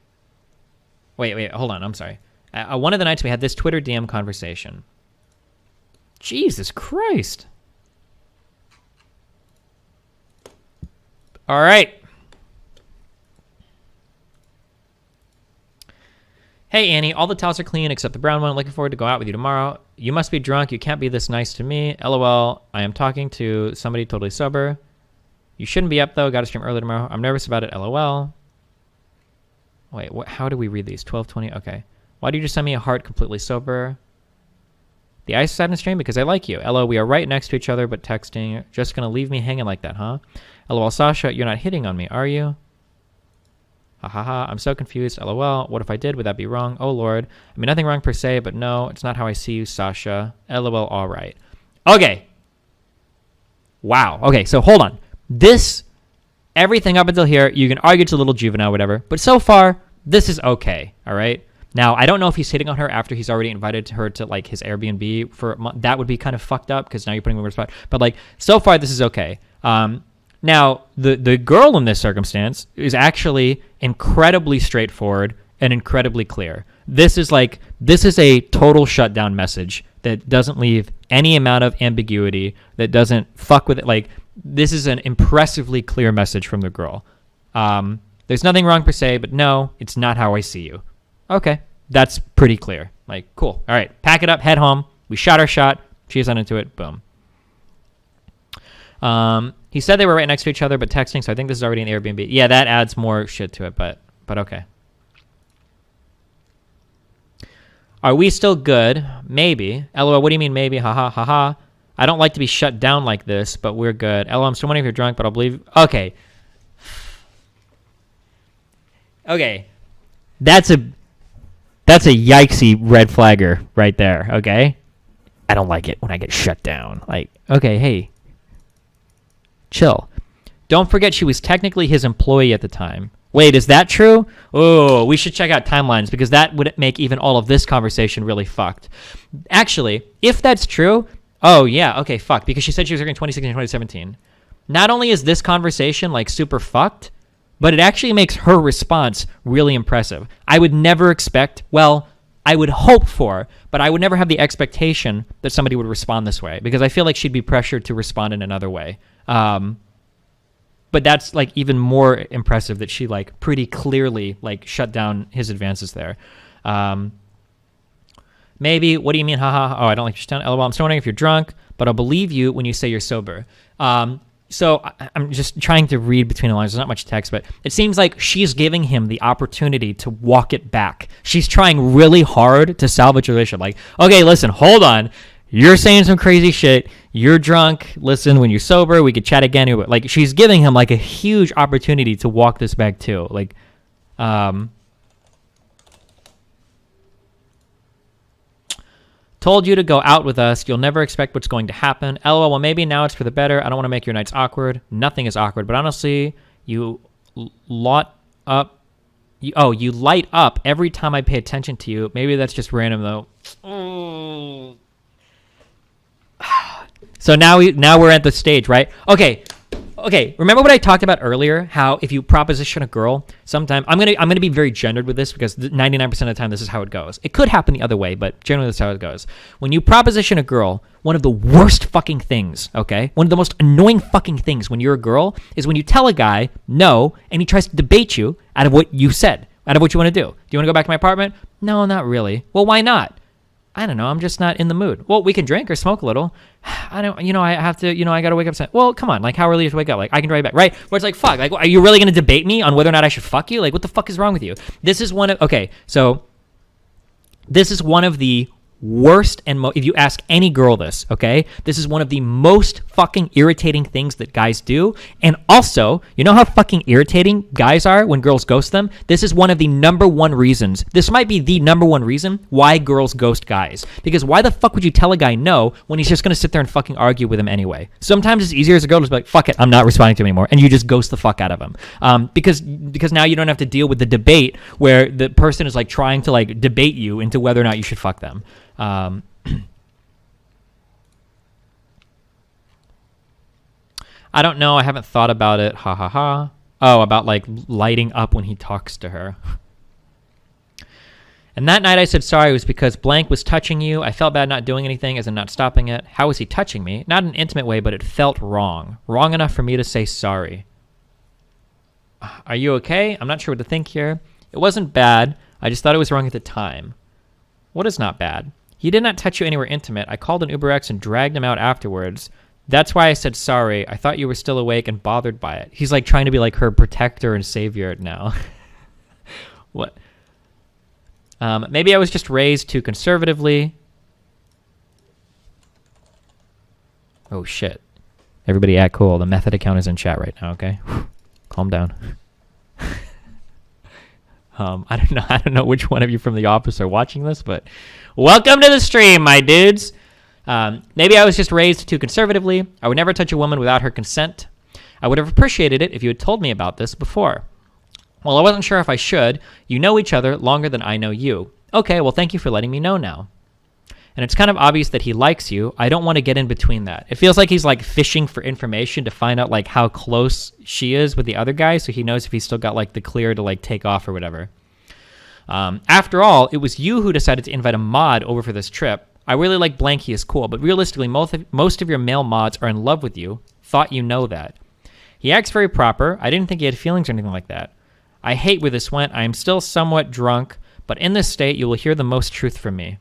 Wait, hold on. I'm sorry. One of the nights we had this Twitter DM conversation. Jesus Christ. All right. Hey, Annie, all the towels are clean except the brown one. Looking forward to go out with you tomorrow. You must be drunk. You can't be this nice to me. LOL. I am talking to somebody totally sober. You shouldn't be up, though. Got to stream early tomorrow. I'm nervous about it. LOL. Wait, how do we read these? 12:20? Okay. Why did you just send me a heart completely sober? The ice sat in stream because I like you. LOL, we are right next to each other, but texting. Just going to leave me hanging like that, huh? LOL, Sasha, you're not hitting on me, are you? Ha ha ha, I'm so confused. LOL, what if I did? Would that be wrong? Oh, Lord. I mean, nothing wrong per se, but no, it's not how I see you, Sasha. LOL, all right. Okay. Wow. Okay, so hold on. Everything up until here, you can argue it's a little juvenile, whatever, but so far, this is okay, all right? Now, I don't know if he's hitting on her after he's already invited her to, like, his Airbnb for a month. That would be kind of fucked up because now you're putting me in a spot. But, like, so far, this is okay. Now, the girl in this circumstance is actually incredibly straightforward and incredibly clear. This is a total shutdown message that doesn't leave any amount of ambiguity, that doesn't fuck with it. Like, this is an impressively clear message from the girl. There's nothing wrong per se, but no, it's not how I see you. Okay, that's pretty clear. Like, cool. All right, pack it up, head home. We shot our shot. She's not into it. Boom. He said they were right next to each other, but texting, so I think this is already an Airbnb. Yeah, that adds more shit to it, but okay. Are we still good? Maybe. LOL, what do you mean maybe? Haha, haha. I don't like to be shut down like this, but we're good. LOL, I'm still wondering if you're drunk, but I'll believe... Okay. Okay. That's a yikesy red flagger right there, okay? I don't like it when I get shut down. Like, okay, hey. Chill. Don't forget she was technically his employee at the time. Wait, is that true? Oh, we should check out timelines because that would make even all of this conversation really fucked. Actually, if that's true, oh yeah, okay, fuck, because she said she was working 2016 and 2017. Not only is this conversation like super fucked, but it actually makes her response really impressive. I would never expect, well, I would hope for, but I would never have the expectation that somebody would respond this way because I feel like she'd be pressured to respond in another way. But that's like even more impressive that she like pretty clearly like shut down his advances there. Maybe, what do you mean? Haha. Oh, I don't like your down. LOL, I'm still wondering if you're drunk, but I'll believe you when you say you're sober. So I'm just trying to read between the lines. There's not much text, but it seems like she's giving him the opportunity to walk it back. She's trying really hard to salvage the relationship. Like, okay, listen, hold on. You're saying some crazy shit. You're drunk. Listen, when you're sober, we could chat again. Like, she's giving him like a huge opportunity to walk this back too. Like, told you to go out with us. You'll never expect what's going to happen. LOL, well, maybe now it's for the better. I don't want to make your nights awkward. Nothing is awkward, but honestly, you light up every time I pay attention to you. Maybe that's just random though. So now we're at the stage, right? Okay. Remember what I talked about earlier? How if you proposition a girl, sometimes I'm gonna be very gendered with this because 99% of the time this is how it goes. It could happen the other way, but generally that's how it goes. When you proposition a girl, one of the worst fucking things, okay, one of the most annoying fucking things when you're a girl is when you tell a guy no and he tries to debate you out of what you said, out of what you want to do. Do you want to go back to my apartment? No, not really. Well, why not? I don't know. I'm just not in the mood. Well, we can drink or smoke a little. I don't, I have to, I got to wake up. Well, come on. Like, how early do you have to wake up? Like, I can drive you back, right? Where it's like, fuck. Like, are you really going to debate me on whether or not I should fuck you? Like, what the fuck is wrong with you? This is one of, okay, so this is one of the worst and if you ask any girl this, okay, this is one of the most fucking irritating things that guys do. And also, you know how fucking irritating guys are when girls ghost them? This is one of the number one reasons. This might be the number one reason why girls ghost guys. Because why the fuck would you tell a guy no when he's just gonna sit there and fucking argue with him anyway? Sometimes it's easier as a girl to just be like, fuck it, I'm not responding to him anymore, and you just ghost the fuck out of him. Because now you don't have to deal with the debate where the person is like trying to like debate you into whether or not you should fuck them. I don't know. I haven't thought about it. Ha ha ha. Oh, about like lighting up when he talks to her. And that night I said sorry. It was because blank was touching you. I felt bad not doing anything as in not stopping it. How was he touching me? Not in an intimate way, but it felt wrong. Wrong enough for me to say sorry. Are you okay? I'm not sure what to think here. It wasn't bad. I just thought it was wrong at the time. What is not bad? He did not touch you anywhere intimate. I called an UberX and dragged him out afterwards. That's why I said sorry. I thought you were still awake and bothered by it. He's like trying to be like her protector and savior now. What? Maybe I was just raised too conservatively. Oh shit. Everybody act cool. The Method account is in chat right now, okay? Calm down. I don't know which one of you from the office are watching this, but welcome to the stream, my dudes. Maybe I was just raised too conservatively. I would never touch a woman without her consent. I would have appreciated it if you had told me about this before. Well, I wasn't sure if I should. You know each other longer than I know you. Okay, well, thank you for letting me know now. And it's kind of obvious that he likes you. I don't want to get in between that. It feels like he's like fishing for information to find out like how close she is with the other guy, so he knows if he's still got like the clear to like take off or whatever. After all, it was you who decided to invite a mod over for this trip. I really like blank, he is cool, but realistically, most of your male mods are in love with you. Thought you know that. He acts very proper. I didn't think he had feelings or anything like that. I hate where this went. I am still somewhat drunk, but in this state, you will hear the most truth from me.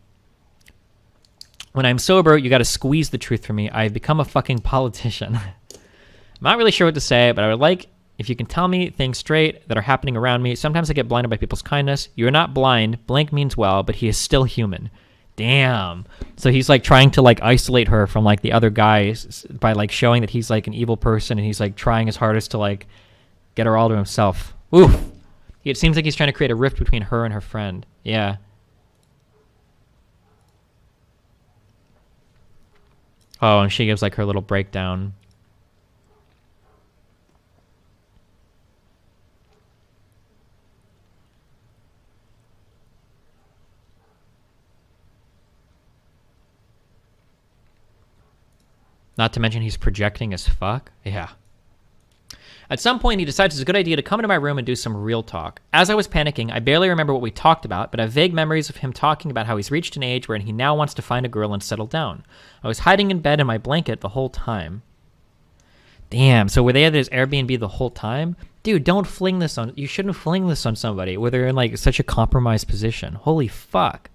When I'm sober, you gotta squeeze the truth from me. I've become a fucking politician. I'm not really sure what to say, but I would like if you can tell me things straight that are happening around me. Sometimes I get blinded by people's kindness. You're not blind. Blank means well, but he is still human. Damn. So he's like trying to like isolate her from like the other guys by like showing that he's like an evil person, and he's like trying his hardest to like get her all to himself. Oof. It seems like he's trying to create a rift between her and her friend. Yeah. Oh, and she gives like her little breakdown. Not to mention he's projecting as fuck. Yeah. At some point, he decides it's a good idea to come into my room and do some real talk. As I was panicking, I barely remember what we talked about, but I have vague memories of him talking about how he's reached an age where he now wants to find a girl and settle down. I was hiding in bed in my blanket the whole time. Damn, so were they at his Airbnb the whole time? Dude, don't fling this on... You shouldn't fling this on somebody where they're in, like, such a compromised position. Holy fuck.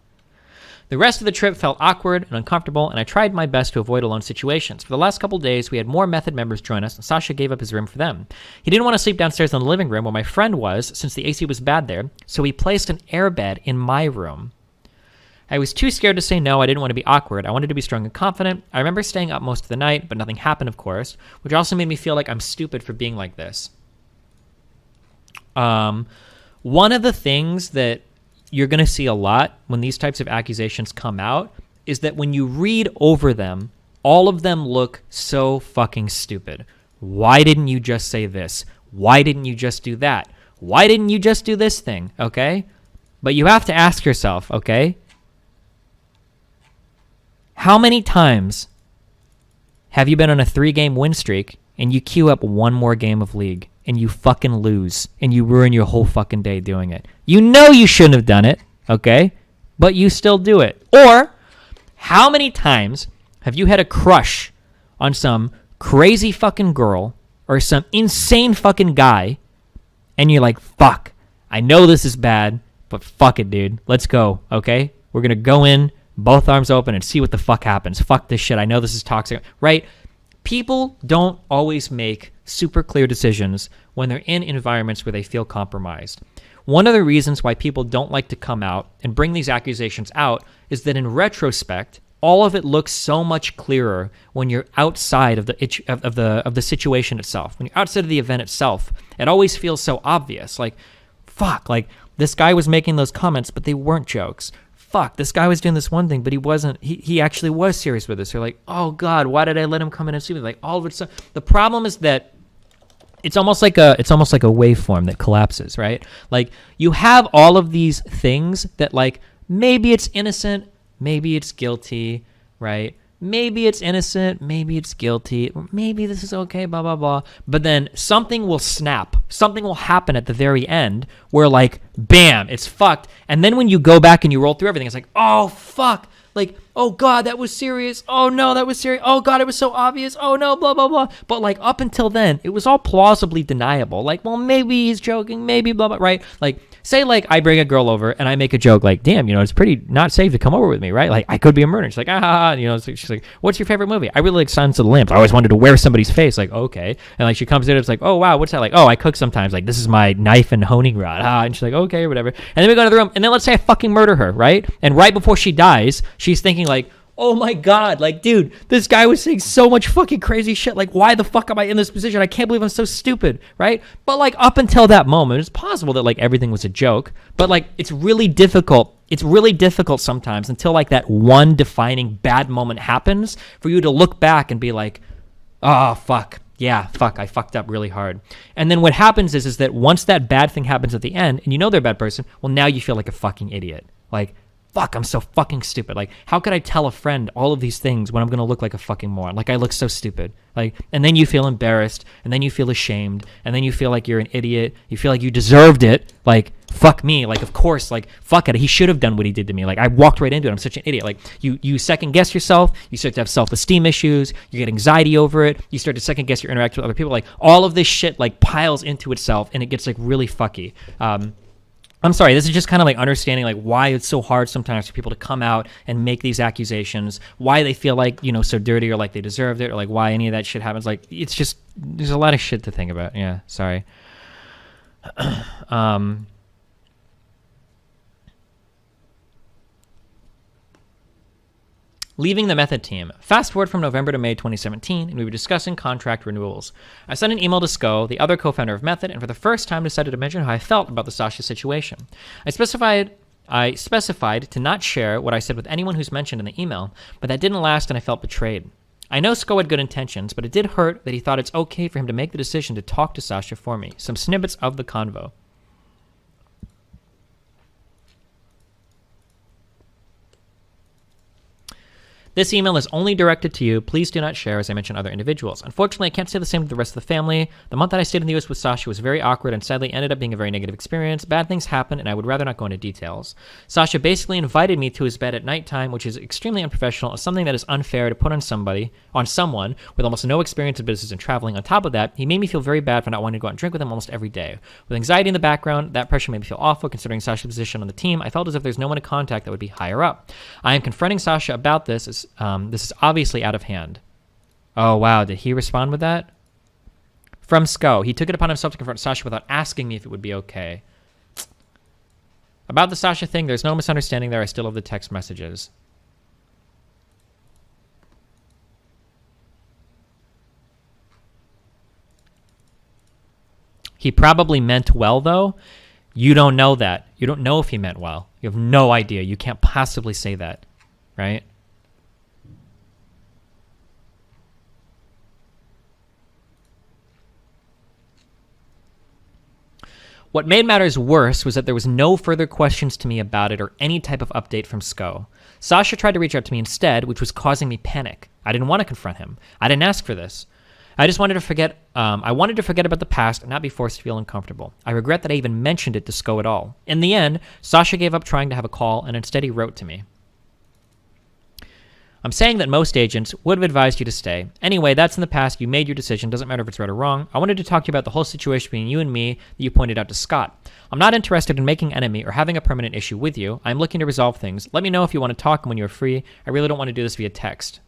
The rest of the trip felt awkward and uncomfortable, and I tried my best to avoid alone situations. For the last couple days, we had more Method members join us, and Sascha gave up his room for them. He didn't want to sleep downstairs in the living room where my friend was, since the AC was bad there, so he placed an airbed in my room. I was too scared to say no. I didn't want to be awkward. I wanted to be strong and confident. I remember staying up most of the night, but nothing happened, of course, which also made me feel like I'm stupid for being like this. One of the things that you're going to see a lot when these types of accusations come out is that when you read over them, all of them look so fucking stupid. Why didn't you just say this? Why didn't you just do that? Why didn't you just do this thing? Okay? But you have to ask yourself, okay? How many times have you been on a 3-game win streak and you queue up one more game of League and you fucking lose and you ruin your whole fucking day doing it? You know you shouldn't have done it, okay? But you still do it. Or how many times have you had a crush on some crazy fucking girl or some insane fucking guy and you're like, fuck, I know this is bad, but fuck it, dude. Let's go, okay? We're going to go in, both arms open, and see what the fuck happens. Fuck this shit. I know this is toxic, right? People don't always make super clear decisions when they're in environments where they feel compromised. One of the reasons why people don't like to come out and bring these accusations out is that in retrospect, all of it looks so much clearer when you're outside of the situation itself. When you're outside of the event itself, it always feels so obvious. Like, fuck, like this guy was making those comments, but they weren't jokes. Fuck, this guy was doing this one thing, but he wasn't. He actually was serious with this. You're like, oh God, why did I let him come in and see me? Like all of it. The problem is that it's almost like a waveform that collapses, right? Like you have all of these things that like maybe it's innocent, maybe it's guilty, right? Maybe it's innocent, maybe it's guilty, maybe this is okay, blah, blah, blah. But then something will snap. Something will happen at the very end where like, bam, it's fucked. And then when you go back and you roll through everything, it's like, oh, fuck. Like, oh, God, that was serious. Oh, no, that was serious. Oh, God, it was so obvious. Oh, no, blah, blah, blah. But, like, up until then, it was all plausibly deniable. Like, well, maybe he's joking, maybe blah, blah, right? Like, say, like, I bring a girl over and I make a joke like, damn, it's pretty not safe to come over with me, right? Like, I could be a murderer. She's like, she's like, what's your favorite movie? I really like Silence of the Lambs. I always wanted to wear somebody's face. Like, okay. And, like, she comes in and it's like, oh, wow, what's that like? Oh, I cook sometimes. Like, this is my knife and honing rod. And she's like, okay, or whatever. And then we go to the room and then let's say I fucking murder her, right? And right before she dies, she's thinking like, oh my God, like, dude, this guy was saying so much fucking crazy shit. Like, why the fuck am I in this position? I can't believe I'm so stupid, right? But, like, up until that moment, it's possible that, like, everything was a joke. But, like, it's really difficult. It's really difficult sometimes until, like, that one defining bad moment happens for you to look back and be like, oh, fuck. Yeah, fuck, I fucked up really hard. And then what happens is that once that bad thing happens at the end, and you know they're a bad person, well, now you feel like a fucking idiot. Like, fuck, I'm so fucking stupid. Like, how could I tell a friend all of these things when I'm going to look like a fucking moron? Like, I look so stupid. Like, and then you feel embarrassed, and then you feel ashamed, and then you feel like you're an idiot. You feel like you deserved it. Like, fuck me. Like, of course, like, fuck it. He should have done what he did to me. Like, I walked right into it. I'm such an idiot. Like, you second guess yourself. You start to have self-esteem issues. You get anxiety over it. You start to second guess your interaction with other people. Like, all of this shit, like, piles into itself, and it gets, like, really fucky. I'm sorry, this is just kind of like understanding like why it's so hard sometimes for people to come out and make these accusations, why they feel like, so dirty or like they deserved it or like why any of that shit happens. Like, it's just, there's a lot of shit to think about. Yeah, sorry. Leaving the Method team. Fast forward from November to May 2017, and we were discussing contract renewals. I sent an email to Sko, the other co-founder of Method, and for the first time decided to mention how I felt about the Sascha situation. I specified to not share what I said with anyone who's mentioned in the email, but that didn't last and I felt betrayed. I know Sko had good intentions, but it did hurt that he thought it's okay for him to make the decision to talk to Sascha for me. Some snippets of the convo. This email is only directed to you. Please do not share, as I mentioned other individuals. Unfortunately, I can't say the same to the rest of the family. The month that I stayed in the US with Sascha was very awkward and sadly ended up being a very negative experience. Bad things happened, and I would rather not go into details. Sascha basically invited me to his bed at nighttime, which is extremely unprofessional, and something that is unfair to put on someone with almost no experience in business and traveling. On top of that, he made me feel very bad for not wanting to go out and drink with him almost every day. With anxiety in the background, that pressure made me feel awful. Considering Sascha's position on the team, I felt as if there's no one to contact that would be higher up. I am confronting Sascha about this as this is obviously out of hand. Oh, wow. Did he respond with that? From Sko. He took it upon himself to confront Sascha without asking me if it would be okay. About the Sascha thing, there's no misunderstanding there. I still have the text messages. He probably meant well, though. You don't know that. You don't know if he meant well. You have no idea. You can't possibly say that, right? What made matters worse was that there was no further questions to me about it or any type of update from Sko. Sascha tried to reach out to me instead, which was causing me panic. I didn't want to confront him. I didn't ask for this. I just wanted to forget. I wanted to forget about the past and not be forced to feel uncomfortable. I regret that I even mentioned it to Sko at all. In the end, Sascha gave up trying to have a call and instead he wrote to me. I'm saying that most agents would have advised you to stay. Anyway, that's in the past. You made your decision. Doesn't matter if it's right or wrong. I wanted to talk to you about the whole situation between you and me that you pointed out to Scott. I'm not interested in making enemy or having a permanent issue with you. I'm looking to resolve things. Let me know if you want to talk and when you're free. I really don't want to do this via text.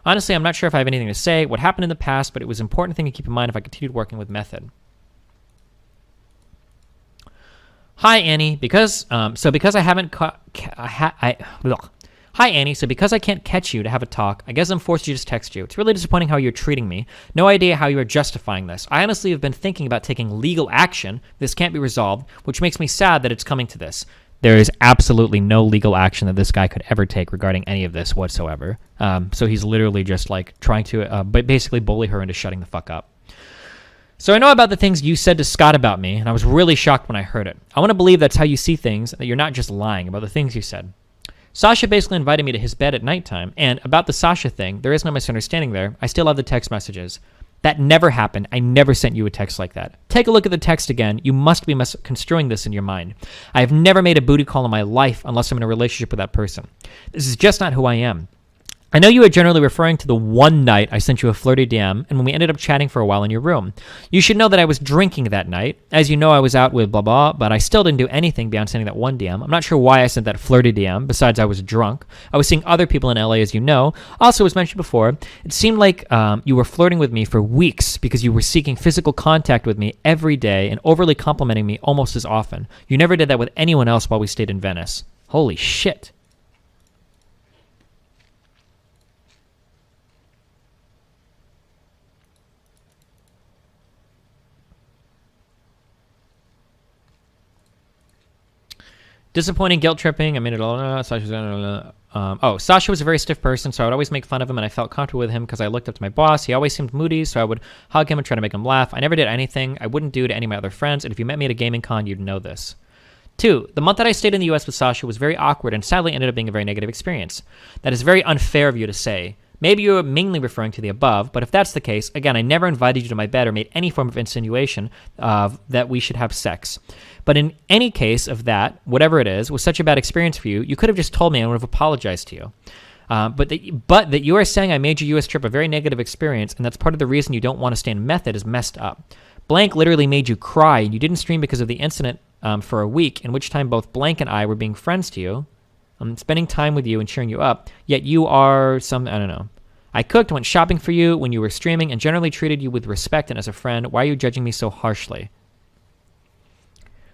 Honestly, I'm not sure if I have anything to say, what happened in the past, but it was an important thing to keep in mind if I continued working with Method. Hi, Annie. Because I haven't caught... Hi, Annie. So because I can't catch you to have a talk, I guess I'm forced to just text you. It's really disappointing how you're treating me. No idea how you are justifying this. I honestly have been thinking about taking legal action. This can't be resolved, which makes me sad that it's coming to this. There is absolutely no legal action that this guy could ever take regarding any of this whatsoever. So he's literally just like trying to basically bully her into shutting the fuck up. So I know about the things you said to Scott about me, and I was really shocked when I heard it. I want to believe that's how you see things, that you're not just lying about the things you said. Sascha basically invited me to his bed at nighttime, and about the Sascha thing, there is no misunderstanding there. I still have the text messages. That never happened. I never sent you a text like that. Take a look at the text again. You must be misconstruing this in your mind. I have never made a booty call in my life unless I'm in a relationship with that person. This is just not who I am. I know you are generally referring to the one night I sent you a flirty DM, and when we ended up chatting for a while in your room. You should know that I was drinking that night. As you know, I was out with blah blah, but I still didn't do anything beyond sending that one DM. I'm not sure why I sent that flirty DM, besides I was drunk. I was seeing other people in LA, as you know. Also, as mentioned before, it seemed like you were flirting with me for weeks because you were seeking physical contact with me every day and overly complimenting me almost as often. You never did that with anyone else while we stayed in Venice. Holy shit. Disappointing, guilt tripping. I made it all. Sascha was a very stiff person, so I would always make fun of him, and I felt comfortable with him because I looked up to my boss. He always seemed moody, so I would hug him and try to make him laugh. I never did anything I wouldn't do to any of my other friends, and if you met me at a gaming con, you'd know this. 2. The month that I stayed in the US with Sascha was very awkward and sadly ended up being a very negative experience. That is very unfair of you to say. Maybe you are mainly referring to the above, but if that's the case, again, I never invited you to my bed or made any form of insinuation that we should have sex. But in any case of that, whatever it is, was such a bad experience for you, you could have just told me and I would have apologized to you. But that you are saying I made your US trip a very negative experience, and that's part of the reason you don't want to stay in Method is messed up. Blank literally made you cry, and you didn't stream because of the incident for a week, in which time both Blank and I were being friends to you, spending time with you and cheering you up, yet you are some, I don't know. I cooked, went shopping for you when you were streaming, and generally treated you with respect and as a friend. Why are you judging me so harshly?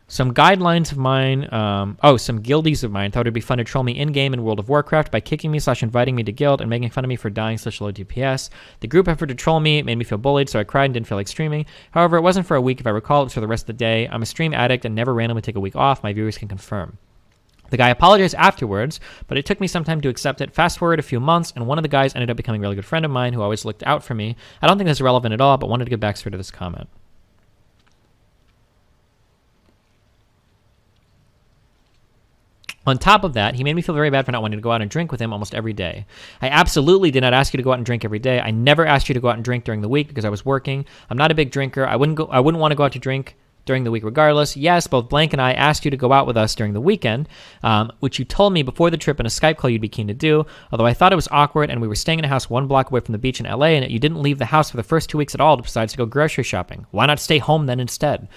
Some guidelines of mine, some guildies of mine thought it'd be fun to troll me in-game in World of Warcraft by kicking me / inviting me to guild and making fun of me for dying / low DPS. The group effort to troll me made me feel bullied, so I cried and didn't feel like streaming. However, it wasn't for a week if I recall, it was for the rest of the day. I'm a stream addict and never randomly take a week off. My viewers can confirm. The guy apologized afterwards, but it took me some time to accept it. Fast forward a few months, and one of the guys ended up becoming a really good friend of mine who always looked out for me. I don't think that's relevant at all, but wanted to give backstory to this comment. On top of that, he made me feel very bad for not wanting to go out and drink with him almost every day. I absolutely did not ask you to go out and drink every day. I never asked you to go out and drink during the week because I was working. I'm not a big drinker. I wouldn't want to go out to drink during the week regardless. Yes, both Blank and I asked you to go out with us during the weekend, which you told me before the trip in a Skype call you'd be keen to do, although I thought it was awkward and we were staying in a house 1 block away from the beach in LA and you didn't leave the house for the first 2 weeks at all besides to go grocery shopping. Why not stay home then instead?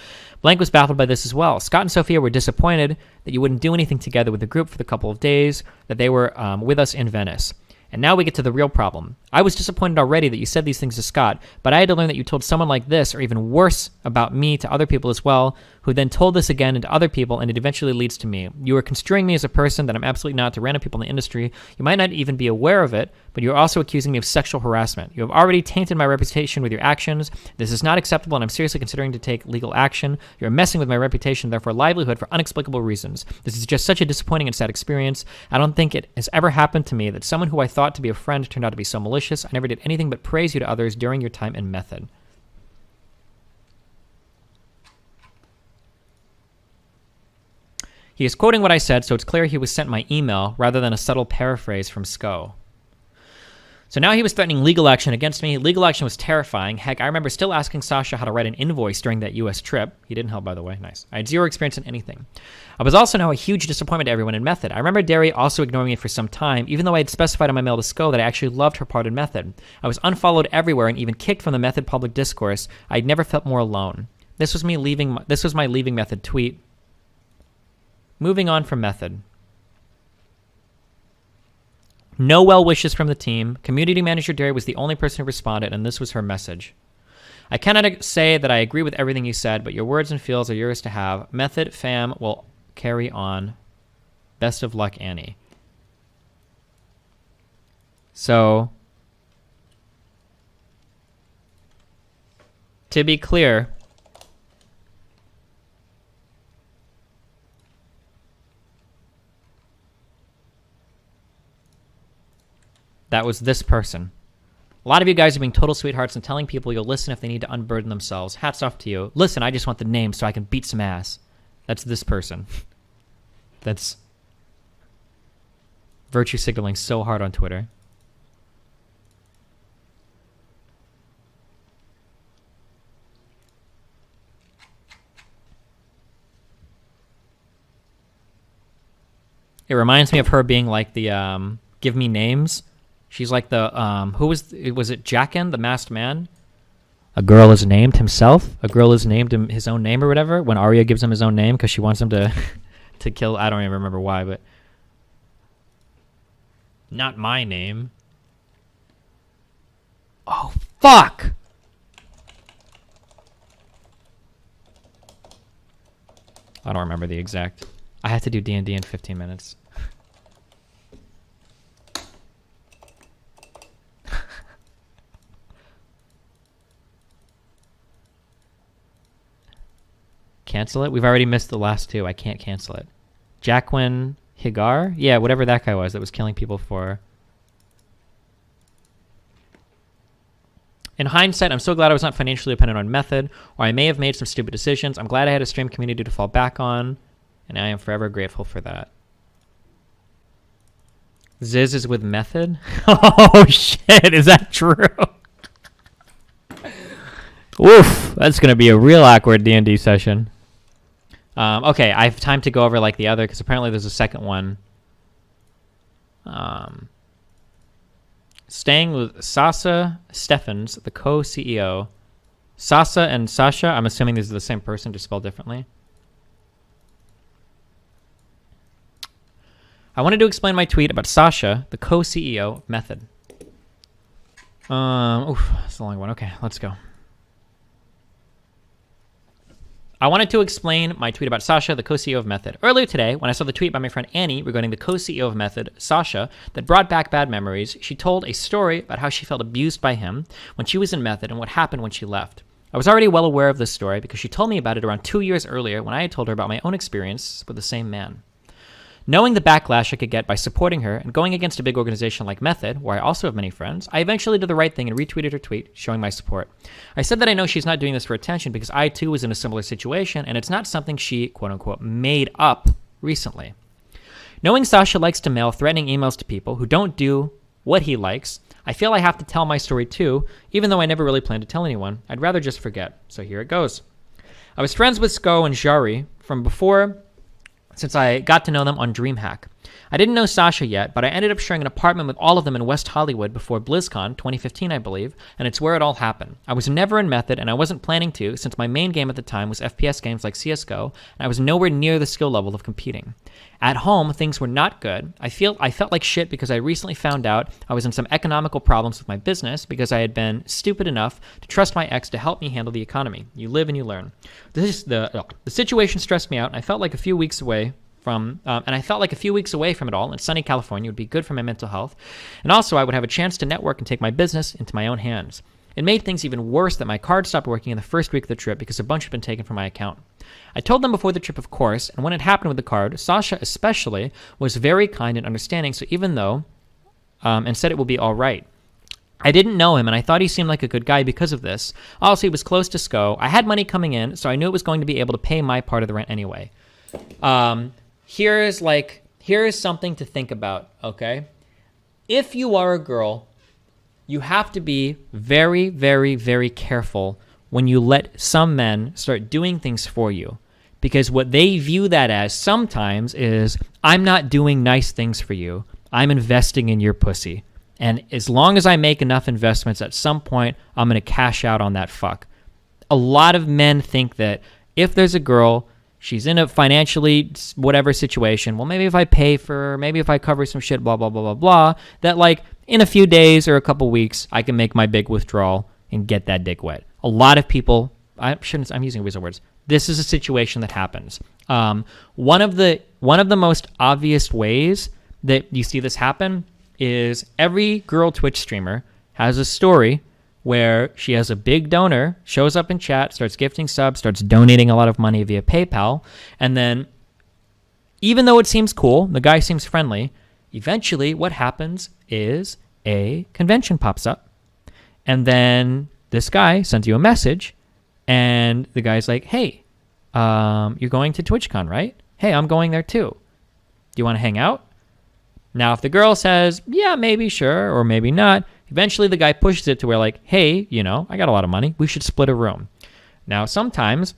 Blank was baffled by this as well. Scott and Sophia were disappointed that you wouldn't do anything together with the group for the couple of days that they were with us in Venice. And now we get to the real problem. I was disappointed already that you said these things to Scott, but I had to learn that you told someone like this, or even worse, about me to other people as well, who then told this again to other people, and it eventually leads to me. You are construing me as a person that I'm absolutely not to random people in the industry. You might not even be aware of it, but you're also accusing me of sexual harassment. You have already tainted my reputation with your actions. This is not acceptable, and I'm seriously considering to take legal action. You're messing with my reputation, therefore livelihood, for inexplicable reasons. This is just such a disappointing and sad experience. I don't think it has ever happened to me that someone who I thought to be a friend turned out to be so malicious. I never did anything but praise you to others during your time in Method. He is quoting what I said, so it's clear he was sent my email rather than a subtle paraphrase from SCO. So now he was threatening legal action against me. Legal action was terrifying. Heck, I remember still asking Sascha how to write an invoice during that US trip. He didn't help, by the way. Nice. I had zero experience in anything. I was also now a huge disappointment to everyone in Method. I remember Derry also ignoring me for some time, even though I had specified in my mail to SCO that I actually loved her part in Method. I was unfollowed everywhere and even kicked from the Method public discourse. I'd never felt more alone. This was my leaving Method tweet. Moving on from Method. No well wishes from the team. Community manager Derry was the only person who responded, and this was her message. I cannot say that I agree with everything you said, but your words and feels are yours to have. Method fam will carry on. Best of luck, Annie. So, to be clear, that was this person. A lot of you guys are being total sweethearts and telling people you'll listen if they need to unburden themselves. Hats off to you. Listen, I just want the name so I can beat some ass. That's this person. That's virtue signaling so hard on Twitter. It reminds me of her being like the give me names. She's like the who was it Jaqen, the masked man? A girl is named himself. A girl is named him his own name or whatever. When Arya gives him his own name because she wants him to to kill. I don't even remember why, but not my name. Oh fuck! I don't remember the exact. I have to do D&D in 15 minutes. Cancel it? We've already missed the last two. I can't cancel it. Jaqen Higar? Yeah, whatever that guy was that was killing people for. In hindsight, I'm so glad I was not financially dependent on Method, or I may have made some stupid decisions. I'm glad I had a stream community to fall back on, and I am forever grateful for that. Ziz is with Method? Oh shit, is that true? Oof, that's going to be a real awkward D&D session. Okay, I have time to go over like the other, because apparently there's a second one. Staying with Sascha Steffens, the co-CEO. Sascha and Sasha, I'm assuming these are the same person, just spelled differently. I wanted to explain my tweet about Sasha, the co-CEO of Method. Oof, that's a long one. Okay, let's go. I wanted to explain my tweet about Sasha, the co-CEO of Method. Earlier today, when I saw the tweet by my friend Annie regarding the co-CEO of Method, Sasha, that brought back bad memories, she told a story about how she felt abused by him when she was in Method and what happened when she left. I was already well aware of this story because she told me about it around 2 years earlier when I had told her about my own experience with the same man. Knowing the backlash I could get by supporting her and going against a big organization like Method, where I also have many friends, I eventually did the right thing and retweeted her tweet showing my support. I said that I know she's not doing this for attention because I too was in a similar situation and it's not something she, quote-unquote, made up recently. Knowing Sasha likes to mail threatening emails to people who don't do what he likes, I feel I have to tell my story too, even though I never really planned to tell anyone. I'd rather just forget. So here it goes. I was friends with Sko and Jari from before, since I got to know them on DreamHack. I didn't know Sasha yet, but I ended up sharing an apartment with all of them in West Hollywood before BlizzCon 2015, I believe, and it's where it all happened. I was never in Method, and I wasn't planning to, since my main game at the time was FPS games like CSGO, and I was nowhere near the skill level of competing. At home, things were not good. I felt like shit because I recently found out I was in some economical problems with my business because I had been stupid enough to trust my ex to help me handle the economy. You live and you learn. The situation stressed me out, and I felt like a few weeks away from it all in sunny California would be good for my mental health, and also I would have a chance to network and take my business into my own hands. It made things even worse that my card stopped working in the first week of the trip because a bunch had been taken from my account. I told them before the trip, of course, and when it happened with the card, Sasha especially was very kind and understanding, so even though, and said it will be all right. I didn't know him, and I thought he seemed like a good guy because of this. Also, he was close to Sko. I had money coming in, so I knew it was going to be able to pay my part of the rent anyway. Here is something to think about, okay? If you are a girl, you have to be very, very, very careful when you let some men start doing things for you. Because what they view that as sometimes is, I'm not doing nice things for you. I'm investing in your pussy. And as long as I make enough investments, at some point, I'm going to cash out on that fuck. A lot of men think that if there's a girl, she's in a financially whatever situation, well, maybe if I pay for her, maybe if I cover some shit, blah, blah, blah, blah, blah, that like in a few days or a couple weeks, I can make my big withdrawal and get that dick wet. A lot of people, I'm using weasel words. This is a situation that happens. One of the most obvious ways that you see this happen is every girl Twitch streamer has a story where she has a big donor, shows up in chat, starts gifting subs, starts donating a lot of money via PayPal, and then even though it seems cool, the guy seems friendly, eventually what happens is a convention pops up, and then this guy sends you a message, and the guy's like, hey, you're going to TwitchCon, right? Hey, I'm going there too. Do you want to hang out? Now, if the girl says, yeah, maybe, sure, or maybe not, eventually the guy pushes it to where like, hey, I got a lot of money. We should split a room. Now, sometimes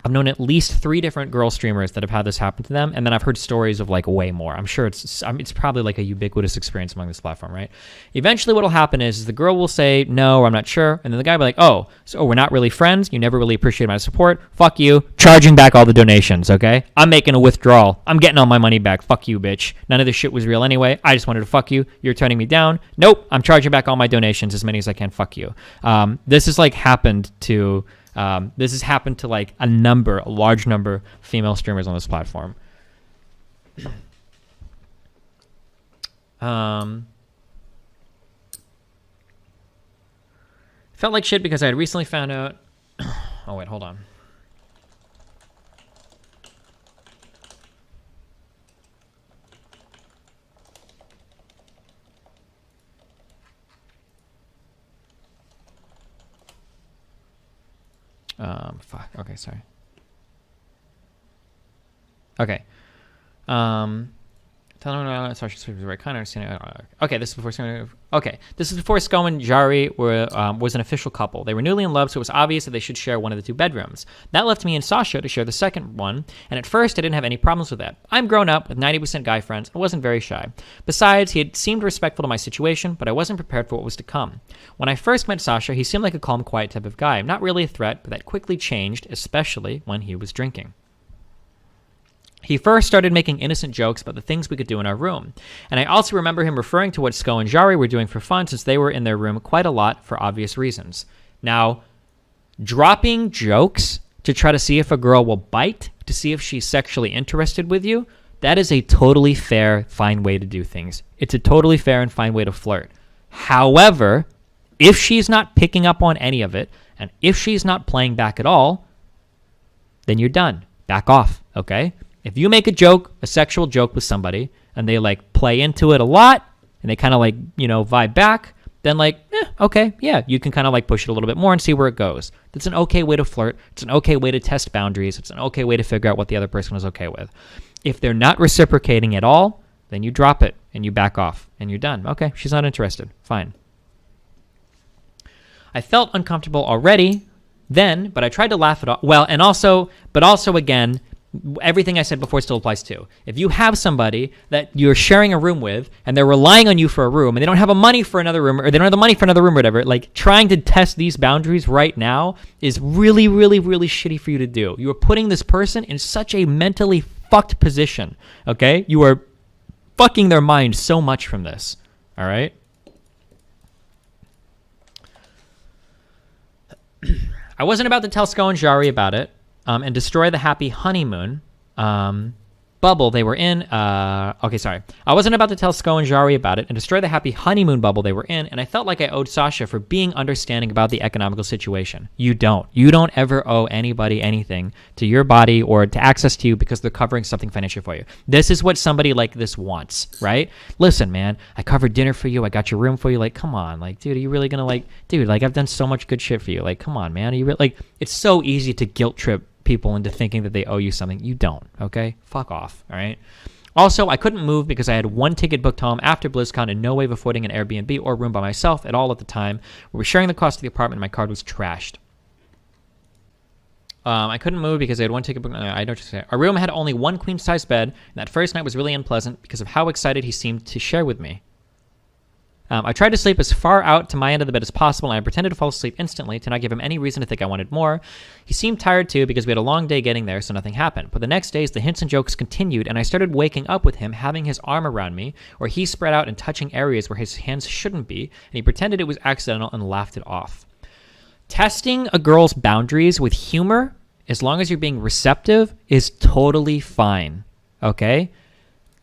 I've known at least 3 different girl streamers that have had this happen to them, and then I've heard stories of like way more. I'm sure it's probably like a ubiquitous experience among this platform, right? Eventually what'll happen is the girl will say, no, or I'm not sure, and then the guy will be like, oh, so we're not really friends? You never really appreciate my support? Fuck you. Charging back all the donations, okay? I'm making a withdrawal. I'm getting all my money back. Fuck you, bitch. None of this shit was real anyway. I just wanted to fuck you. You're turning me down. Nope. I'm charging back all my donations, as many as I can. Fuck you. This has like happened to... this has happened to like a large number of female streamers on this platform. Felt like shit because I had recently found out. Oh wait, hold on. Fuck. Okay, sorry. Okay. Tell them sorry, she's very kind. Understanding. Okay, this is before. Okay, this is before Sko and Jari was an official couple. They were newly in love, so it was obvious that they should share one of the 2 bedrooms. That left me and Sascha to share the second one, and at first I didn't have any problems with that. I'm grown up with 90% guy friends and wasn't very shy. Besides, he had seemed respectful to my situation, but I wasn't prepared for what was to come. When I first met Sascha, he seemed like a calm, quiet type of guy. Not really a threat, but that quickly changed, especially when he was drinking. He first started making innocent jokes about the things we could do in our room, and I also remember him referring to what Sko and Jari were doing for fun since they were in their room quite a lot for obvious reasons. Now, dropping jokes to try to see if a girl will bite, to see if she's sexually interested with you, that is a totally fair, fine way to do things. It's a totally fair and fine way to flirt. However, if she's not picking up on any of it, and if she's not playing back at all, then you're done. Back off, okay? If you make a joke, a sexual joke with somebody, and they like play into it a lot, and they kind of like, vibe back, then like, okay, yeah, you can kind of like push it a little bit more and see where it goes. That's an okay way to flirt. It's an okay way to test boundaries. It's an okay way to figure out what the other person is okay with. If they're not reciprocating at all, then you drop it and you back off and you're done. Okay, she's not interested. Fine. I felt uncomfortable already then, but I tried to laugh it off. Well, and also again, everything I said before still applies too. If you have somebody that you're sharing a room with and they're relying on you for a room and they don't have money for another room, or they don't have the money for another room or whatever, like trying to test these boundaries right now is really, really, really shitty for you to do. You are putting this person in such a mentally fucked position, okay? You are fucking their mind so much from this, all right? I wasn't about to tell Sko and Jari about it and destroy the happy honeymoon bubble they were in. Okay, sorry. I wasn't about to tell Sko and Jari about it and destroy the happy honeymoon bubble they were in, and I felt like I owed Sascha for being understanding about the economical situation. You don't. You don't ever owe anybody anything to your body or to access to you because they're covering something financial for you. This is what somebody like this wants, right? Listen, man, I covered dinner for you. I got your room for you. Like, come on. Like, dude, are you really gonna I've done so much good shit for you. Like, come on, man. Are you really, it's so easy to guilt trip people into thinking that they owe you something. You don't, okay? Fuck off, all right? Also, I couldn't move because I had one ticket booked home after BlizzCon and no way of affording an Airbnb or room by myself at all at the time. We were sharing the cost of the apartment and my card was trashed. I couldn't move because I had one ticket booked. I don't just say. Our room had only one queen-size bed, and that first night was really unpleasant because of how excited he seemed to share with me. I tried to sleep as far out to my end of the bed as possible, and I pretended to fall asleep instantly to not give him any reason to think I wanted more. He seemed tired too because we had a long day getting there, so nothing happened. But the next days, the hints and jokes continued, and I started waking up with him having his arm around me, or he spread out and touching areas where his hands shouldn't be, and he pretended it was accidental and laughed it off. Testing a girl's boundaries with humor, as long as you're being receptive, is totally fine, okay?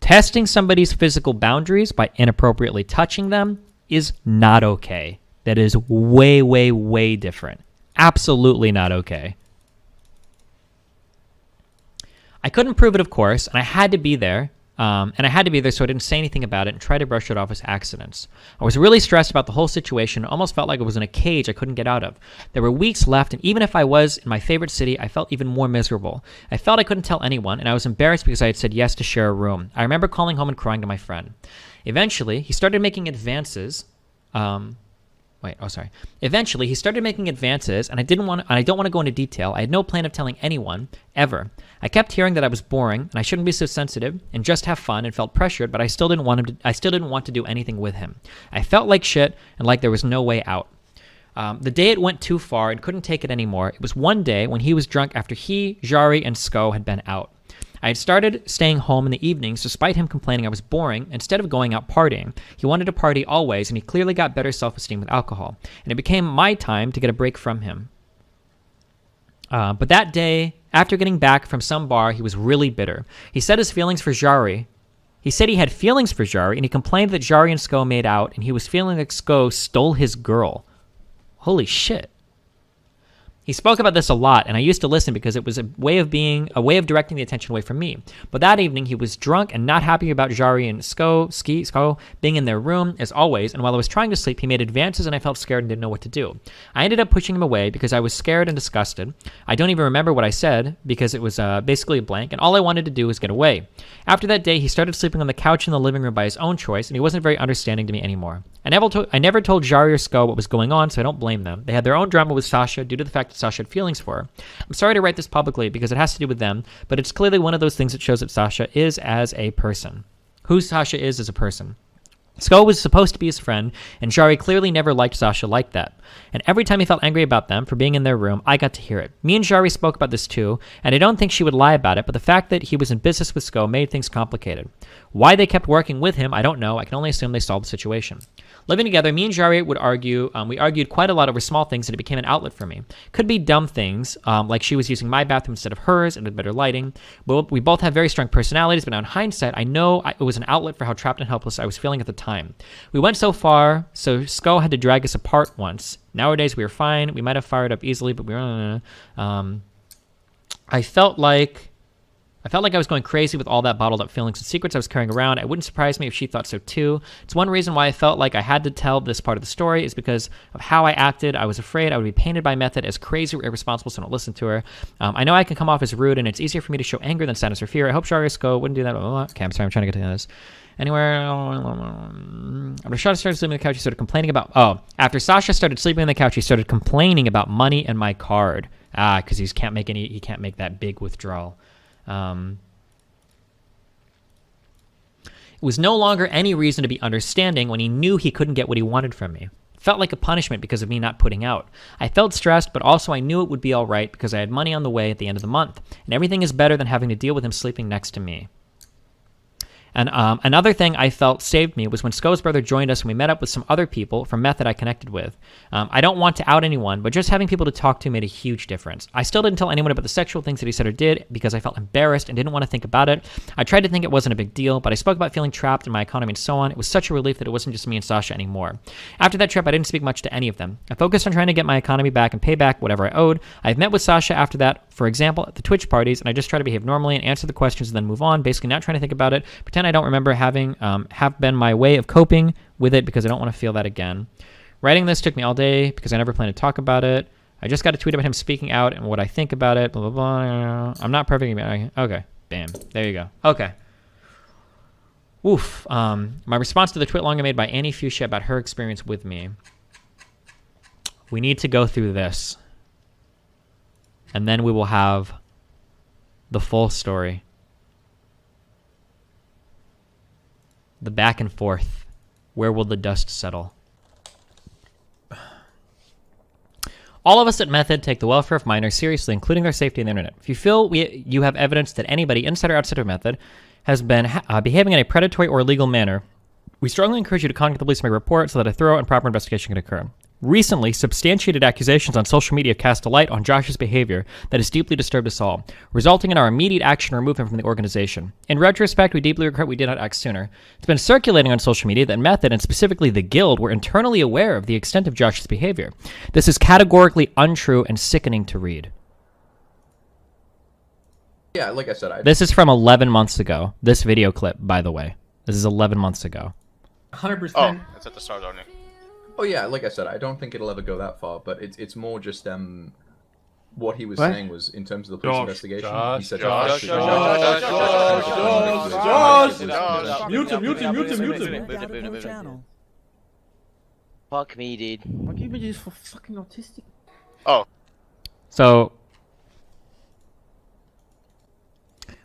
Testing somebody's physical boundaries by inappropriately touching them is not okay. That is way, way, way different. Absolutely not okay. I couldn't prove it, of course, and I had to be there. So I didn't say anything about it and try to brush it off as accidents. I was really stressed about the whole situation and almost felt like I was in a cage I couldn't get out of. There were weeks left, and even if I was in my favorite city, I felt even more miserable. I felt I couldn't tell anyone, and I was embarrassed because I had said yes to share a room. I remember calling home and crying to my friend. Eventually, he started making advances. Eventually, he started making advances, and I don't want to go into detail. I had no plan of telling anyone, ever. I kept hearing that I was boring, and I shouldn't be so sensitive, and just have fun, and felt pressured, but I still didn't want to do anything with him. I felt like shit, and like there was no way out. The day it went too far and couldn't take it anymore, it was one day when he was drunk after he, Jari, and Sko had been out. I had started staying home in the evenings despite him complaining I was boring instead of going out partying. He wanted to party always, and he clearly got better self-esteem with alcohol. And it became my time to get a break from him. But that day, after getting back from some bar, he was really bitter. He said his feelings for Jari. He said he had feelings for Jari, and he complained that Jari and Sko made out, and he was feeling like Sko stole his girl. Holy shit. He spoke about this a lot, and I used to listen because it was a way of directing the attention away from me. But that evening, he was drunk and not happy about Jari and Sko being in their room, as always, and while I was trying to sleep, he made advances and I felt scared and didn't know what to do. I ended up pushing him away because I was scared and disgusted. I don't even remember what I said because it was basically a blank, and all I wanted to do was get away. After that day, he started sleeping on the couch in the living room by his own choice, and he wasn't very understanding to me anymore. I never told Jari or Sko what was going on, so I don't blame them. They had their own drama with Sascha due to the fact that Sascha had feelings for her. I'm sorry to write this publicly because it has to do with them, but it's clearly one of those things that shows that Sascha is as a person. Who Sascha is as a person. Sko was supposed to be his friend, and Jari clearly never liked Sascha like that. And every time he felt angry about them for being in their room, I got to hear it. Me and Jari spoke about this too, and I don't think she would lie about it, but the fact that he was in business with Sko made things complicated. Why they kept working with him, I don't know. I can only assume they solved the situation. Living together, me and Jari would argue. We argued quite a lot over small things, and it became an outlet for me. Could be dumb things, like she was using my bathroom instead of hers and with better lighting. We both have very strong personalities, but now in hindsight, I know it was an outlet for how trapped and helpless I was feeling at the time. We went so far, so Sko had to drag us apart once. Nowadays, we were fine. We might have fired up easily, but we were... I felt like I was going crazy with all that bottled up feelings and secrets I was carrying around. It wouldn't surprise me if she thought so too. It's one reason why I felt like I had to tell this part of the story is because of how I acted. I was afraid I would be painted by Method as crazy or irresponsible, so don't listen to her. I know I can come off as rude, and it's easier for me to show anger than sadness or fear. I hope Jari Sko wouldn't do that. Okay, I'm sorry, I'm trying to get to this. Anywhere. After Sascha started sleeping on the couch, he started complaining about... after Sascha started sleeping on the couch, he started complaining about money and my card. Because he can't make that big withdrawal. It was no longer any reason to be understanding when he knew he couldn't get what he wanted from me. It felt like a punishment because of me not putting out. I felt stressed, but also I knew it would be all right because I had money on the way at the end of the month, and everything is better than having to deal with him sleeping next to me. And another thing I felt saved me was when Sko's brother joined us and we met up with some other people from Method I connected with. I don't want to out anyone, but just having people to talk to made a huge difference. I still didn't tell anyone about the sexual things that he said or did because I felt embarrassed and didn't want to think about it. I tried to think it wasn't a big deal, but I spoke about feeling trapped in my economy and so on. It was such a relief that it wasn't just me and Sascha anymore. After that trip, I didn't speak much to any of them. I focused on trying to get my economy back and pay back whatever I owed. I've met with Sascha after that, for example, at the Twitch parties, and I just try to behave normally and answer the questions and then move on, basically not trying to think about it, pretend I don't remember have been my way of coping with it because I don't want to feel that again. Writing this took me all day because I never planned to talk about it. I just got a tweet about him speaking out and what I think about it, blah, blah, blah. I'm not perfect. Okay, bam. There you go. Okay. Oof. My response to the tweet longer made by Anniefuchsia about her experience with me. We need to go through this. And then we will have the full story. The back and forth. Where will the dust settle? All of us at Method take the welfare of minors seriously, including their safety on the internet. If you feel you have evidence that anybody inside or outside of Method has been behaving in a predatory or illegal manner, we strongly encourage you to contact the police and make a report so that a thorough and proper investigation can occur. Recently, substantiated accusations on social media cast a light on Josh's behavior that has deeply disturbed us all, resulting in our immediate action to remove him from the organization. In retrospect, we deeply regret we did not act sooner. It's been circulating on social media that Method, and specifically the Guild, were internally aware of the extent of Josh's behavior. This is categorically untrue and sickening to read. Yeah, like I said, This is from 11 months ago. This video clip, by the way. This is 11 months ago. 100%. Oh, it's at the start only. Oh yeah, like I said, I don't think it'll ever go that far, but it's more just what he was saying was in terms of the police investigation. He said Josh. Mute him. Fuck me, dude. What do you mean he's for fucking autistic? Oh, So,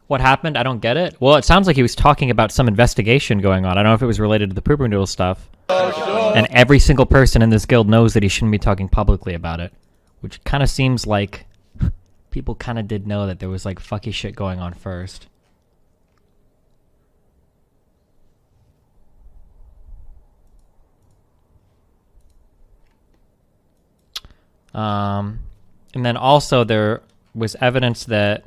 what happened? I don't get it. Well, it sounds like he was talking about some investigation going on. I don't know if it was related to the poopernoodle stuff. And every single person in this guild knows that he shouldn't be talking publicly about it. Which kind of seems like people kind of did know that there was like fucky shit going on first. And then also there was evidence that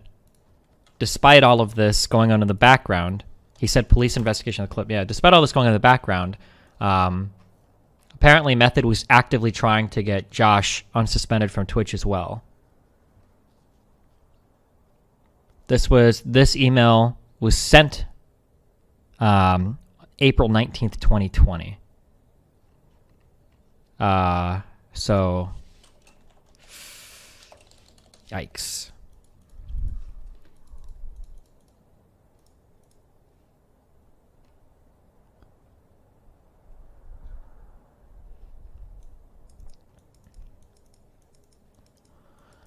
despite all of this going on in the background, he said police investigation of the clip. Yeah, despite all this going on in the background, apparently Method was actively trying to get Josh unsuspended from Twitch as well. This email was sent April 19th, 2020. So yikes.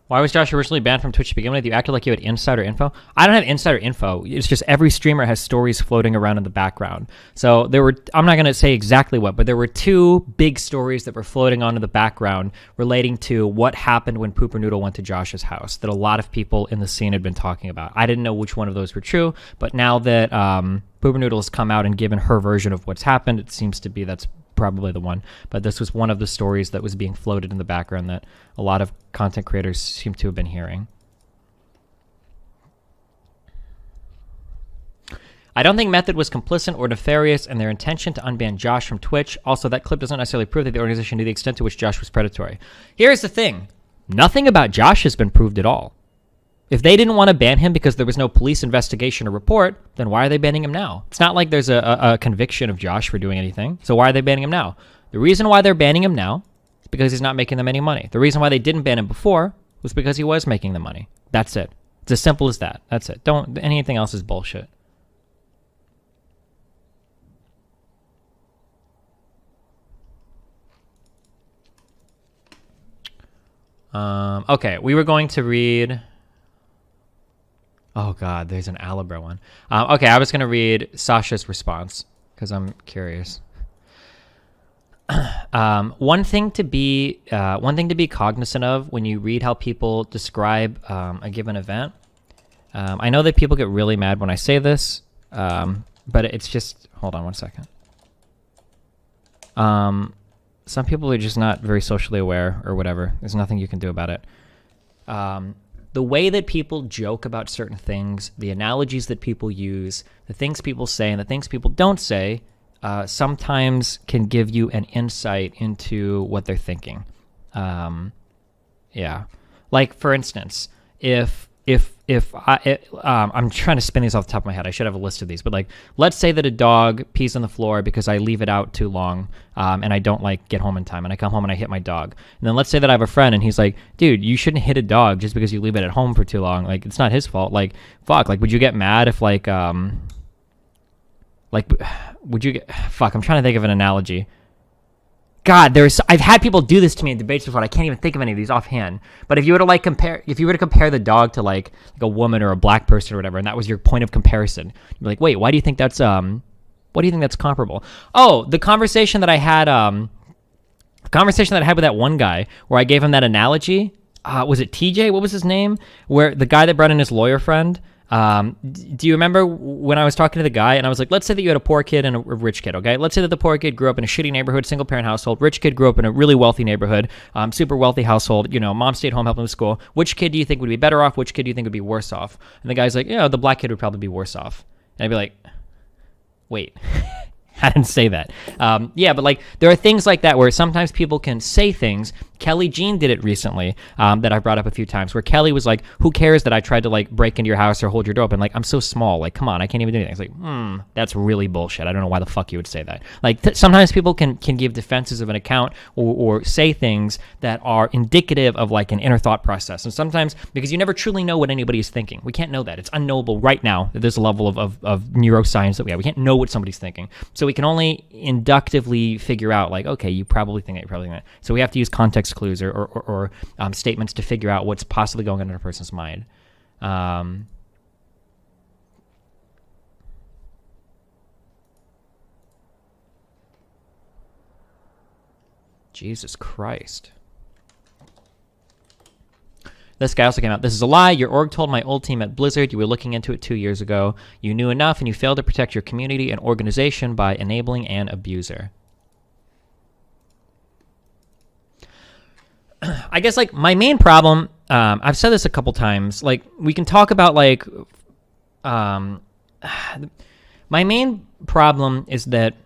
Why was Josh originally banned from Twitch to begin with? You acted like you had insider info. I don't have insider info. It's just every streamer has stories floating around in the background. So there were, I'm not going to say exactly what, but there were two big stories that were floating on in the background relating to what happened when poopernoodle went to Josh's house that a lot of people in the scene had been talking about. I didn't know which one of those were true, but now that poopernoodle has come out and given her version of what's happened, it seems to be that's probably the one. But this was one of the stories that was being floated in the background that a lot of content creators seem to have been hearing. I don't think Method was complicit or nefarious in their intention to unban Josh from Twitch. Also, that clip doesn't necessarily prove that the organization knew the extent to which Josh was predatory. Here's the thing. Nothing about Josh has been proved at all. If they didn't want to ban him because there was no police investigation or report, then why are they banning him now? It's not like there's a conviction of Josh for doing anything. So why are they banning him now? The reason why they're banning him now is because he's not making them any money. The reason why they didn't ban him before was because he was making the money. That's it. It's as simple as that. That's it. Anything else is bullshit. Okay, we were going to read... Oh god, there's an Alibra one. Okay, I was gonna read Sasha's response because I'm curious. One thing to be cognizant of when you read how people describe a given event. I know that people get really mad when I say this, but it's just hold on one second. Some people are just not very socially aware or whatever. There's nothing you can do about it. The way that people joke about certain things, the analogies that people use, the things people say, and the things people don't say, sometimes can give you an insight into what they're thinking. Yeah. Like, for instance, I'm trying to spin these off the top of my head. I should have a list of these, but like, let's say that a dog pees on the floor because I leave it out too long, and I don't like get home in time, and I come home and I hit my dog. And then let's say that I have a friend and he's like, dude, you shouldn't hit a dog just because you leave it at home for too long. Like, it's not his fault. Like, fuck, like, would you get mad if would you get, fuck, I'm trying to think of an analogy. God, I've had people do this to me in debates before. I can't even think of any of these offhand. But if you were to compare the dog to like a woman or a black person or whatever, and that was your point of comparison, you'd be like, wait, why do you think that's comparable? Oh, the conversation that I had with that one guy where I gave him that analogy. Was it TJ? What was his name? Where the guy that brought in his lawyer friend, Do you remember when I was talking to the guy and I was like, let's say that you had a poor kid and a rich kid, okay? Let's say that the poor kid grew up in a shitty neighborhood, single parent household. Rich kid grew up in a really wealthy neighborhood, super wealthy household. You know, mom stayed home helping with school. Which kid do you think would be better off? Which kid do you think would be worse off? And the guy's like, the black kid would probably be worse off. And I'd be like, wait. I didn't say that. Yeah, but like there are things like that where sometimes people can say things. Kelly Jean did it recently that I brought up a few times where Kelly was like, who cares that I tried to like break into your house or hold your door open? Like, I'm so small. Like, come on, I can't even do anything. It's like, that's really bullshit. I don't know why the fuck you would say that. Like sometimes people can give defenses of an account or say things that are indicative of like an inner thought process. And sometimes because you never truly know what anybody is thinking. We can't know that. It's unknowable right now at this level of neuroscience that we have. We can't know what somebody's thinking. So we can only inductively figure out like, okay, you probably think that, you probably think that. So we have to use context clues or statements to figure out what's possibly going on in a person's mind. Jesus Christ. This guy also came out. This is a lie. Your org told my old team at Blizzard you were looking into it 2 years ago. You knew enough and you failed to protect your community and organization by enabling an abuser. I guess like my main problem, I've said this a couple times, like we can talk about like, my main problem is that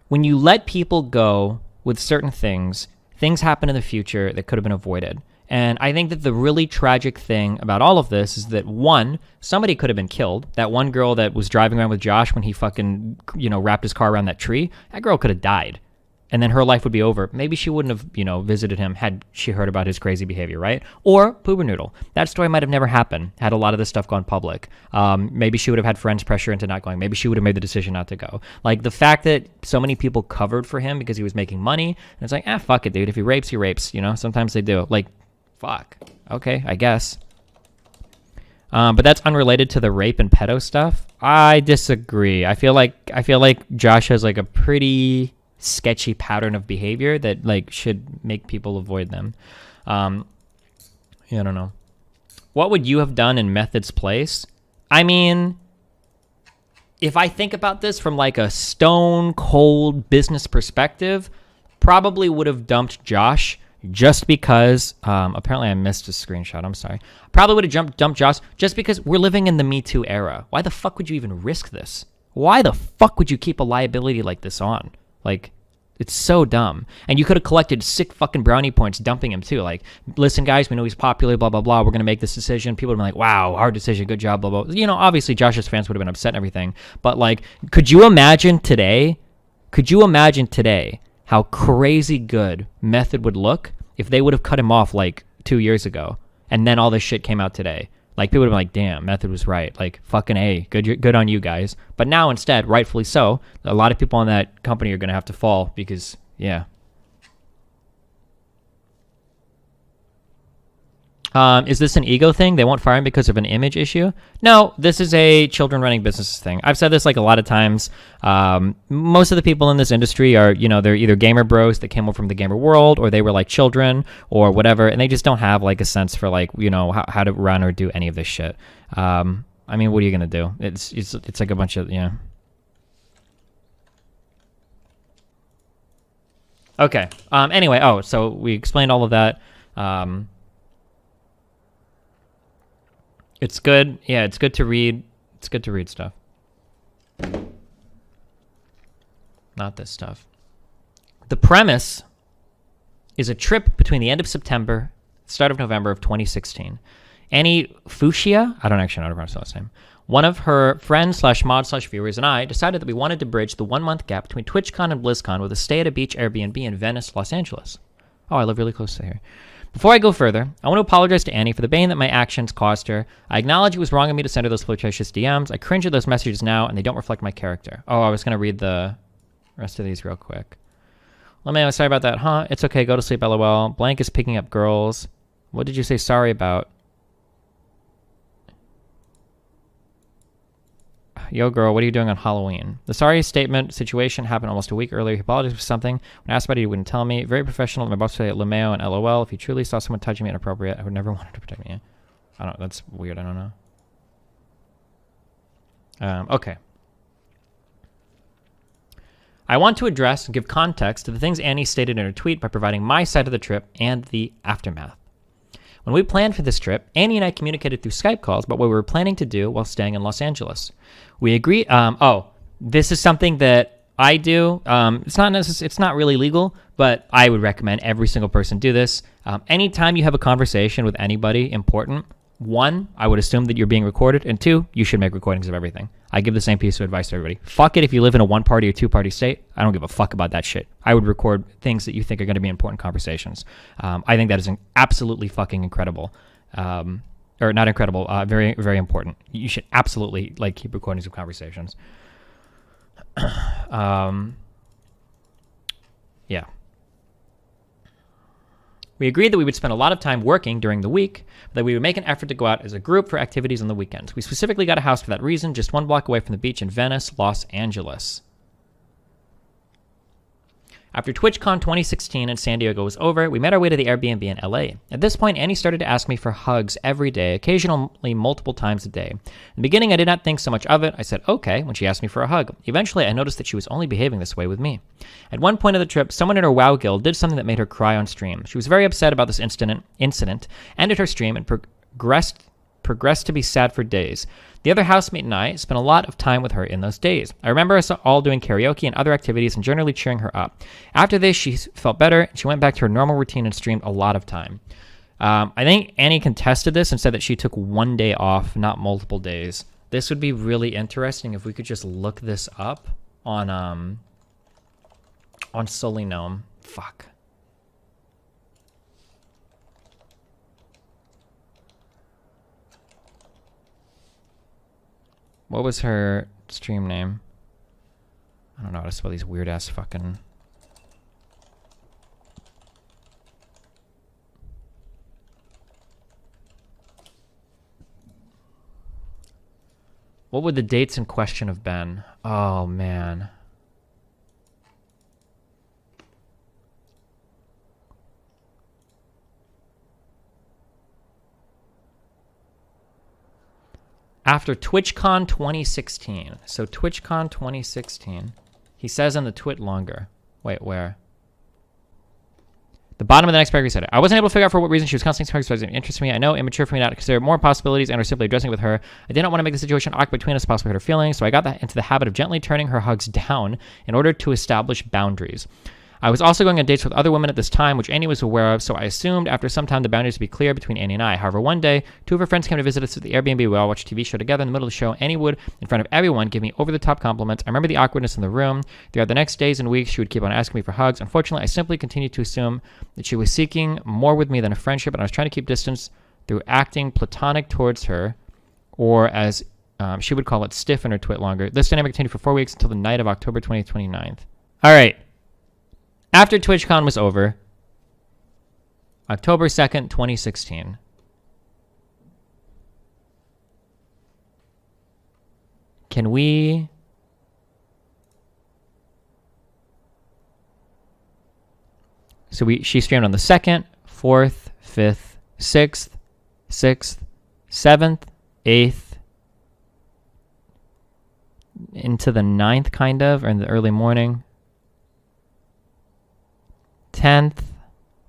when you let people go with certain things, things happen in the future that could have been avoided. And I think that the really tragic thing about all of this is that, one, somebody could have been killed. That one girl that was driving around with Josh when he fucking, wrapped his car around that tree, that girl could have died. And then her life would be over. Maybe she wouldn't have, visited him had she heard about his crazy behavior, right? Or poopernoodle. That story might have never happened had a lot of this stuff gone public. Maybe she would have had friends pressure into not going. Maybe she would have made the decision not to go. Like, the fact that so many people covered for him because he was making money, and it's like, fuck it, dude. If he rapes, he rapes. Sometimes they do. Like, fuck. Okay, I guess. But that's unrelated to the rape and pedo stuff. I disagree. I feel like Josh has like a pretty sketchy pattern of behavior that like should make people avoid them. I don't know. What would you have done in Method's place? I mean, if I think about this from like a stone cold business perspective, probably would have dumped Josh just because, apparently I missed a screenshot. I'm sorry. Probably would have dumped Josh just because we're living in the Me Too era. Why the fuck would you even risk this? Why the fuck would you keep a liability like this on? Like, it's so dumb. And you could have collected sick fucking brownie points dumping him too. Like, listen, guys, we know he's popular, blah, blah, blah. We're going to make this decision. People would have been like, wow, hard decision. Good job, blah, blah. Obviously Josh's fans would have been upset and everything. But like, could you imagine today how crazy good Method would look if they would have cut him off like 2 years ago and then all this shit came out today? Like, people would have been like, damn, Method was right. Like, fucking A, good on you guys. But now instead, rightfully so, a lot of people in that company are going to have to fall because, yeah. Is this an ego thing? They won't fire him because of an image issue? No, this is a children running businesses thing. I've said this like a lot of times. Most of the people in this industry are, they're either gamer bros that came over from the gamer world, or they were like children or whatever, and they just don't have like a sense for like, how to run or do any of this shit. I mean, what are you gonna do? It's like a bunch of, Okay. Anyway, so we explained all of that. It's good. Yeah, it's good to read. It's good to read stuff. Not this stuff. The premise is a trip between the end of September, start of November of 2016. Anniefuchsia, I don't actually know how to pronounce her last name, one of her friends/mod/viewers and I decided that we wanted to bridge the 1 month gap between TwitchCon and BlizzCon with a stay at a beach Airbnb in Venice, Los Angeles. Oh, I live really close to here. Before I go further, I want to apologize to Annie for the pain that my actions caused her. I acknowledge it was wrong of me to send her those flirtatious DMs. I cringe at those messages now, and they don't reflect my character. Oh, I was going to read the rest of these real quick. I'm sorry about that. Huh? It's okay. Go to sleep, LOL. Blank is picking up girls. What did you say sorry about? Yo, girl, what are you doing on Halloween? The sorry statement situation happened almost a week earlier. He apologized for something. When asked about it, he wouldn't tell me. Very professional. My boss said LeMayo and LOL. If he truly saw someone touching me inappropriate, I would never want him to protect me. I don't know. That's weird. I don't know. Okay. I want to address and give context to the things Annie stated in her tweet by providing my side of the trip and the aftermath. When we planned for this trip, Annie and I communicated through Skype calls about what we were planning to do while staying in Los Angeles. We agreed. This is something that I do. It's not really legal, but I would recommend every single person do this. Anytime you have a conversation with anybody important, one, I would assume that you're being recorded, and two, you should make recordings of everything. I give the same piece of advice to everybody. Fuck it if you live in a one-party or two-party state. I don't give a fuck about that shit. I would record things that you think are going to be important conversations. I think that is absolutely fucking incredible. Or not incredible, very, very important. You should absolutely keep recordings of conversations. Yeah. We agreed that we would spend a lot of time working during the week, but that we would make an effort to go out as a group for activities on the weekends. We specifically got a house for that reason, just 1 block away from the beach in Venice, Los Angeles. After TwitchCon 2016 in San Diego was over, we made our way to the Airbnb in LA. At this point, Annie started to ask me for hugs every day, occasionally multiple times a day. In the beginning, I did not think so much of it. I said, okay, when she asked me for a hug. Eventually, I noticed that she was only behaving this way with me. At one point of the trip, someone in her WoW guild did something that made her cry on stream. She was very upset about this incident, ended her stream, and progressed to be sad for days. The other housemate and I spent a lot of time with her in those days. I remember us all doing karaoke and other activities and generally cheering her up. After this, she felt better, and she went back to her normal routine and streamed a lot of time. I think Annie contested this and said that she took 1 day off, not multiple days. This would be really interesting if we could just look this up on Solinome. Fuck. What was her stream name? I don't know how to spell these weird ass fucking... What would the dates in question have been? Oh, man. After TwitchCon 2016. So TwitchCon 2016. He says in the twit longer. Wait, where? The bottom of the next paragraph said, I wasn't able to figure out for what reason she was constantly expressing interest in me. I know immature for me not to consider more possibilities and or simply addressing it with her. I did not want to make the situation awkward between us, possibly hurt her feelings, so I got into the habit of gently turning her hugs down in order to establish boundaries. I was also going on dates with other women at this time, which Annie was aware of, so I assumed after some time the boundaries would be clear between Annie and I. However, one day, 2 of her friends came to visit us at the Airbnb. We all watched a TV show together. In the middle of the show, Annie would, in front of everyone, give me over-the-top compliments. I remember the awkwardness in the room. Throughout the next days and weeks, she would keep on asking me for hugs. Unfortunately, I simply continued to assume that she was seeking more with me than a friendship, and I was trying to keep distance through acting platonic towards her, or as she would call it, stiff in her twit longer. This dynamic continued for 4 weeks until the night of October 29th. All right. After TwitchCon was over, October 2nd, 2016. Can we... So she streamed on the 2nd, 4th, 5th, 6th, 6th, 7th, 8th, into the 9th, kind of, or in the early morning. 10th,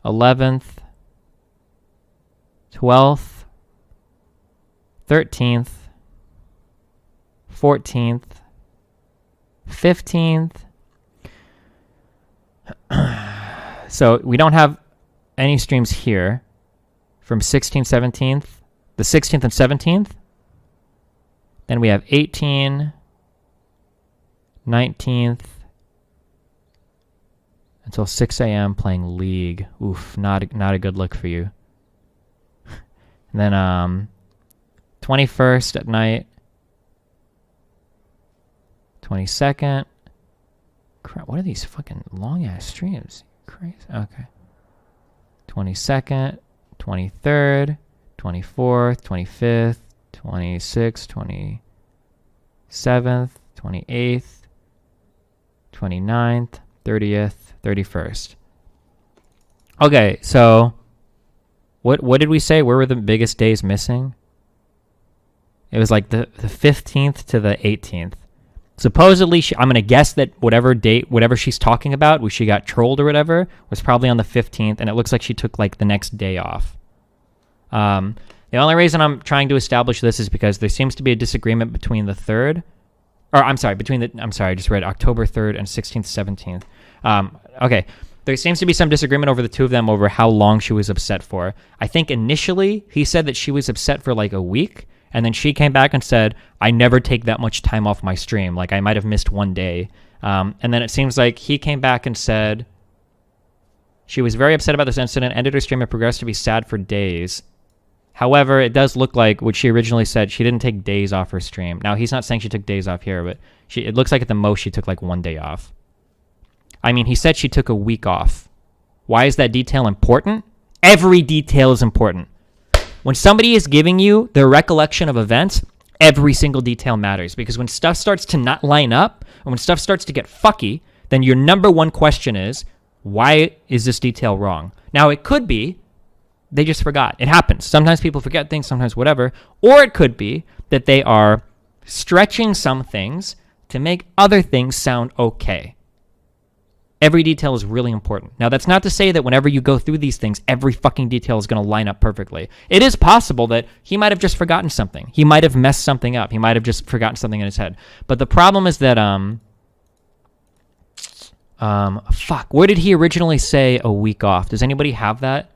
11th, 12th, 13th, 14th, 15th. So we don't have any streams here from 16th, 17th, the 16th and 17th. Then we have 18, 19th, until 6 a.m. playing League. Oof, not a good look for you. And then 21st at night. 22nd. Crap, what are these fucking long-ass streams? Crazy. Okay. 22nd, 23rd, 24th, 25th, 26th, 27th, 28th, 29th, 30th, 31st. Okay, so what did we say? Where were the biggest days missing? It was like the 15th to the 18th. Supposedly, I'm going to guess that whatever she's talking about, where she got trolled or whatever, was probably on the 15th, and it looks like she took like the next day off. The only reason I'm trying to establish this is because there seems to be a disagreement between the 3rd, I just read October 3rd and 16th, 17th. Okay, there seems to be some disagreement over the two of them over how long she was upset for. I think initially he said that she was upset for like a week, and then she came back and said, I never take that much time off my stream. Like, I might have missed one day. And then it seems like he came back and said she was very upset about this incident, ended her stream, and progressed to be sad for days. However, it does look like what she originally said, she didn't take days off her stream. Now, he's not saying she took days off here, but it looks like at the most she took like 1 day off. I mean, he said she took a week off. Why is that detail important? Every detail is important. When somebody is giving you their recollection of events, every single detail matters, because when stuff starts to not line up, and when stuff starts to get fucky, then your number one question is, why is this detail wrong? Now, it could be they just forgot. It happens. Sometimes people forget things, sometimes whatever. Or it could be that they are stretching some things to make other things sound okay. Every detail is really important. Now, that's not to say that whenever you go through these things, every fucking detail is going to line up perfectly. It is possible that he might have just forgotten something. He might have messed something up. He might have just forgotten something in his head. But the problem is that, where did he originally say a week off? Does anybody have that?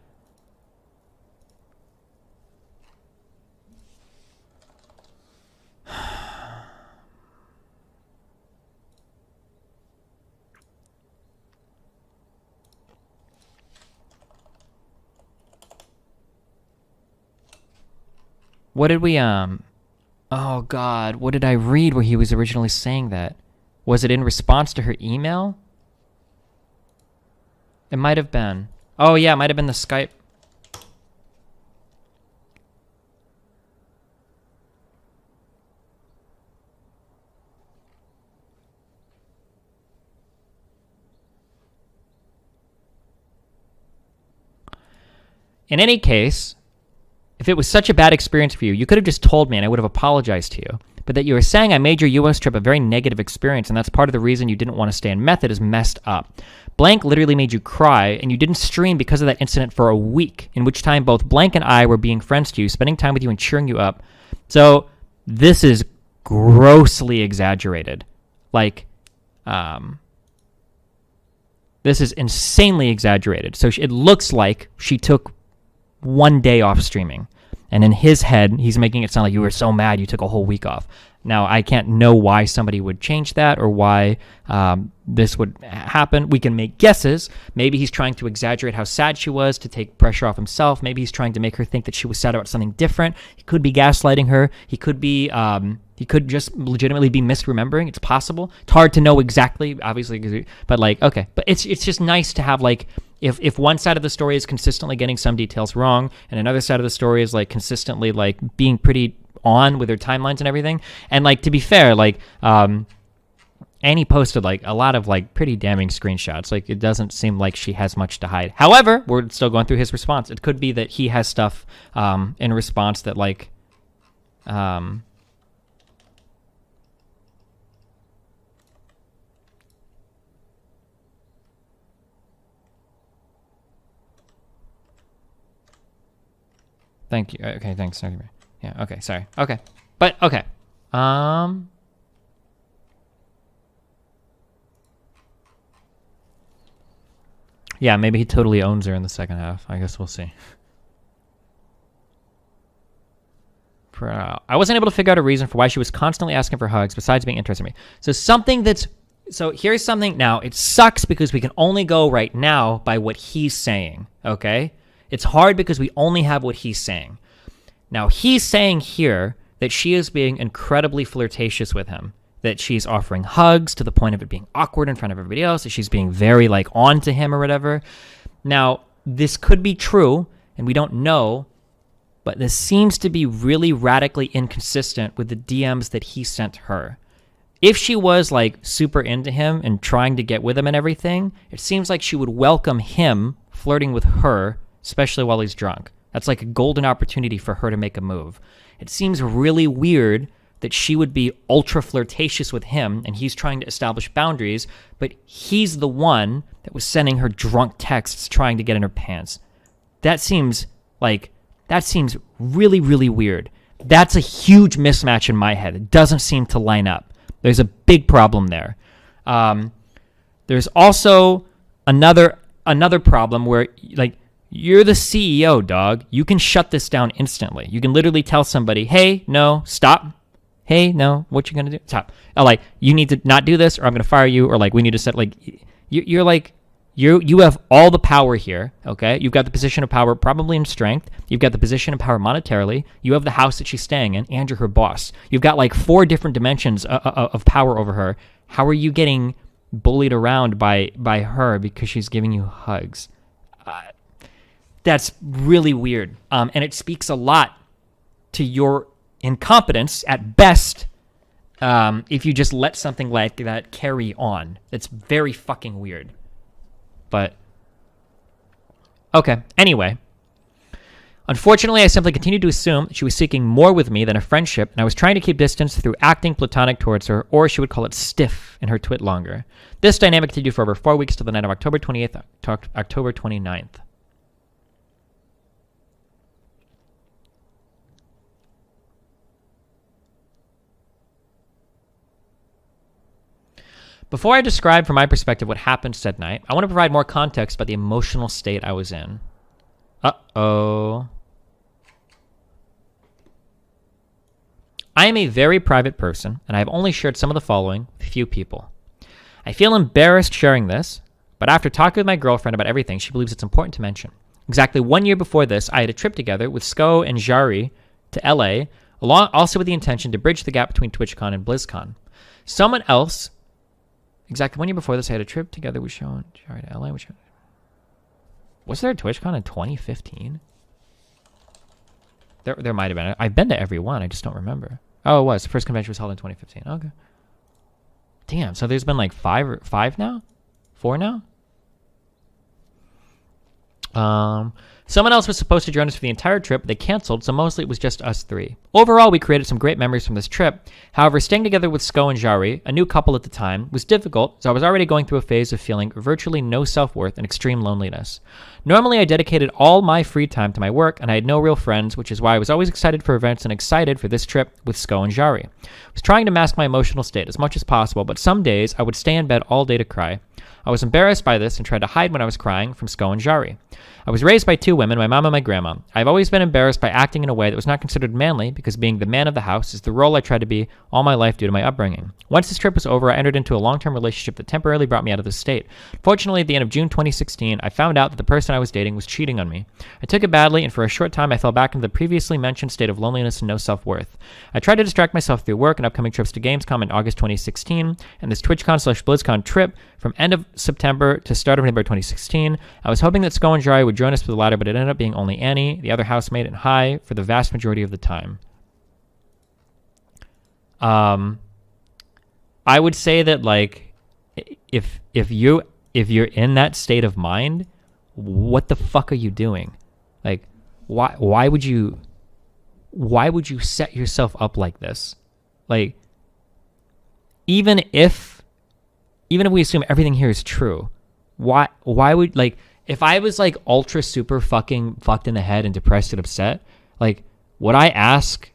What did we, oh God, what did I read where he was originally saying that? Was it in response to her email? It might have been. Oh yeah, it might have been the Skype. In any case, if it was such a bad experience for you, you could have just told me and I would have apologized to you. But that you were saying I made your US trip a very negative experience and that's part of the reason you didn't want to stay in Method is messed up. Blank literally made you cry and you didn't stream because of that incident for a week, in which time both Blank and I were being friends to you, spending time with you and cheering you up. So this is grossly exaggerated. Like, this is insanely exaggerated. So it looks like she took 1 day off streaming. And in his head, he's making it sound like you were so mad you took a whole week off. Now, I can't know why somebody would change that or why this would happen. We can make guesses. Maybe he's trying to exaggerate how sad she was to take pressure off himself. Maybe he's trying to make her think that she was sad about something different. He could be gaslighting her. He could be, he could just legitimately be misremembering. It's possible. It's hard to know exactly, obviously, but like, okay. But it's just nice to have like, if one side of the story is consistently getting some details wrong and another side of the story is like consistently like being pretty on with their timelines and everything. And like, to be fair, like, Annie posted like a lot of like pretty damning screenshots. Like, it doesn't seem like she has much to hide. However, we're still going through his response. It could be that he has stuff in response that like, thank you. Okay, thanks. Yeah, okay, sorry. Okay. But, okay. Yeah, maybe he totally owns her in the second half. I guess we'll see. I wasn't able to figure out a reason for why she was constantly asking for hugs besides being interested in me. So here's something. Now, it sucks because we can only go right now by what he's saying, okay? It's hard because we only have what he's saying. Now, he's saying here that she is being incredibly flirtatious with him, that she's offering hugs to the point of it being awkward in front of everybody else, that she's being very, like, on to him or whatever. Now, this could be true, and we don't know, but this seems to be really radically inconsistent with the DMs that he sent her. If she was, like, super into him and trying to get with him and everything, it seems like she would welcome him flirting with her, especially while he's drunk. That's like a golden opportunity for her to make a move. It seems really weird that she would be ultra flirtatious with him and he's trying to establish boundaries, but he's the one that was sending her drunk texts trying to get in her pants. That seems really, really weird. That's a huge mismatch in my head. It doesn't seem to line up. There's a big problem there. There's also another problem where, like, you're the CEO, dog. You can shut this down instantly. You can literally tell somebody, hey, no, stop. Hey, no, what you gonna do? Stop. Like, you need to not do this, or I'm gonna fire you, or like, we need to set, like, you're like, you have all the power here, okay? You've got the position of power probably in strength. You've got the position of power monetarily. You have the house that she's staying in, and you're her boss. You've got like 4 different dimensions of power over her. How are you getting bullied around by her because she's giving you hugs? That's really weird. And it speaks a lot to your incompetence at best if you just let something like that carry on. It's very fucking weird. But, okay, anyway. Unfortunately, I simply continued to assume that she was seeking more with me than a friendship, and I was trying to keep distance through acting platonic towards her, or she would call it stiff in her twit longer. This dynamic continued for over 4 weeks till the night of October 28th to October 29th. Before I describe from my perspective what happened said night, I want to provide more context about the emotional state I was in. Uh-oh. I am a very private person, and I have only shared some of the following with few people. I feel embarrassed sharing this, but after talking with my girlfriend about everything, she believes it's important to mention. Exactly 1 year before this, I had a trip together with Sko and Jari to LA, also with the intention to bridge the gap between TwitchCon and BlizzCon. Someone else... Exactly 1 year before this, I had a trip together with Show and Jared to LA. Was there a TwitchCon in 2015? There might have been. I've been to every one. I just don't remember. Oh, it was. The first convention was held in 2015. Okay. Damn. So there's been like 5 now? 4 now? Someone else was supposed to join us for the entire trip, but they canceled, so mostly it was just us 3. Overall, we created some great memories from this trip. However, staying together with Sko and Jari, a new couple at the time, was difficult, so I was already going through a phase of feeling virtually no self-worth and extreme loneliness. Normally, I dedicated all my free time to my work, and I had no real friends, which is why I was always excited for events and excited for this trip with Sko and Jari. I was trying to mask my emotional state as much as possible, but some days I would stay in bed all day to cry. I was embarrassed by this and tried to hide when I was crying from Sko and Jari. I was raised by 2 women, my mom and my grandma. I've always been embarrassed by acting in a way that was not considered manly because being the man of the house is the role I tried to be all my life due to my upbringing. Once this trip was over, I entered into a long-term relationship that temporarily brought me out of this state. Fortunately, at the end of June 2016, I found out that the person I was dating was cheating on me. I took it badly, and for a short time, I fell back into the previously mentioned state of loneliness and no self-worth. I tried to distract myself through work and upcoming trips to Gamescom in August 2016, and this TwitchCon/BlizzCon trip from end of September to start of November 2016. I was hoping that Sko and Jari would join us for the latter, but it ended up being only Annie, the other housemate, and Hai for the vast majority of the time. I would say that, like, if you're in that state of mind, what the fuck are you doing? Like, why would you set yourself up like this? Like, even if we assume everything here is true, why would, like, if I was like ultra super fucking fucked in the head and depressed and upset, like, would I ask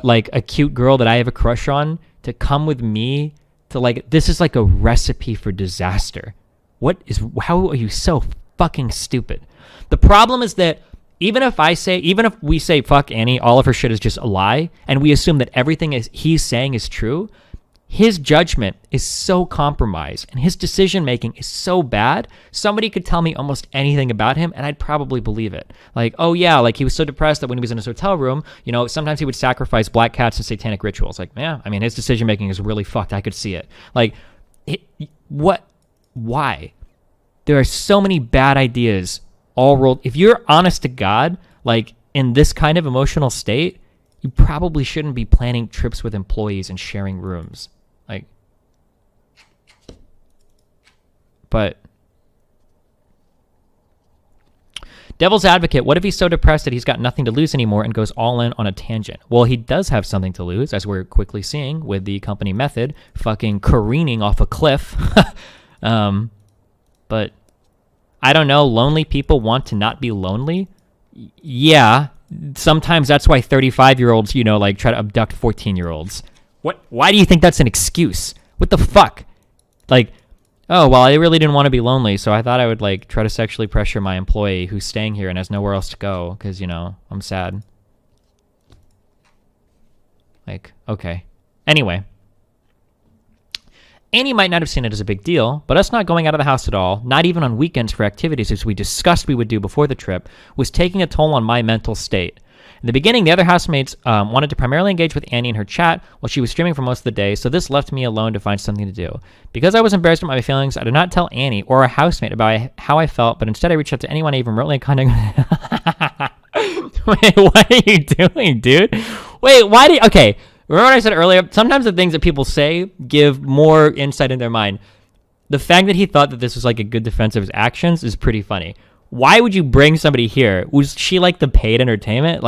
like a cute girl that I have a crush on to come with me to, like, this is like a recipe for disaster. How are you so fucking stupid? The problem is that even if we say fuck Annie, all of her shit is just a lie, and we assume that everything he's saying is true, his judgment is so compromised and his decision making is so bad. Somebody could tell me almost anything about him and I'd probably believe it. Like, oh yeah, like he was so depressed that when he was in his hotel room, you know, sometimes he would sacrifice black cats to satanic rituals. Like, yeah, I mean, his decision making is really fucked. I could see it. Like, why? There are so many bad ideas all rolled. If you're honest to God, like in this kind of emotional state, you probably shouldn't be planning trips with employees and sharing rooms. Like, but Devil's advocate, what if he's so depressed that he's got nothing to lose anymore and goes all in on a tangent? Well, he does have something to lose, as we're quickly seeing with the company Method fucking careening off a cliff. But I don't know, lonely people want to not be lonely? Yeah, sometimes that's why 35-year-olds, like try to abduct 14-year-olds. Why do you think that's an excuse? What the fuck? Like, oh, well, I really didn't want to be lonely, so I thought I would, try to sexually pressure my employee who's staying here and has nowhere else to go because, I'm sad. Okay. Anyway. Annie might not have seen it as a big deal, but us not going out of the house at all, not even on weekends for activities as we discussed we would do before the trip, was taking a toll on my mental state. In the beginning, the other housemates wanted to primarily engage with Annie in her chat while she was streaming for most of the day, so this left me alone to find something to do. Because I was embarrassed about my feelings, I did not tell Annie or a housemate about how I felt, but instead I reached out to anyone I even remotely contact. Wait, what are you doing, dude? Wait, why do you... Okay, remember what I said earlier? Sometimes the things that people say give more insight in their mind. The fact that he thought that this was a good defense of his actions is pretty funny. Why would you bring somebody here? Was she the paid entertainment?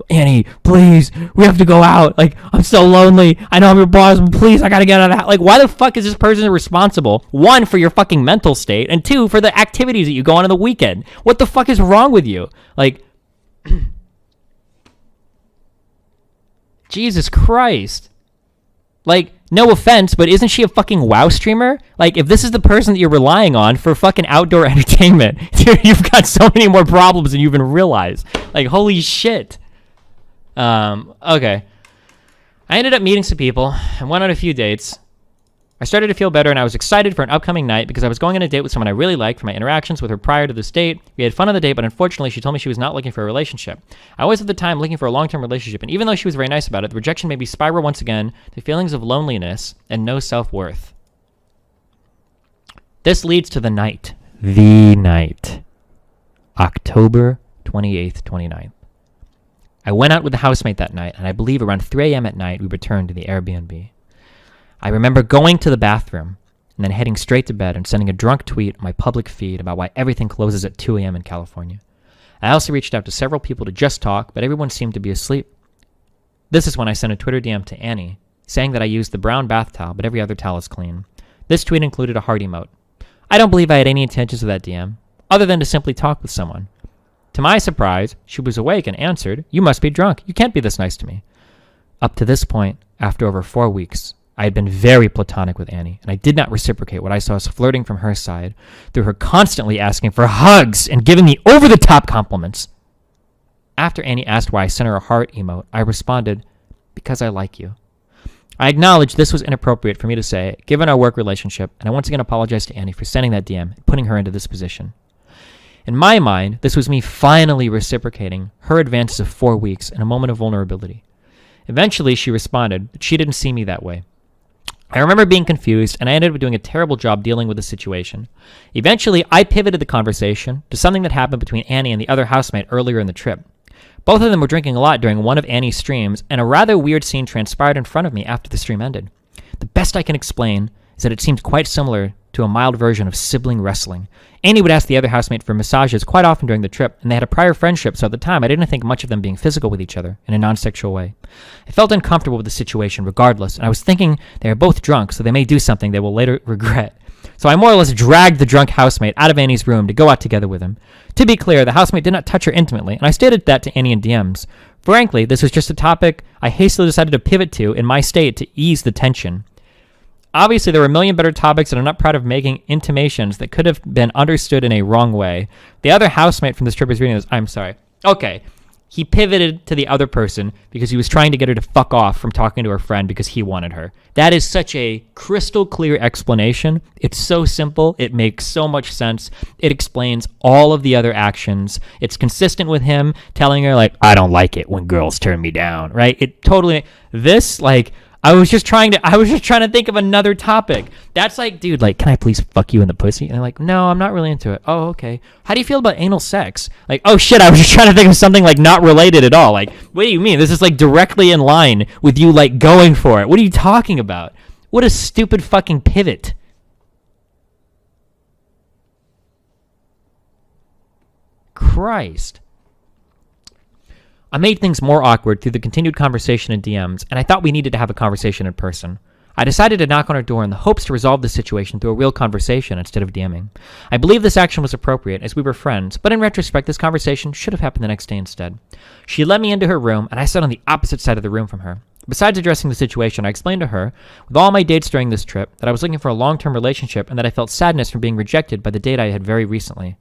Annie, please, we have to go out. I'm so lonely. I know I'm your boss, but please, I gotta get out of the house. Why the fuck is this person responsible? One, for your fucking mental state, and two, for the activities that you go on the weekend. What the fuck is wrong with you? Jesus Christ. No offense, but isn't she a fucking WoW streamer? If this is the person that you're relying on for fucking outdoor entertainment, you've got so many more problems than you even realize. Holy shit. Okay. I ended up meeting some people and went on a few dates. I started to feel better and I was excited for an upcoming night because I was going on a date with someone I really liked from my interactions with her prior to this date. We had fun on the date, but unfortunately she told me she was not looking for a relationship. I was at the time looking for a long-term relationship, and even though she was very nice about it, the rejection made me spiral once again to feelings of loneliness and no self-worth. This leads to the night. The night. October 28th, 29th. I went out with the housemate that night, and I believe around 3 a.m. at night we returned to the Airbnb. I remember going to the bathroom and then heading straight to bed and sending a drunk tweet on my public feed about why everything closes at 2 a.m. in California. I also reached out to several people to just talk, but everyone seemed to be asleep. This is when I sent a Twitter DM to Annie, saying that I used the brown bath towel, but every other towel is clean. This tweet included a heart emote. I don't believe I had any intentions of that DM, other than to simply talk with someone. To my surprise, she was awake and answered, "You must be drunk. You can't be this nice to me." Up to this point, after over 4 weeks, I had been very platonic with Annie, and I did not reciprocate what I saw as flirting from her side, through her constantly asking for hugs and giving me over-the-top compliments. After Annie asked why I sent her a heart emote, I responded, "Because I like you." I acknowledged this was inappropriate for me to say, given our work relationship, and I once again apologized to Annie for sending that DM and putting her into this position. In my mind, this was me finally reciprocating her advances of 4 weeks in a moment of vulnerability. Eventually, she responded that she didn't see me that way. I remember being confused, and I ended up doing a terrible job dealing with the situation. Eventually, I pivoted the conversation to something that happened between Annie and the other housemate earlier in the trip. Both of them were drinking a lot during one of Annie's streams, and a rather weird scene transpired in front of me after the stream ended. The best I can explain is that it seemed quite similar to a mild version of sibling wrestling. Annie would ask the other housemate for massages quite often during the trip, and they had a prior friendship, so at the time I didn't think much of them being physical with each other in a non-sexual way. I felt uncomfortable with the situation regardless, and I was thinking they are both drunk, so they may do something they will later regret. So I more or less dragged the drunk housemate out of Annie's room to go out together with him. To be clear, the housemate did not touch her intimately, and I stated that to Annie in DMs. Frankly, this was just a topic I hastily decided to pivot to in my state to ease the tension. Obviously, there were a million better topics, and I'm not proud of making intimations that could have been understood in a wrong way. The other housemate from this trip is reading this. I'm sorry. Okay. He pivoted to the other person because he was trying to get her to fuck off from talking to her friend because he wanted her. That is such a crystal clear explanation. It's so simple. It makes so much sense. It explains all of the other actions. It's consistent with him telling her, I don't like it when girls turn me down, right? It totally... This, I was just trying to think of another topic. That's dude, can I please fuck you in the pussy? And they're like, no, I'm not really into it. Oh, okay. How do you feel about anal sex? Oh shit, I was just trying to think of something not related at all. What do you mean? This is directly in line with you going for it. What are you talking about? What a stupid fucking pivot. Christ. I made things more awkward through the continued conversation in DMs, and I thought we needed to have a conversation in person. I decided to knock on her door in the hopes to resolve the situation through a real conversation instead of DMing. I believe this action was appropriate as we were friends, but in retrospect, this conversation should have happened the next day instead. She led me into her room, and I sat on the opposite side of the room from her. Besides addressing the situation, I explained to her, with all my dates during this trip, that I was looking for a long-term relationship and that I felt sadness from being rejected by the date I had very recently.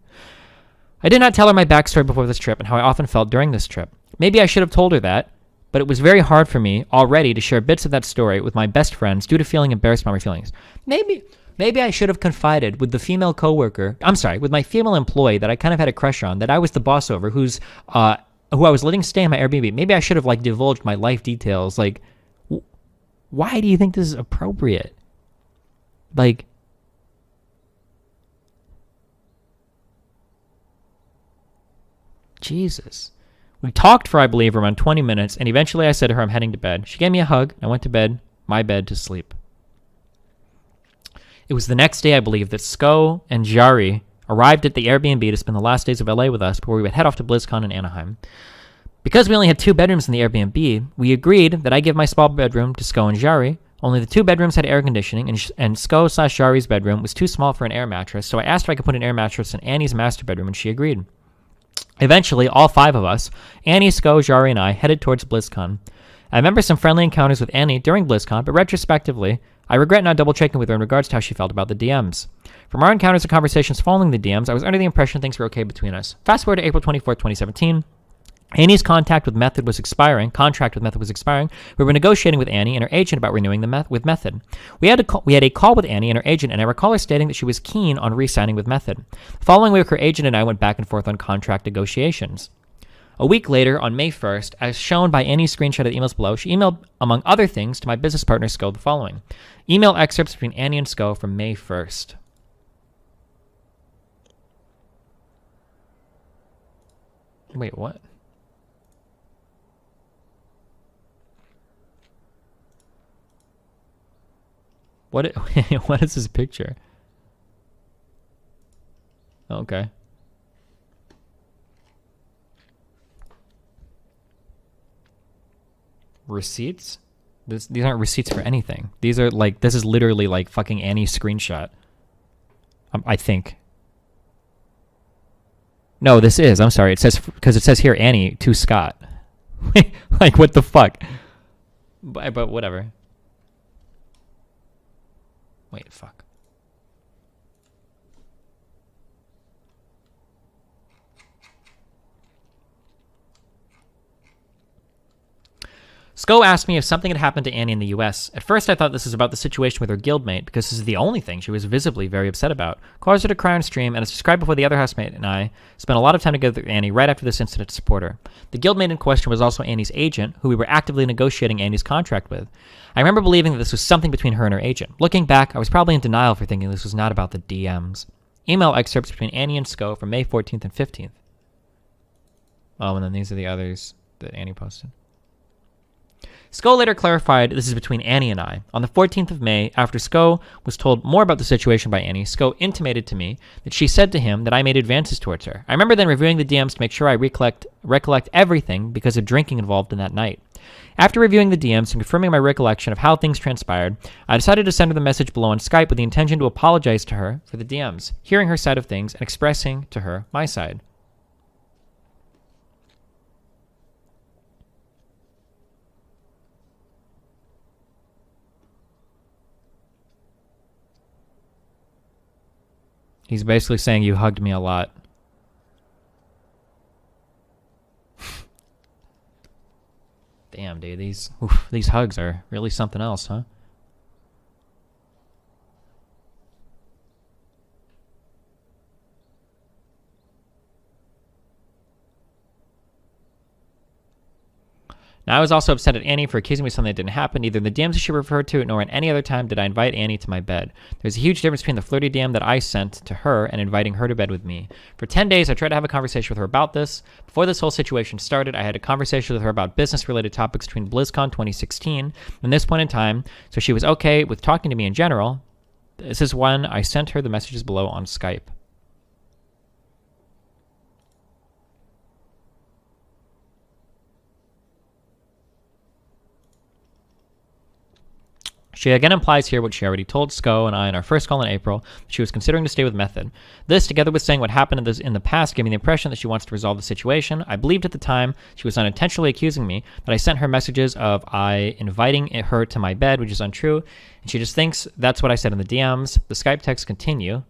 I did not tell her my backstory before this trip and how I often felt during this trip. Maybe I should have told her that, but it was very hard for me already to share bits of that story with my best friends due to feeling embarrassed by my feelings. Maybe I should have confided with the female coworker, with my female employee that I kind of had a crush on, that I was the boss over, who I was letting stay in my Airbnb. Maybe I should have divulged my life details. Why do you think this is appropriate? Jesus. We talked for, I believe, around 20 minutes, and eventually I said to her I'm heading to bed. She gave me a hug, and I went to bed, my bed, to sleep. It was the next day, I believe, that Sko and Jari arrived at the Airbnb to spend the last days of LA with us before we would head off to BlizzCon in Anaheim. Because we only had 2 bedrooms in the Airbnb, we agreed that I give my small bedroom to Sko and Jari. Only the 2 bedrooms had air conditioning, and Sko/Jari's bedroom was too small for an air mattress, so I asked if I could put an air mattress in Annie's master bedroom, and she agreed. Eventually, all 5 of us, Annie, Sko, Jari, and I, headed towards BlizzCon. I remember some friendly encounters with Annie during BlizzCon, but retrospectively, I regret not double-checking with her in regards to how she felt about the DMs. From our encounters and conversations following the DMs, I was under the impression things were okay between us. Fast forward to April 24th, 2017. Annie's contract with Method was expiring. We were negotiating with Annie and her agent about renewing with Method. We had a call with Annie and her agent, and I recall her stating that she was keen on re-signing with Method. The following week, her agent and I went back and forth on contract negotiations. A week later, on May 1st, as shown by Annie's screenshot of the emails below, she emailed, among other things, to my business partner, Sko, the following. Email excerpts between Annie and Sko from May 1st. Wait, what? What is this picture? Okay. Receipts? These aren't receipts for anything. These are this is literally fucking Annie's screenshot. I think. No, this is. I'm sorry. It says, because it says here Annie to Scott. What the fuck? But whatever. Wait, fuck. Sko asked me if something had happened to Annie in the US. At first, I thought this was about the situation with her guildmate, because this is the only thing she was visibly very upset about. Caused her to cry on stream, and as described before, the other housemate and I spent a lot of time together with Annie right after this incident to support her. The guildmate in question was also Annie's agent, who we were actively negotiating Annie's contract with. I remember believing that this was something between her and her agent. Looking back, I was probably in denial for thinking this was not about the DMs. Email excerpts between Annie and Sko from May 14th and 15th. Oh, and then these are the others that Annie posted. Sko later clarified this is between Annie and I. On the 14th of May, after Sko was told more about the situation by Annie, Sko intimated to me that she said to him that I made advances towards her. I remember then reviewing the DMs to make sure I recollect everything because of drinking involved in that night. After reviewing the DMs and confirming my recollection of how things transpired, I decided to send her the message below on Skype with the intention to apologize to her for the DMs, hearing her side of things and expressing to her my side. He's basically saying you hugged me a lot. Damn, dude, these hugs are really something else, huh? Now, I was also upset at Annie for accusing me of something that didn't happen. Neither in the DMs she referred to nor at any other time did I invite Annie to my bed. There's a huge difference between the flirty DM that I sent to her and inviting her to bed with me. For 10 days, I tried to have a conversation with her about this. Before this whole situation started, I had a conversation with her about business-related topics between BlizzCon 2016 and this point in time, so she was okay with talking to me in general. This is when I sent her the messages below on Skype. She again implies here what she already told Sko and I in our first call in April. She was considering to stay with Method. This, together with saying what happened in the past, gave me the impression that she wants to resolve the situation. I believed at the time she was unintentionally accusing me, but I sent her messages of I inviting her to my bed, which is untrue, and she just thinks that's what I said in the DMs. The Skype texts continue.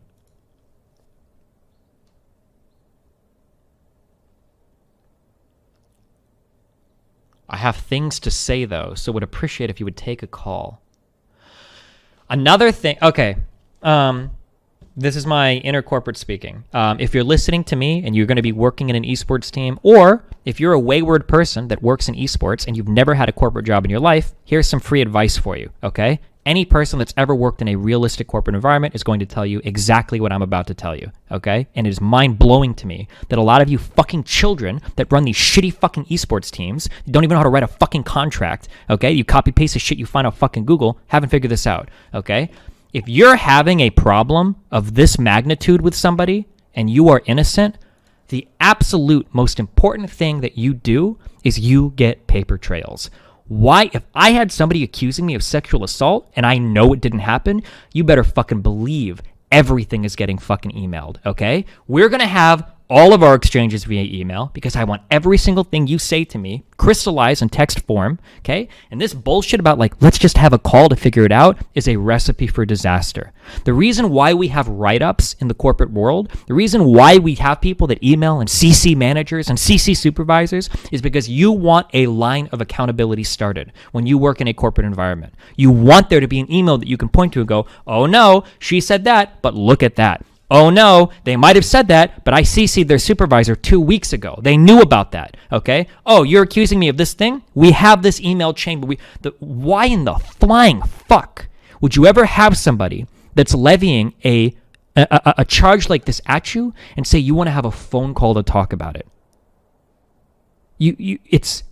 I have things to say, though, so would appreciate if you would take a call. Another thing... Okay. This is my inner corporate speaking. If you're listening to me and you're going to be working in an esports team, or if you're a wayward person that works in esports and you've never had a corporate job in your life, here's some free advice for you, okay? Any person that's ever worked in a realistic corporate environment is going to tell you exactly what I'm about to tell you, okay? And it is mind-blowing to me that a lot of you fucking children that run these shitty fucking esports teams don't even know how to write a fucking contract, okay? You copy-paste the shit you find on fucking Google, haven't figured this out, okay? If you're having a problem of this magnitude with somebody and you are innocent, the absolute most important thing that you do is you get paper trails. Why? If I had somebody accusing me of sexual assault and I know it didn't happen, you better fucking believe everything is getting fucking emailed, okay? We're going to have all of our exchanges via email because I want every single thing you say to me crystallized in text form, okay? And this bullshit about like, let's just have a call to figure it out is a recipe for disaster. The reason why we have write-ups in the corporate world, the reason why we have people that email and CC managers and CC supervisors is because you want a line of accountability started when you work in a corporate environment. You want there to be an email that you can point to and go, oh no, she said that, but look at that. Oh no, they might have said that, but I CC'd their supervisor 2 weeks ago. They knew about that, okay? Oh, you're accusing me of this thing? We have this email chain, but why in the flying fuck would you ever have somebody that's levying a charge like this at you and say you want to have a phone call to talk about it? It's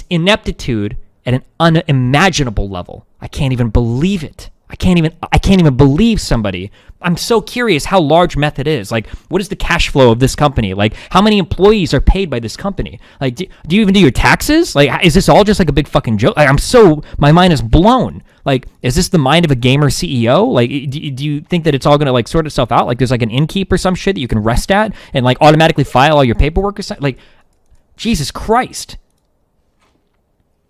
ineptitude at an unimaginable level. I can't even believe it. I can't even believe somebody. I'm so curious how large Method is. Like, what is the cash flow of this company? Like, how many employees are paid by this company? Like, do you even do your taxes? Like, is this all just like a big fucking joke? Like, my mind is blown. Like, is this the mind of a gamer CEO? Like, do you think that it's all going to like sort itself out? Like, there's like an inkeep or some shit that you can rest at and like automatically file all your paperwork or something? Like, Jesus Christ.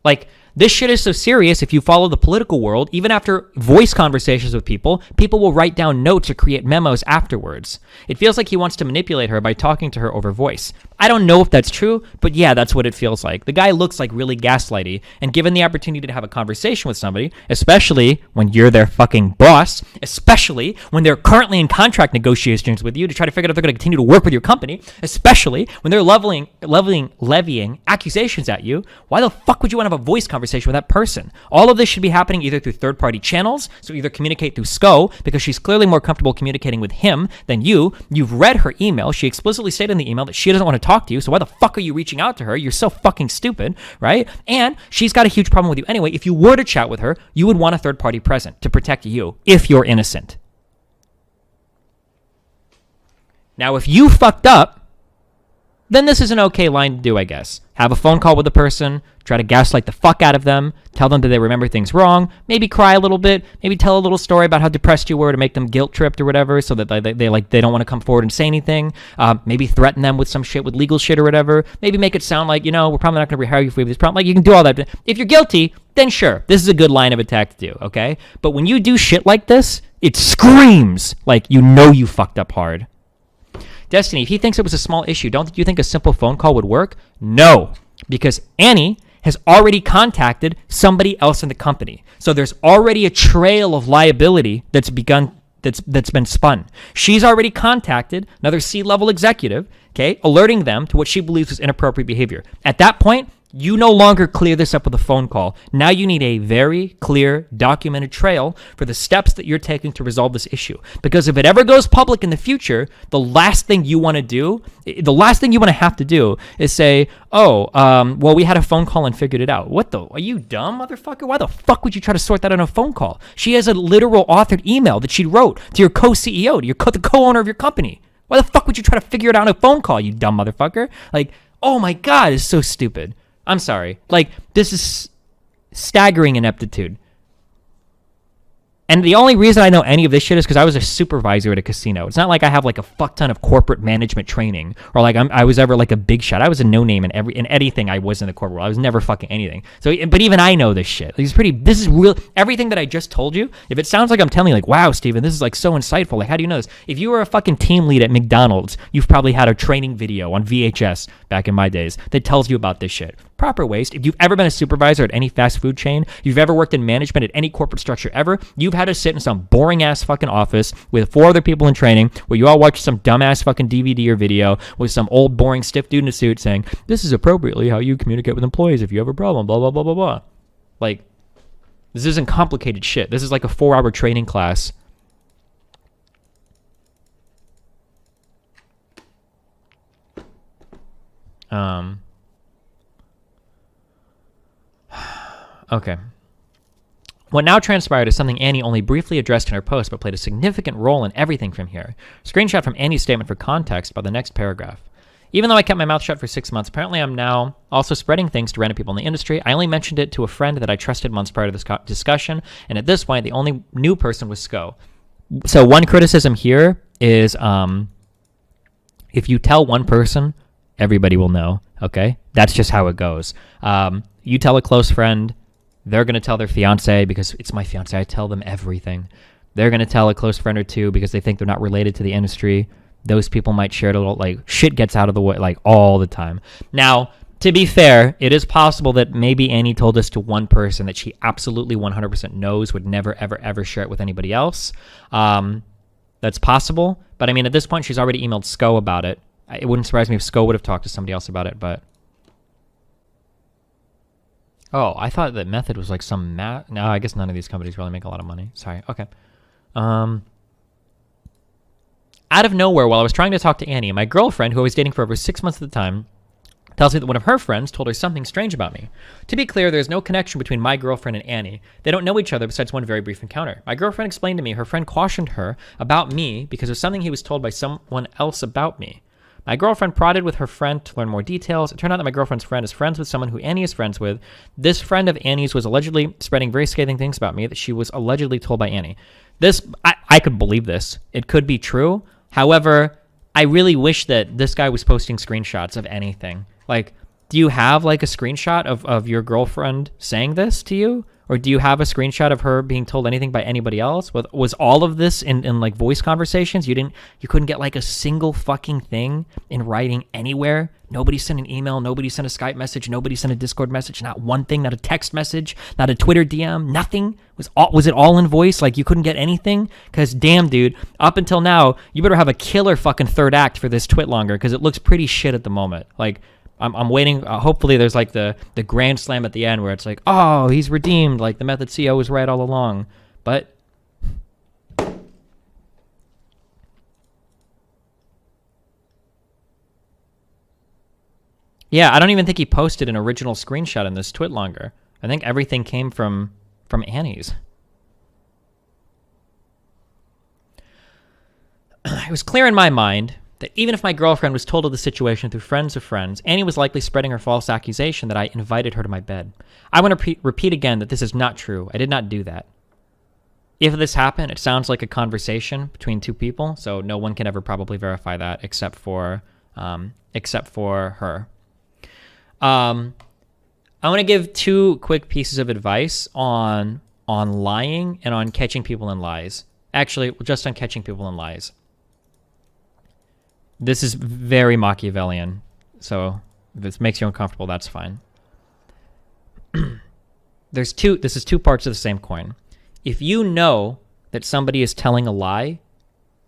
Like, this shit is so serious. If you follow the political world, even after voice conversations with people will write down notes or create memos afterwards. It feels like he wants to manipulate her by talking to her over voice. I don't know if that's true, but yeah, that's what it feels like. The guy looks like really gaslighty, and given the opportunity to have a conversation with somebody, especially when you're their fucking boss, especially when they're currently in contract negotiations with you to try to figure out if they're going to continue to work with your company, especially when they're levying accusations at you, why the fuck would you want to have a voice conversation with that person? All of this should be happening either through third-party channels, so either communicate through Sko, because she's clearly more comfortable communicating with him than you. You've read her email. She explicitly stated in the email that she doesn't want to talk to you, so why the fuck are you reaching out to her? You're so fucking stupid, right? And she's got a huge problem with you anyway. If you were to chat with her, you would want a third party present to protect you if you're innocent. Now, if you fucked up, then this is an okay line to do, I guess. Have a phone call with the person, try to gaslight the fuck out of them, tell them that they remember things wrong, maybe cry a little bit, maybe tell a little story about how depressed you were to make them guilt-tripped or whatever, so that they don't want to come forward and say anything. Maybe threaten them with some shit, with legal shit or whatever. Maybe make it sound like, we're probably not going to rehire you if we have this problem. Like, you can do all that. If you're guilty, then sure, this is a good line of attack to do, okay? But when you do shit like this, it screams like you fucked up hard. Destiny, if he thinks it was a small issue, don't you think a simple phone call would work? No, because Annie has already contacted somebody else in the company. So there's already a trail of liability that's been spun. She's already contacted another C-level executive, okay, alerting them to what she believes is inappropriate behavior. At that point, you no longer clear this up with a phone call. Now you need a very clear, documented trail for the steps that you're taking to resolve this issue. Because if it ever goes public in the future, the last thing you want to have to do is say, well, we had a phone call and figured it out. Are you dumb, motherfucker? Why the fuck would you try to sort that on a phone call? She has a literal authored email that she wrote to your co-CEO, to the co-owner of your company. Why the fuck would you try to figure it out on a phone call, you dumb motherfucker? Like, oh my God, it's so stupid. I'm sorry. Like, this is staggering ineptitude. And the only reason I know any of this shit is because I was a supervisor at a casino. It's not like I have like a fuck ton of corporate management training or like I was ever like a big shot. I was a no name in anything I was in the corporate world. I was never fucking anything. So, but even I know this shit. This is real. Everything that I just told you, if it sounds like I'm telling you like, wow, Steven, this is like so insightful. Like, how do you know this? If you were a fucking team lead at McDonald's, you've probably had a training video on VHS back in my days that tells you about this shit. Proper waste. If you've ever been a supervisor at any fast food chain, you've ever worked in management at any corporate structure ever, you've had to sit in some boring ass fucking office with 4 other people in training where you all watch some dumbass fucking DVD or video with some old boring stiff dude in a suit saying, this is appropriately how you communicate with employees if you have a problem, blah, blah, blah, blah, blah. Like, this isn't complicated shit. This is like a 4-hour training class. Okay. What now transpired is something Annie only briefly addressed in her post, but played a significant role in everything from here. Screenshot from Annie's statement for context by the next paragraph. Even though I kept my mouth shut for 6 months, apparently I'm now also spreading things to random people in the industry. I only mentioned it to a friend that I trusted months prior to this discussion, and at this point, the only new person was Sko. So one criticism here is if you tell one person, everybody will know, okay? That's just how it goes. You tell a close friend, they're going to tell their fiance because it's my fiance. I tell them everything. They're going to tell a close friend or two because they think they're not related to the industry. Those people might share it a little, like, shit gets out of the way, like, all the time. Now, to be fair, it is possible that maybe Annie told this to one person that she absolutely 100% knows would never, ever, ever share it with anybody else. That's possible. But, I mean, at this point, she's already emailed Sko about it. It wouldn't surprise me if Sko would have talked to somebody else about it, but... Oh, I thought that Method was like some No, I guess none of these companies really make a lot of money. Sorry. Okay. Out of nowhere, while I was trying to talk to Annie, my girlfriend, who I was dating for over 6 months at the time, tells me that one of her friends told her something strange about me. To be clear, there's no connection between my girlfriend and Annie. They don't know each other besides one very brief encounter. My girlfriend explained to me her friend cautioned her about me because of something he was told by someone else about me. My girlfriend prodded with her friend to learn more details. It turned out that my girlfriend's friend is friends with someone who Annie is friends with. This friend of Annie's was allegedly spreading very scathing things about me that she was allegedly told by Annie. I could believe this. It could be true. However, I really wish that this guy was posting screenshots of anything. Like, do you have like a screenshot of your girlfriend saying this to you? Or do you have a screenshot of her being told anything by anybody else? Was all of this in like voice conversations? You couldn't get like a single fucking thing in writing anywhere? Nobody sent an email, nobody sent a Skype message, nobody sent a Discord message, not one thing, not a text message, not a Twitter DM, nothing? Was it all in voice? Like you couldn't get anything? Because damn dude, up until now, you better have a killer fucking third act for this twit longer because it looks pretty shit at the moment. Like, I'm waiting. Hopefully, there's like the grand slam at the end where it's like, oh, he's redeemed. Like the Method CEO was right all along. But yeah, I don't even think he posted an original screenshot in this twit longer. I think everything came from Annie's. It was clear in my mind that even if my girlfriend was told of the situation through friends of friends, Annie was likely spreading her false accusation that I invited her to my bed. I want to repeat again that this is not true. I did not do that. If this happened, it sounds like a conversation between two people, so no one can ever probably verify that except for her. I want to give 2 quick pieces of advice on lying and on catching people in lies. Actually, just on catching people in lies. This is very Machiavellian, so if this makes you uncomfortable, that's fine. This is 2 parts of the same coin. If you know that somebody is telling a lie,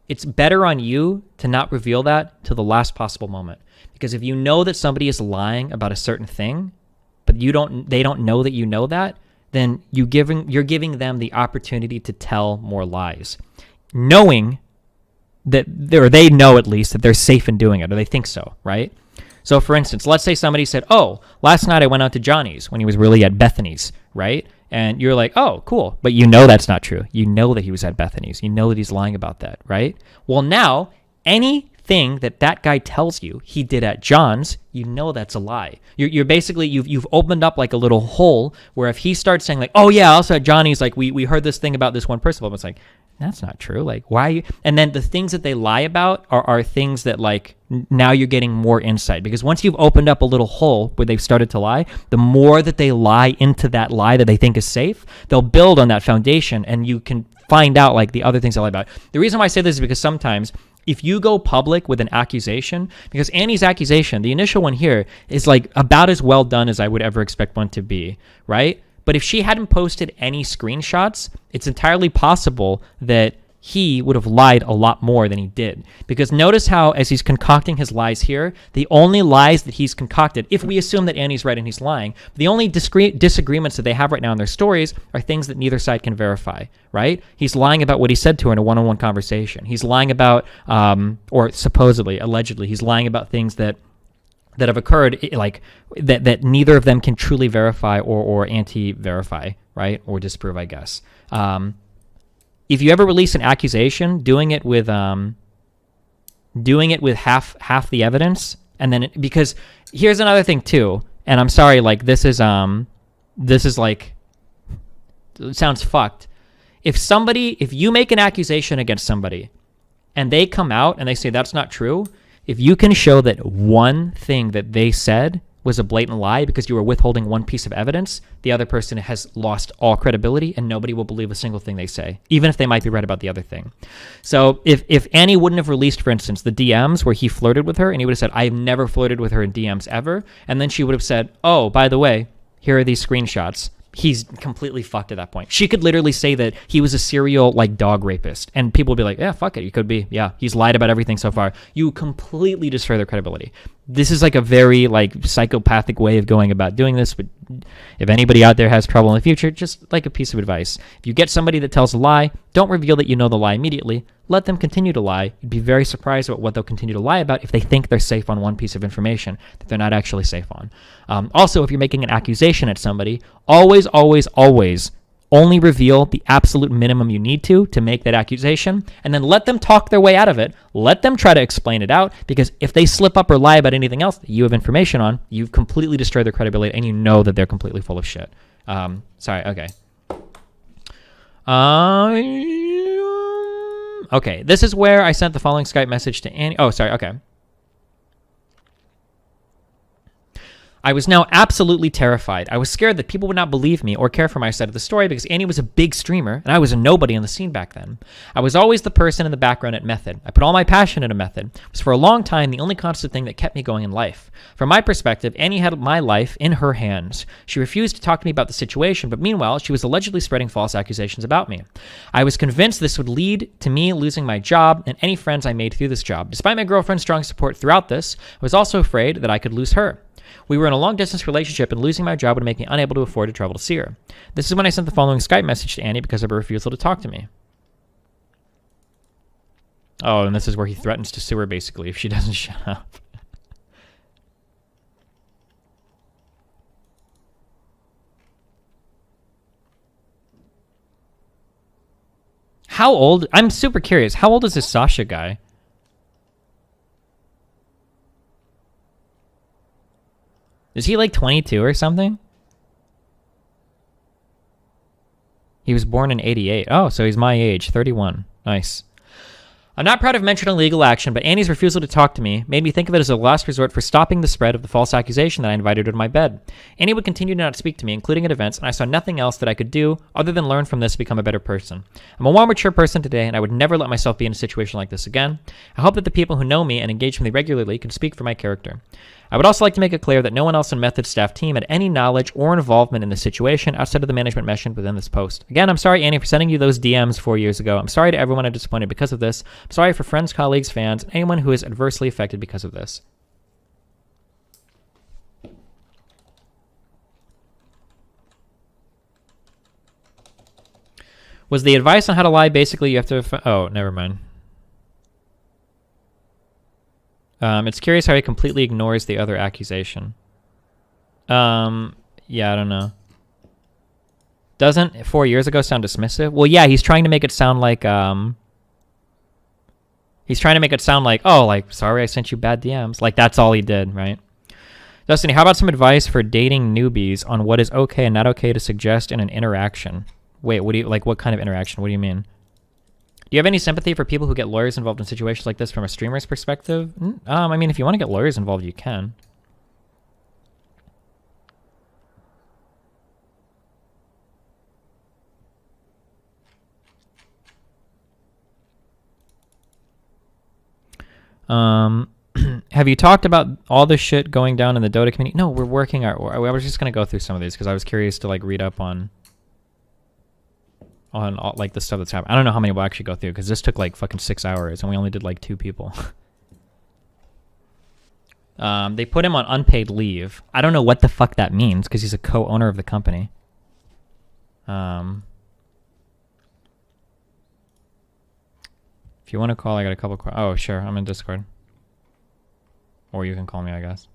it's better on you to not reveal that to the last possible moment. Because if you know that somebody is lying about a certain thing, but they don't know that you know that, then you're giving them the opportunity to tell more lies. Knowing that, or they know at least that they're safe in doing it, or they think so, right? So for instance, let's say somebody said, oh, last night I went out to Johnny's when he was really at Bethany's, right? And you're like, oh, cool. But you know that's not true. You know that he was at Bethany's. You know that he's lying about that, right? Well, now, any thing that guy tells you he did at John's, you know that's a lie. You're basically, you've opened up like a little hole where if he starts saying like, oh yeah, also at Johnny's, like we heard this thing about this one person, but it's like, that's not true. Like, why are you? And then the things that they lie about are things that like now you're getting more insight, because once you've opened up a little hole where they've started to lie, the more that they lie into that lie that they think is safe, they'll build on that foundation, and you can find out like the other things they lie about. The reason why I say this is because sometimes if you go public with an accusation, because Annie's accusation, the initial one here, is like about as well done as I would ever expect one to be, right? But if she hadn't posted any screenshots, it's entirely possible that he would have lied a lot more than he did. Because notice how, as he's concocting his lies here, the only lies that he's concocted, if we assume that Annie's right and he's lying, the only disagreements that they have right now in their stories are things that neither side can verify, right? He's lying about what he said to her in a one-on-one conversation. He's lying about, or supposedly, allegedly, he's lying about things that have occurred, like that neither of them can truly verify or anti-verify, right? Or disprove, I guess. If you ever release an accusation, doing it with half the evidence, and then because here's another thing too, and I'm sorry, like this is like, it sounds fucked. If you make an accusation against somebody, and they come out and they say that's not true, if you can show that one thing that they said was a blatant lie because you were withholding one piece of evidence, the other person has lost all credibility and nobody will believe a single thing they say, even if they might be right about the other thing. So if Annie wouldn't have released, for instance, the DMs where he flirted with her, and he would have said, I've never flirted with her in DMs ever, and then she would have said, oh, by the way, here are these screenshots, he's completely fucked at that point. She could literally say that he was a serial like dog rapist, and people would be like, yeah, fuck it, he could be. Yeah, he's lied about everything so far. You completely destroy their credibility. This is like a very like psychopathic way of going about doing this, but if anybody out there has trouble in the future, just like a piece of advice. If you get somebody that tells a lie, don't reveal that you know the lie immediately. Let them continue to lie. You'd be very surprised about what they'll continue to lie about if they think they're safe on one piece of information that they're not actually safe on. Also, if you're making an accusation at somebody, always only reveal the absolute minimum you need to make that accusation, and then let them talk their way out of it. Let them try to explain it out, because if they slip up or lie about anything else that you have information on, you've completely destroyed their credibility, and you know that they're completely full of shit. Sorry, okay. Okay, this is where I sent the following Skype message to Annie. Oh, sorry, okay. I was now absolutely terrified. I was scared that people would not believe me or care for my side of the story because Annie was a big streamer and I was a nobody on the scene back then. I was always the person in the background at Method. I put all my passion into Method. It was for a long time the only constant thing that kept me going in life. From my perspective, Annie had my life in her hands. She refused to talk to me about the situation, but meanwhile, she was allegedly spreading false accusations about me. I was convinced this would lead to me losing my job and any friends I made through this job. Despite my girlfriend's strong support throughout this, I was also afraid that I could lose her. We were in a long-distance relationship, and losing my job would make me unable to afford to travel to see her. This is when I sent the following Skype message to Annie because of her refusal to talk to me. Oh, and this is where he threatens to sue her, basically, if she doesn't shut up. How old? I'm super curious. How old is this Sasha guy? Is he like 22 or something? He was born in 88. Oh, so he's my age, 31. Nice. I'm not proud of mentioning legal action, but Annie's refusal to talk to me made me think of it as a last resort for stopping the spread of the false accusation that I invited her to my bed. Annie would continue to not speak to me, including at events, and I saw nothing else that I could do other than learn from this to become a better person. I'm a more mature person today, and I would never let myself be in a situation like this again. I hope that the people who know me and engage with me regularly can speak for my character. I would also like to make it clear that no one else on Method staff team had any knowledge or involvement in this situation outside of the management mentioned within this post. Again, I'm sorry, Annie, for sending you those DMs 4 years ago. I'm sorry to everyone I disappointed because of this. I'm sorry for friends, colleagues, fans, and anyone who is adversely affected because of this. Was the advice on how to lie basically you have to... Oh, never mind. It's curious how he completely ignores the other accusation. Yeah, I don't know. Doesn't 4 years ago sound dismissive? Well, yeah, he's trying to make it sound like, He's trying to make it sound like, oh, like, sorry I sent you bad DMs. Like, that's all he did, right? Destiny, how about some advice for dating newbies on what is okay and not okay to suggest in an interaction? Wait, what do you, like, what kind of interaction? What do you mean? Do you have any sympathy for people who get lawyers involved in situations like this from a streamer's perspective? I mean, if you want to get lawyers involved, you can. Have you talked about all the shit going down in the Dota community? No, we're working I was just going to go through some of these because I was curious to like read up on all, like the stuff that's happening. I don't know how many we'll actually go through because this took like fucking 6 hours and we only did like 2 people. They put him on unpaid leave. I don't know what the fuck that means because he's a co-owner of the company. If you want to call, I got a couple. Oh, sure. I'm in Discord. Or you can call me, I guess.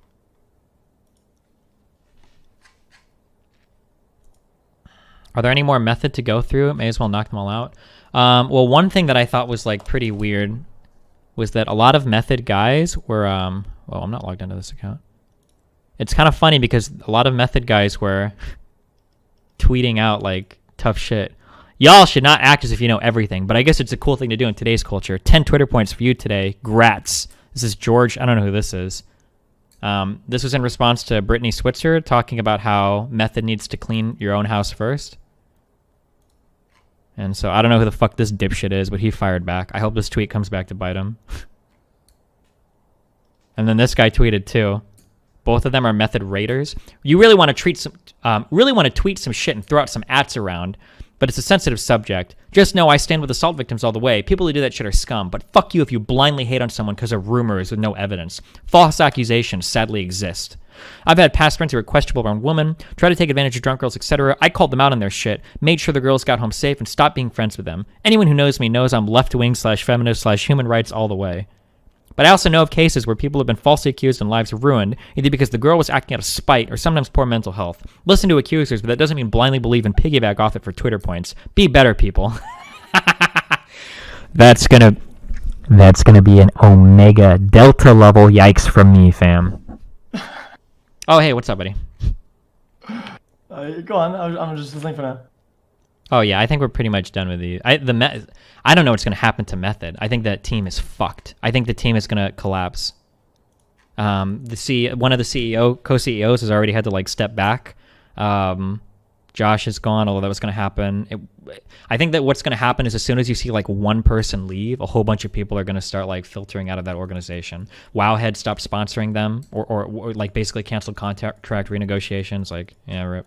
Are there any more method to go through? May as well knock them all out. Well, one thing that I thought was like pretty weird was that a lot of method guys were. Well, I'm not logged into this account. It's kind of funny because a lot of method guys were tweeting out like tough shit. Y'all should not act as if you know everything, but I guess it's a cool thing to do in today's culture. 10 Twitter points for you today. Grats. This is George. I don't know who this is. This was in response to Brittany Switzer talking about how method needs to clean your own house first. And so I don't know who the fuck this dipshit is, but he fired back. I hope this tweet comes back to bite him. And then this guy tweeted too. Both of them are method raiders. You really want to tweet some shit and throw out some ats around. But it's a sensitive subject. Just know I stand with assault victims all the way. People who do that shit are scum. But fuck you if you blindly hate on someone because of rumors with no evidence. False accusations sadly exist. I've had past friends who were questionable around women, try to take advantage of drunk girls, etc. I called them out on their shit, made sure the girls got home safe, and stopped being friends with them. Anyone who knows me knows I'm left-wing /feminist /human rights all the way. But I also know of cases where people have been falsely accused and lives ruined, either because the girl was acting out of spite or sometimes poor mental health. Listen to accusers, but that doesn't mean blindly believe and piggyback off it for Twitter points. Be better, people. That's gonna be an Omega Delta level yikes from me, fam. Oh, hey, what's up, buddy? Go on, I'm just listening for now. Oh yeah, I think we're pretty much done with these. I don't know what's going to happen to Method. I think that team is fucked. I think the team is going to collapse. One of the co-CEOs has already had to like step back. Josh is gone, although that was going to happen. I think that what's going to happen is as soon as you see like one person leave, a whole bunch of people are going to start like filtering out of that organization. Wowhead stopped sponsoring them, or like basically canceled contract renegotiations. Like, yeah, rip.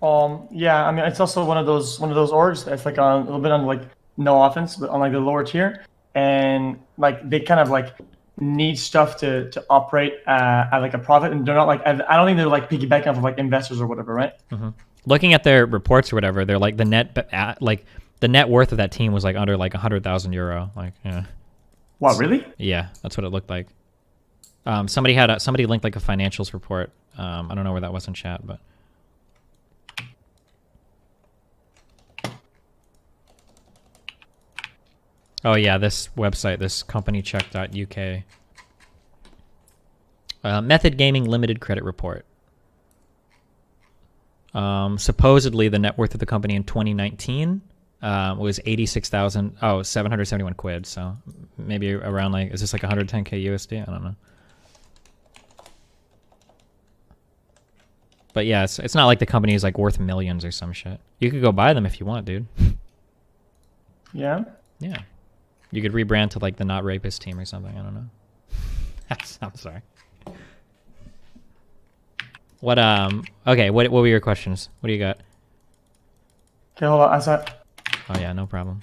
Yeah, I mean it's also one of those orgs that's like a little bit on like no offense, but on like the lower tier, and like they kind of like need stuff to operate at like a profit, and they're not like, I don't think they're like piggybacking off of like investors or whatever, right? Mm-hmm. Looking at their reports or whatever, they're like the net worth of that team was like under like €100,000. Like, yeah. What, really? Yeah, that's what it looked like. Somebody linked like a financials report. I don't know where that was in chat, but. Oh yeah, this website, this companycheck.uk. Method Gaming Limited Credit Report. Supposedly the net worth of the company in 2019 was 771 quid. So maybe around like, is this like 110k USD? I don't know. But yeah, it's not like the company is like worth millions or some shit. You could go buy them if you want, dude. Yeah. Yeah. You could rebrand to like the Not Rapist team or something. I don't know. I'm sorry. What okay, what were your questions? What do you got? Okay, hold on. I saw. Oh yeah, no problem.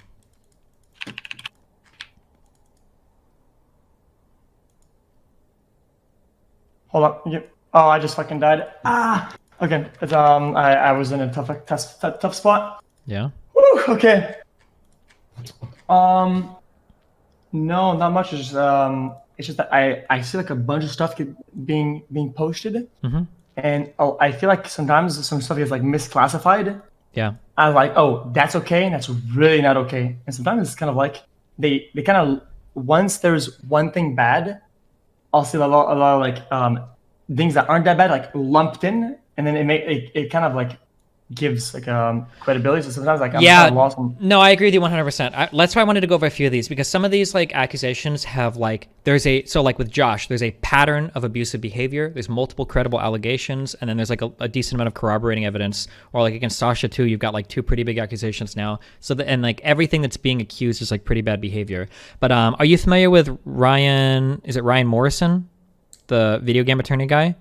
Hold on. Oh, I just fucking died. Ah. Okay. It's I was in a tough spot. Yeah. Woo, okay. No, not much. It's just that I see like a bunch of stuff being posted. Mm-hmm. And I feel like sometimes some stuff is like misclassified. Yeah. I'm like, oh, that's okay, and that's really not okay. And sometimes it's kind of like they kind of once there's one thing bad, I'll see a lot of like things that aren't that bad like lumped in, and then it kind of like gives like credibility. So sometimes like I'm kind of lost. No, I agree with you 100%. That's why I wanted to go over a few of these, because some of these like accusations have like so like with Josh, there's a pattern of abusive behavior. There's multiple credible allegations, and then there's like a decent amount of corroborating evidence. Or like against Sascha too, you've got like 2 pretty big accusations now. So and like everything that's being accused is like pretty bad behavior. But are you familiar with Ryan? Is it Ryan Morrison, the video game attorney guy?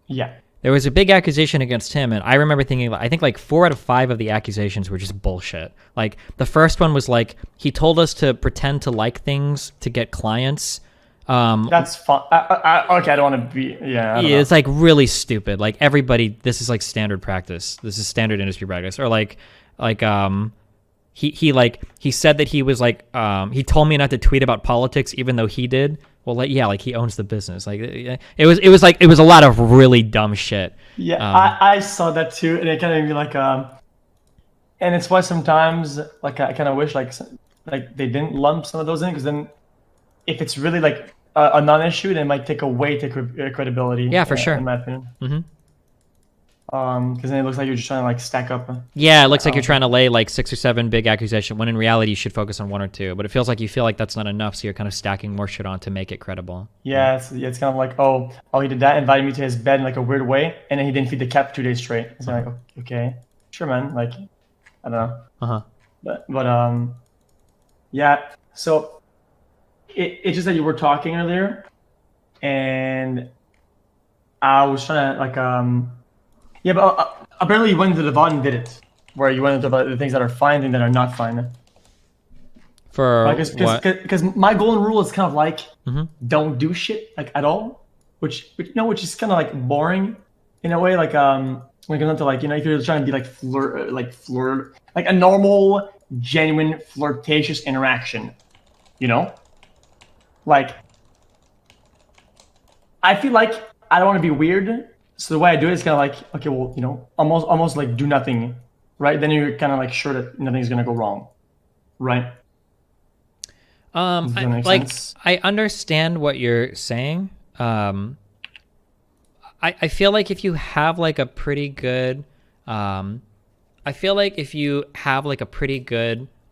Yeah. There was a big accusation against him, and I remember thinking, I think like 4 out of 5 of the accusations were just bullshit. Like the first one was like, he told us to pretend to like things to get clients. That's fun. Okay, I don't want to be. Yeah, it's like really stupid. Like everybody, this is like standard practice. This is standard industry practice. Or he said that he was like he told me not to tweet about politics even though he did. Well, like yeah, like he owns the business. Like it was a lot of really dumb shit. Yeah, I saw that too, and it kind of made me like and it's why sometimes like I kind of wish like they didn't lump some of those in, because then if it's really like a non-issue, then it might take away credibility. Yeah, for sure. In my opinion. Mm-hmm. Because then it looks like you're just trying to like stack up. Yeah, it looks like you're trying to lay like 6 or 7 big accusations, when in reality you should focus on 1 or 2. But it feels like you feel like that's not enough, so you're kind of stacking more shit on to make it credible. Yeah, it's kind of like, oh, he did that, invited me to his bed in like a weird way, and then he didn't feed the cat for 2 days straight. So I'm like, okay, sure, man. Like, I don't know. But yeah. So it's just that you were talking earlier, and I was trying to like yeah, but apparently you went into the VOD and did it, where you went into the things that are fine and that are not fine. For what? Because my golden rule is kind of like don't do shit like at all, which is kind of like boring in a way. Like when it comes down to like if you're trying to be like flirt like a normal, genuine, flirtatious interaction, like I feel like I don't want to be weird. So the way I do it is kind of like, okay, well, almost like do nothing, right? Then you're kind of like sure that nothing's gonna go wrong, right? I understand what you're saying. I feel like if you have like a pretty good,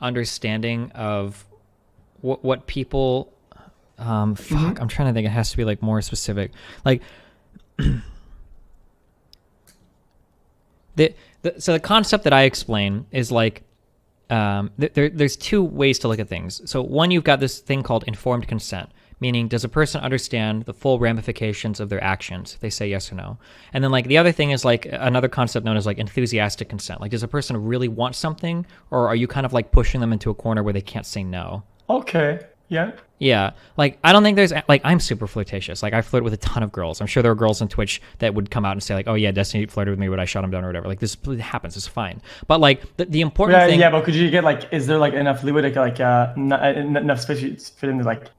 understanding of what people, I'm trying to think. It has to be like more specific, like. So the concept that I explain is like there's 2 ways to look at things. So one, you've got this thing called informed consent, meaning does a person understand the full ramifications of their actions? They say yes or no. And then like the other thing is like another concept known as like enthusiastic consent. Like does a person really want something, or are you kind of like pushing them into a corner where they can't say no? Okay. Yeah. Yeah. Like, I don't think there's, like, I'm super flirtatious. Like, I flirt with a ton of girls. I'm sure there are girls on Twitch that would come out and say, like, oh, yeah, Destiny flirted with me, but I shot him down or whatever. Like, this happens. It's fine. But, like, the important thing. Yeah, but could you get, like, is there, like, enough leeway to, like, enough space for them to, like,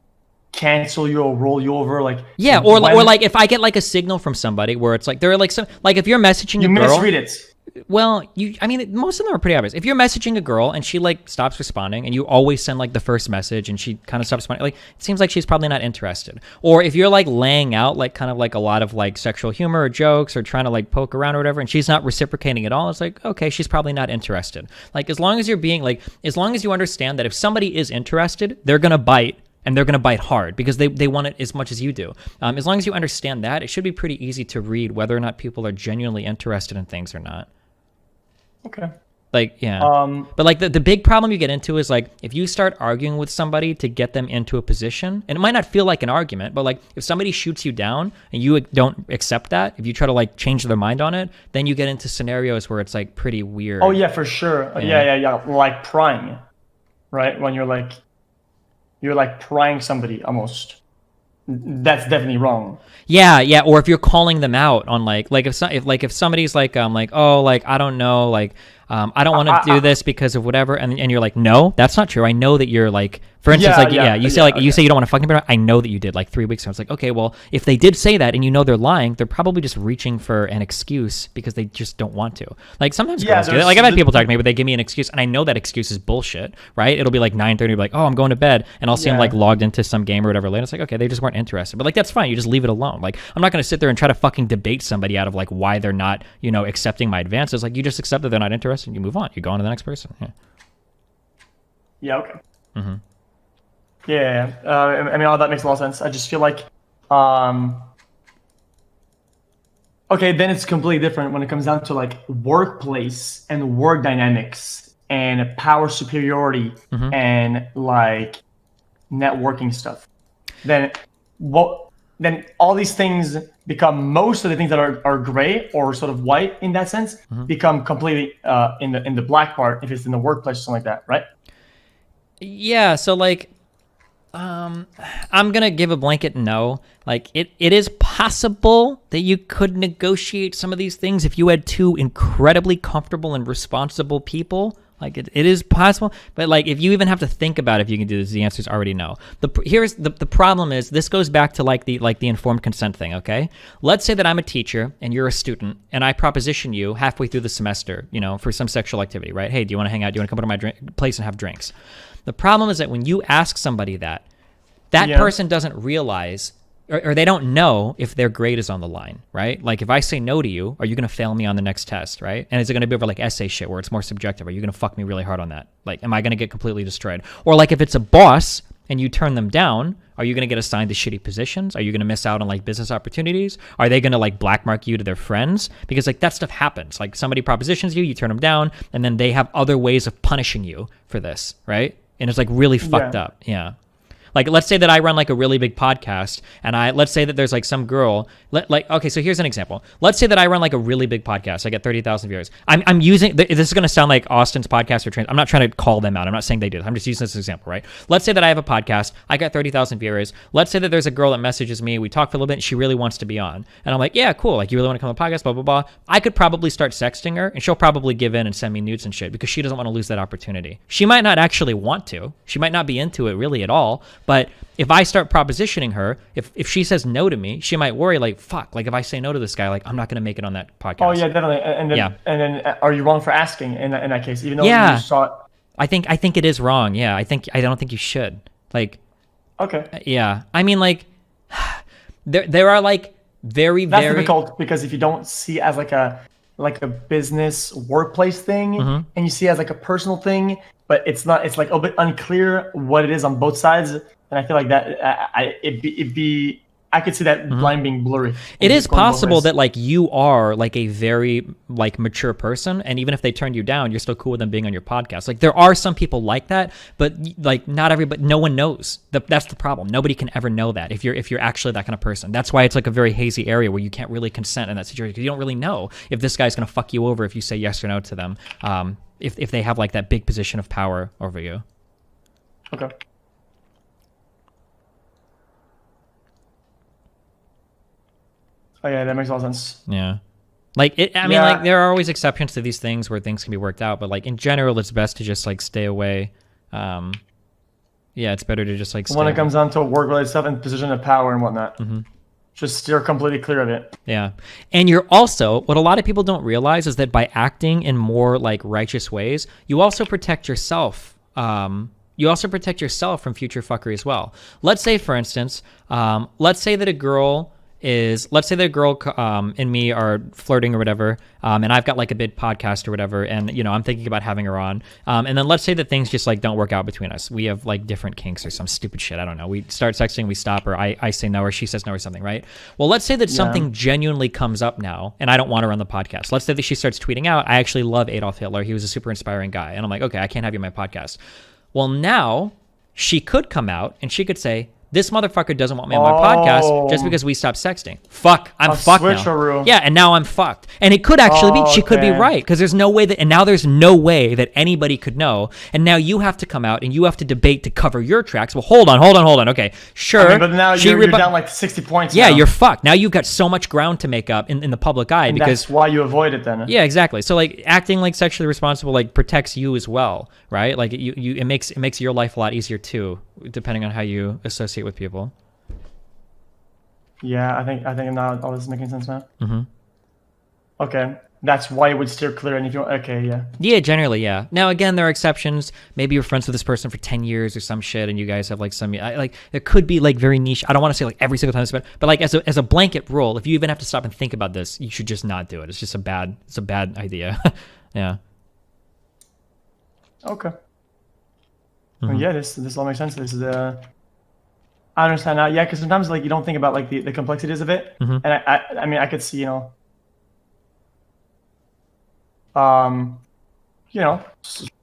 cancel you or roll you over? Like, yeah, or like, if I get, like, a signal from somebody where it's, like, there are, like, some, like, if you're messaging a girl. You misread it. Well, most of them are pretty obvious. If you're messaging a girl and she like stops responding, and you always send like the first message and she kind of stops responding, like it seems like she's probably not interested. Or if you're like laying out like kind of like a lot of like sexual humor or jokes or trying to like poke around or whatever, and she's not reciprocating at all, it's like, okay, she's probably not interested. Like as long as you understand that if somebody is interested, they're gonna bite. And they're going to bite hard because they want it as much as you do. As long as you understand that, it should be pretty easy to read whether or not people are genuinely interested in things or not. Okay. Like, yeah. But like the big problem you get into is like if you start arguing with somebody to get them into a position, and it might not feel like an argument, but like if somebody shoots you down and you don't accept that, if you try to like change their mind on it, then you get into scenarios where it's like pretty weird. Oh yeah, for sure. Yeah. Like prying, right? When you're like prying somebody almost. That's definitely wrong. Yeah. Or if you're calling them out on like if somebody's like oh like I don't know, like I don't want to do this because of whatever, and you're like, no, that's not true. I know that you're like, for instance, you say you don't want to fuck me, I know that you did like 3 weeks ago. I was like, okay, well, if they did say that and you know they're lying, they're probably just reaching for an excuse because they just don't want to. Like sometimes girls do that. Like I've had people talk to me, but they give me an excuse, and I know that excuse is bullshit, right? It'll be like 9:30, like, oh, I'm going to bed, and I'll see them like logged into some game or whatever later. It's like, okay, they just weren't interested, but like that's fine. You just leave it alone. Like I'm not going to sit there and try to fucking debate somebody out of like why they're not, accepting my advances. Like you just accept that they're not interested, and you move on. You go on to the next person. Yeah. Okay. Mm-hmm. Yeah. I mean, all that makes a lot of sense. I just feel like, okay, then it's completely different when it comes down to like workplace and work dynamics and power superiority and like networking stuff. Then all these things become, most of the things that are gray or sort of white in that sense become completely in the black part if it's in the workplace or something like that, right? Yeah. So like, I'm gonna give a blanket no. Like it is possible that you could negotiate some of these things if you had two incredibly comfortable and responsible people. Like it is possible, but like if you even have to think about if you can do this, the answer is already no. Here's the problem is this goes back to like the informed consent thing. Okay, let's say that I'm a teacher and you're a student, and I proposition you halfway through the semester, for some sexual activity, right? Hey, do you want to hang out? Do you want to come to my place and have drinks? The problem is that when you ask somebody that person doesn't realize or they don't know if their grade is on the line, right? Like if I say no to you, are you going to fail me on the next test, right? And is it going to be over like essay shit where it's more subjective? Are you going to fuck me really hard on that? Like, am I going to get completely destroyed? Or like if it's a boss and you turn them down, are you going to get assigned to shitty positions? Are you going to miss out on like business opportunities? Are they going to like black mark you to their friends? Because like that stuff happens. Like somebody propositions you, you turn them down, and then they have other ways of punishing you for this, right? And it's like really fucked up. Yeah. Like, let's say that I run like a really big podcast, and let's say that there's like some girl, okay, so here's an example. Let's say that I run like a really big podcast. I get 30,000 viewers. I'm using, this is going to sound like Austin's podcast or I'm not trying to call them out. I'm not saying they did. I'm just using this example, right? Let's say that I have a podcast. I got 30,000 viewers. Let's say that there's a girl that messages me. We talk for a little bit, and she really wants to be on. And I'm like, yeah, cool. Like, you really want to come on the podcast, blah, blah, blah. I could probably start sexting her, and she'll probably give in and send me nudes and shit because she doesn't want to lose that opportunity. She might not actually want to. She might not be into it really at all, but if I start propositioning her, if she says no to me, she might worry like, fuck, like if I say no to this guy, like I'm not going to make it on that podcast. Oh yeah, definitely. And then are you wrong for asking in that case, even though you saw it? I think it is wrong. Yeah. I don't think you should. Like, okay. Yeah. I mean, like there are like very difficult because if you don't see it as like a business workplace thing and you see it as like a personal thing, but it's not, it's like a bit unclear what it is on both sides. And I feel like that I could see that line being blurry. It is possible that like you are like a very like mature person, and even if they turned you down, you're still cool with them being on your podcast. Like there are some people like that, but like not everybody, no one knows. That's the problem. Nobody can ever know that if you're actually that kind of person. That's why it's like a very hazy area where you can't really consent in that situation because you don't really know if this guy's gonna fuck you over if you say yes or no to them. If they have like that big position of power over you. Okay. Oh yeah, that makes a lot of sense. Yeah. Like I mean, like there are always exceptions to these things where things can be worked out, but like in general, it's best to just like stay away. Yeah, it's better to just like stay when it away. comes down to work-related stuff and position of power and whatnot. Just steer completely clear of it. Yeah. And you're also, what a lot of people don't realize is that by acting in more like righteous ways, you also protect yourself. You also protect yourself from future fuckery as well. Let's say, for instance, let's say that a girl and me are flirting or whatever, and I've got like a big podcast or whatever, and I'm thinking about having her on, and then let's say that things just like don't work out between us. We have like different kinks or some stupid shit. I don't know. We start sexting, we stop, or I say no, or she says no, or something, right? Well, let's say that something genuinely comes up now, and I don't want her on the podcast. Let's say that she starts tweeting out, I actually love Adolf Hitler. He was a super inspiring guy, and I'm like, okay, I can't have you on my podcast. Well, now she could come out and she could say, This motherfucker doesn't want me on my podcast just because we stopped sexting. Fuck, I'm fucked now. switcheroo. Yeah, and now I'm fucked. And it could actually be, she could be right, because there's no way that, and now there's no way that anybody could know. And now you have to come out and you have to debate to cover your tracks. Well, hold on. Okay, sure. I mean, but now you're down like 60 points. Yeah, now. you're fucked. Now you've got so much ground to make up in the public eye, And because that's why you avoid it then. yeah, exactly. So like acting like sexually responsible like protects you as well, right? Like it makes your life a lot easier too, depending on how you associate with people. Yeah, I think now all this is making sense now. Mm-hmm. Okay, that's why you would steer clear. And if you yeah. Yeah, generally, yeah. Now again, there are exceptions. Maybe you're friends with this person for 10 years or some shit, and you guys have like some like there could be like very niche. I don't want to say like every single time, but like as a blanket rule, if you even have to stop and think about this, you should just not do it. It's just a bad idea. Yeah. Okay. Mm-hmm. Well, yeah, this all makes sense. This is I understand now. Yeah, because sometimes like you don't think about like the complexities of it, Mm-hmm. and I mean I could see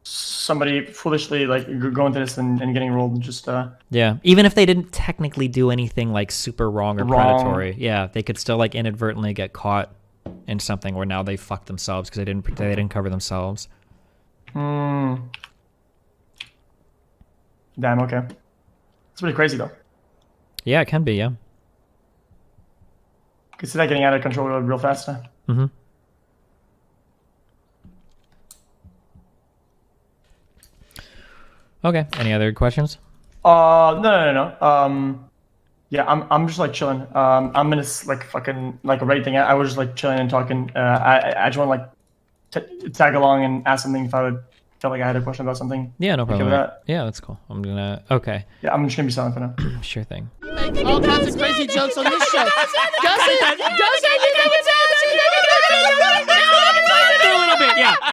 somebody foolishly like going to this and getting rolled and just Yeah, even if they didn't technically do anything like super wrong or Wrong. predatory, yeah, they could still like inadvertently get caught in something where now they fucked themselves because they didn't cover themselves. Damn. Okay. It's pretty crazy though. Yeah, it can be. Yeah. Could see that getting out of control real fast. Mm-hmm. Okay. Any other questions? No. Yeah, I'm just like chilling. I'm in this like fucking like Reddit thing. I was just like chilling and talking. I just want to like tag along and ask something if I would feel like I had a question about something. Yeah, no Okay problem. with that? Yeah, that's cool. I'm gonna. Okay. Yeah, I'm just gonna be silent for now. Sure thing. Making all kinds of crazy jokes on this show. Does it?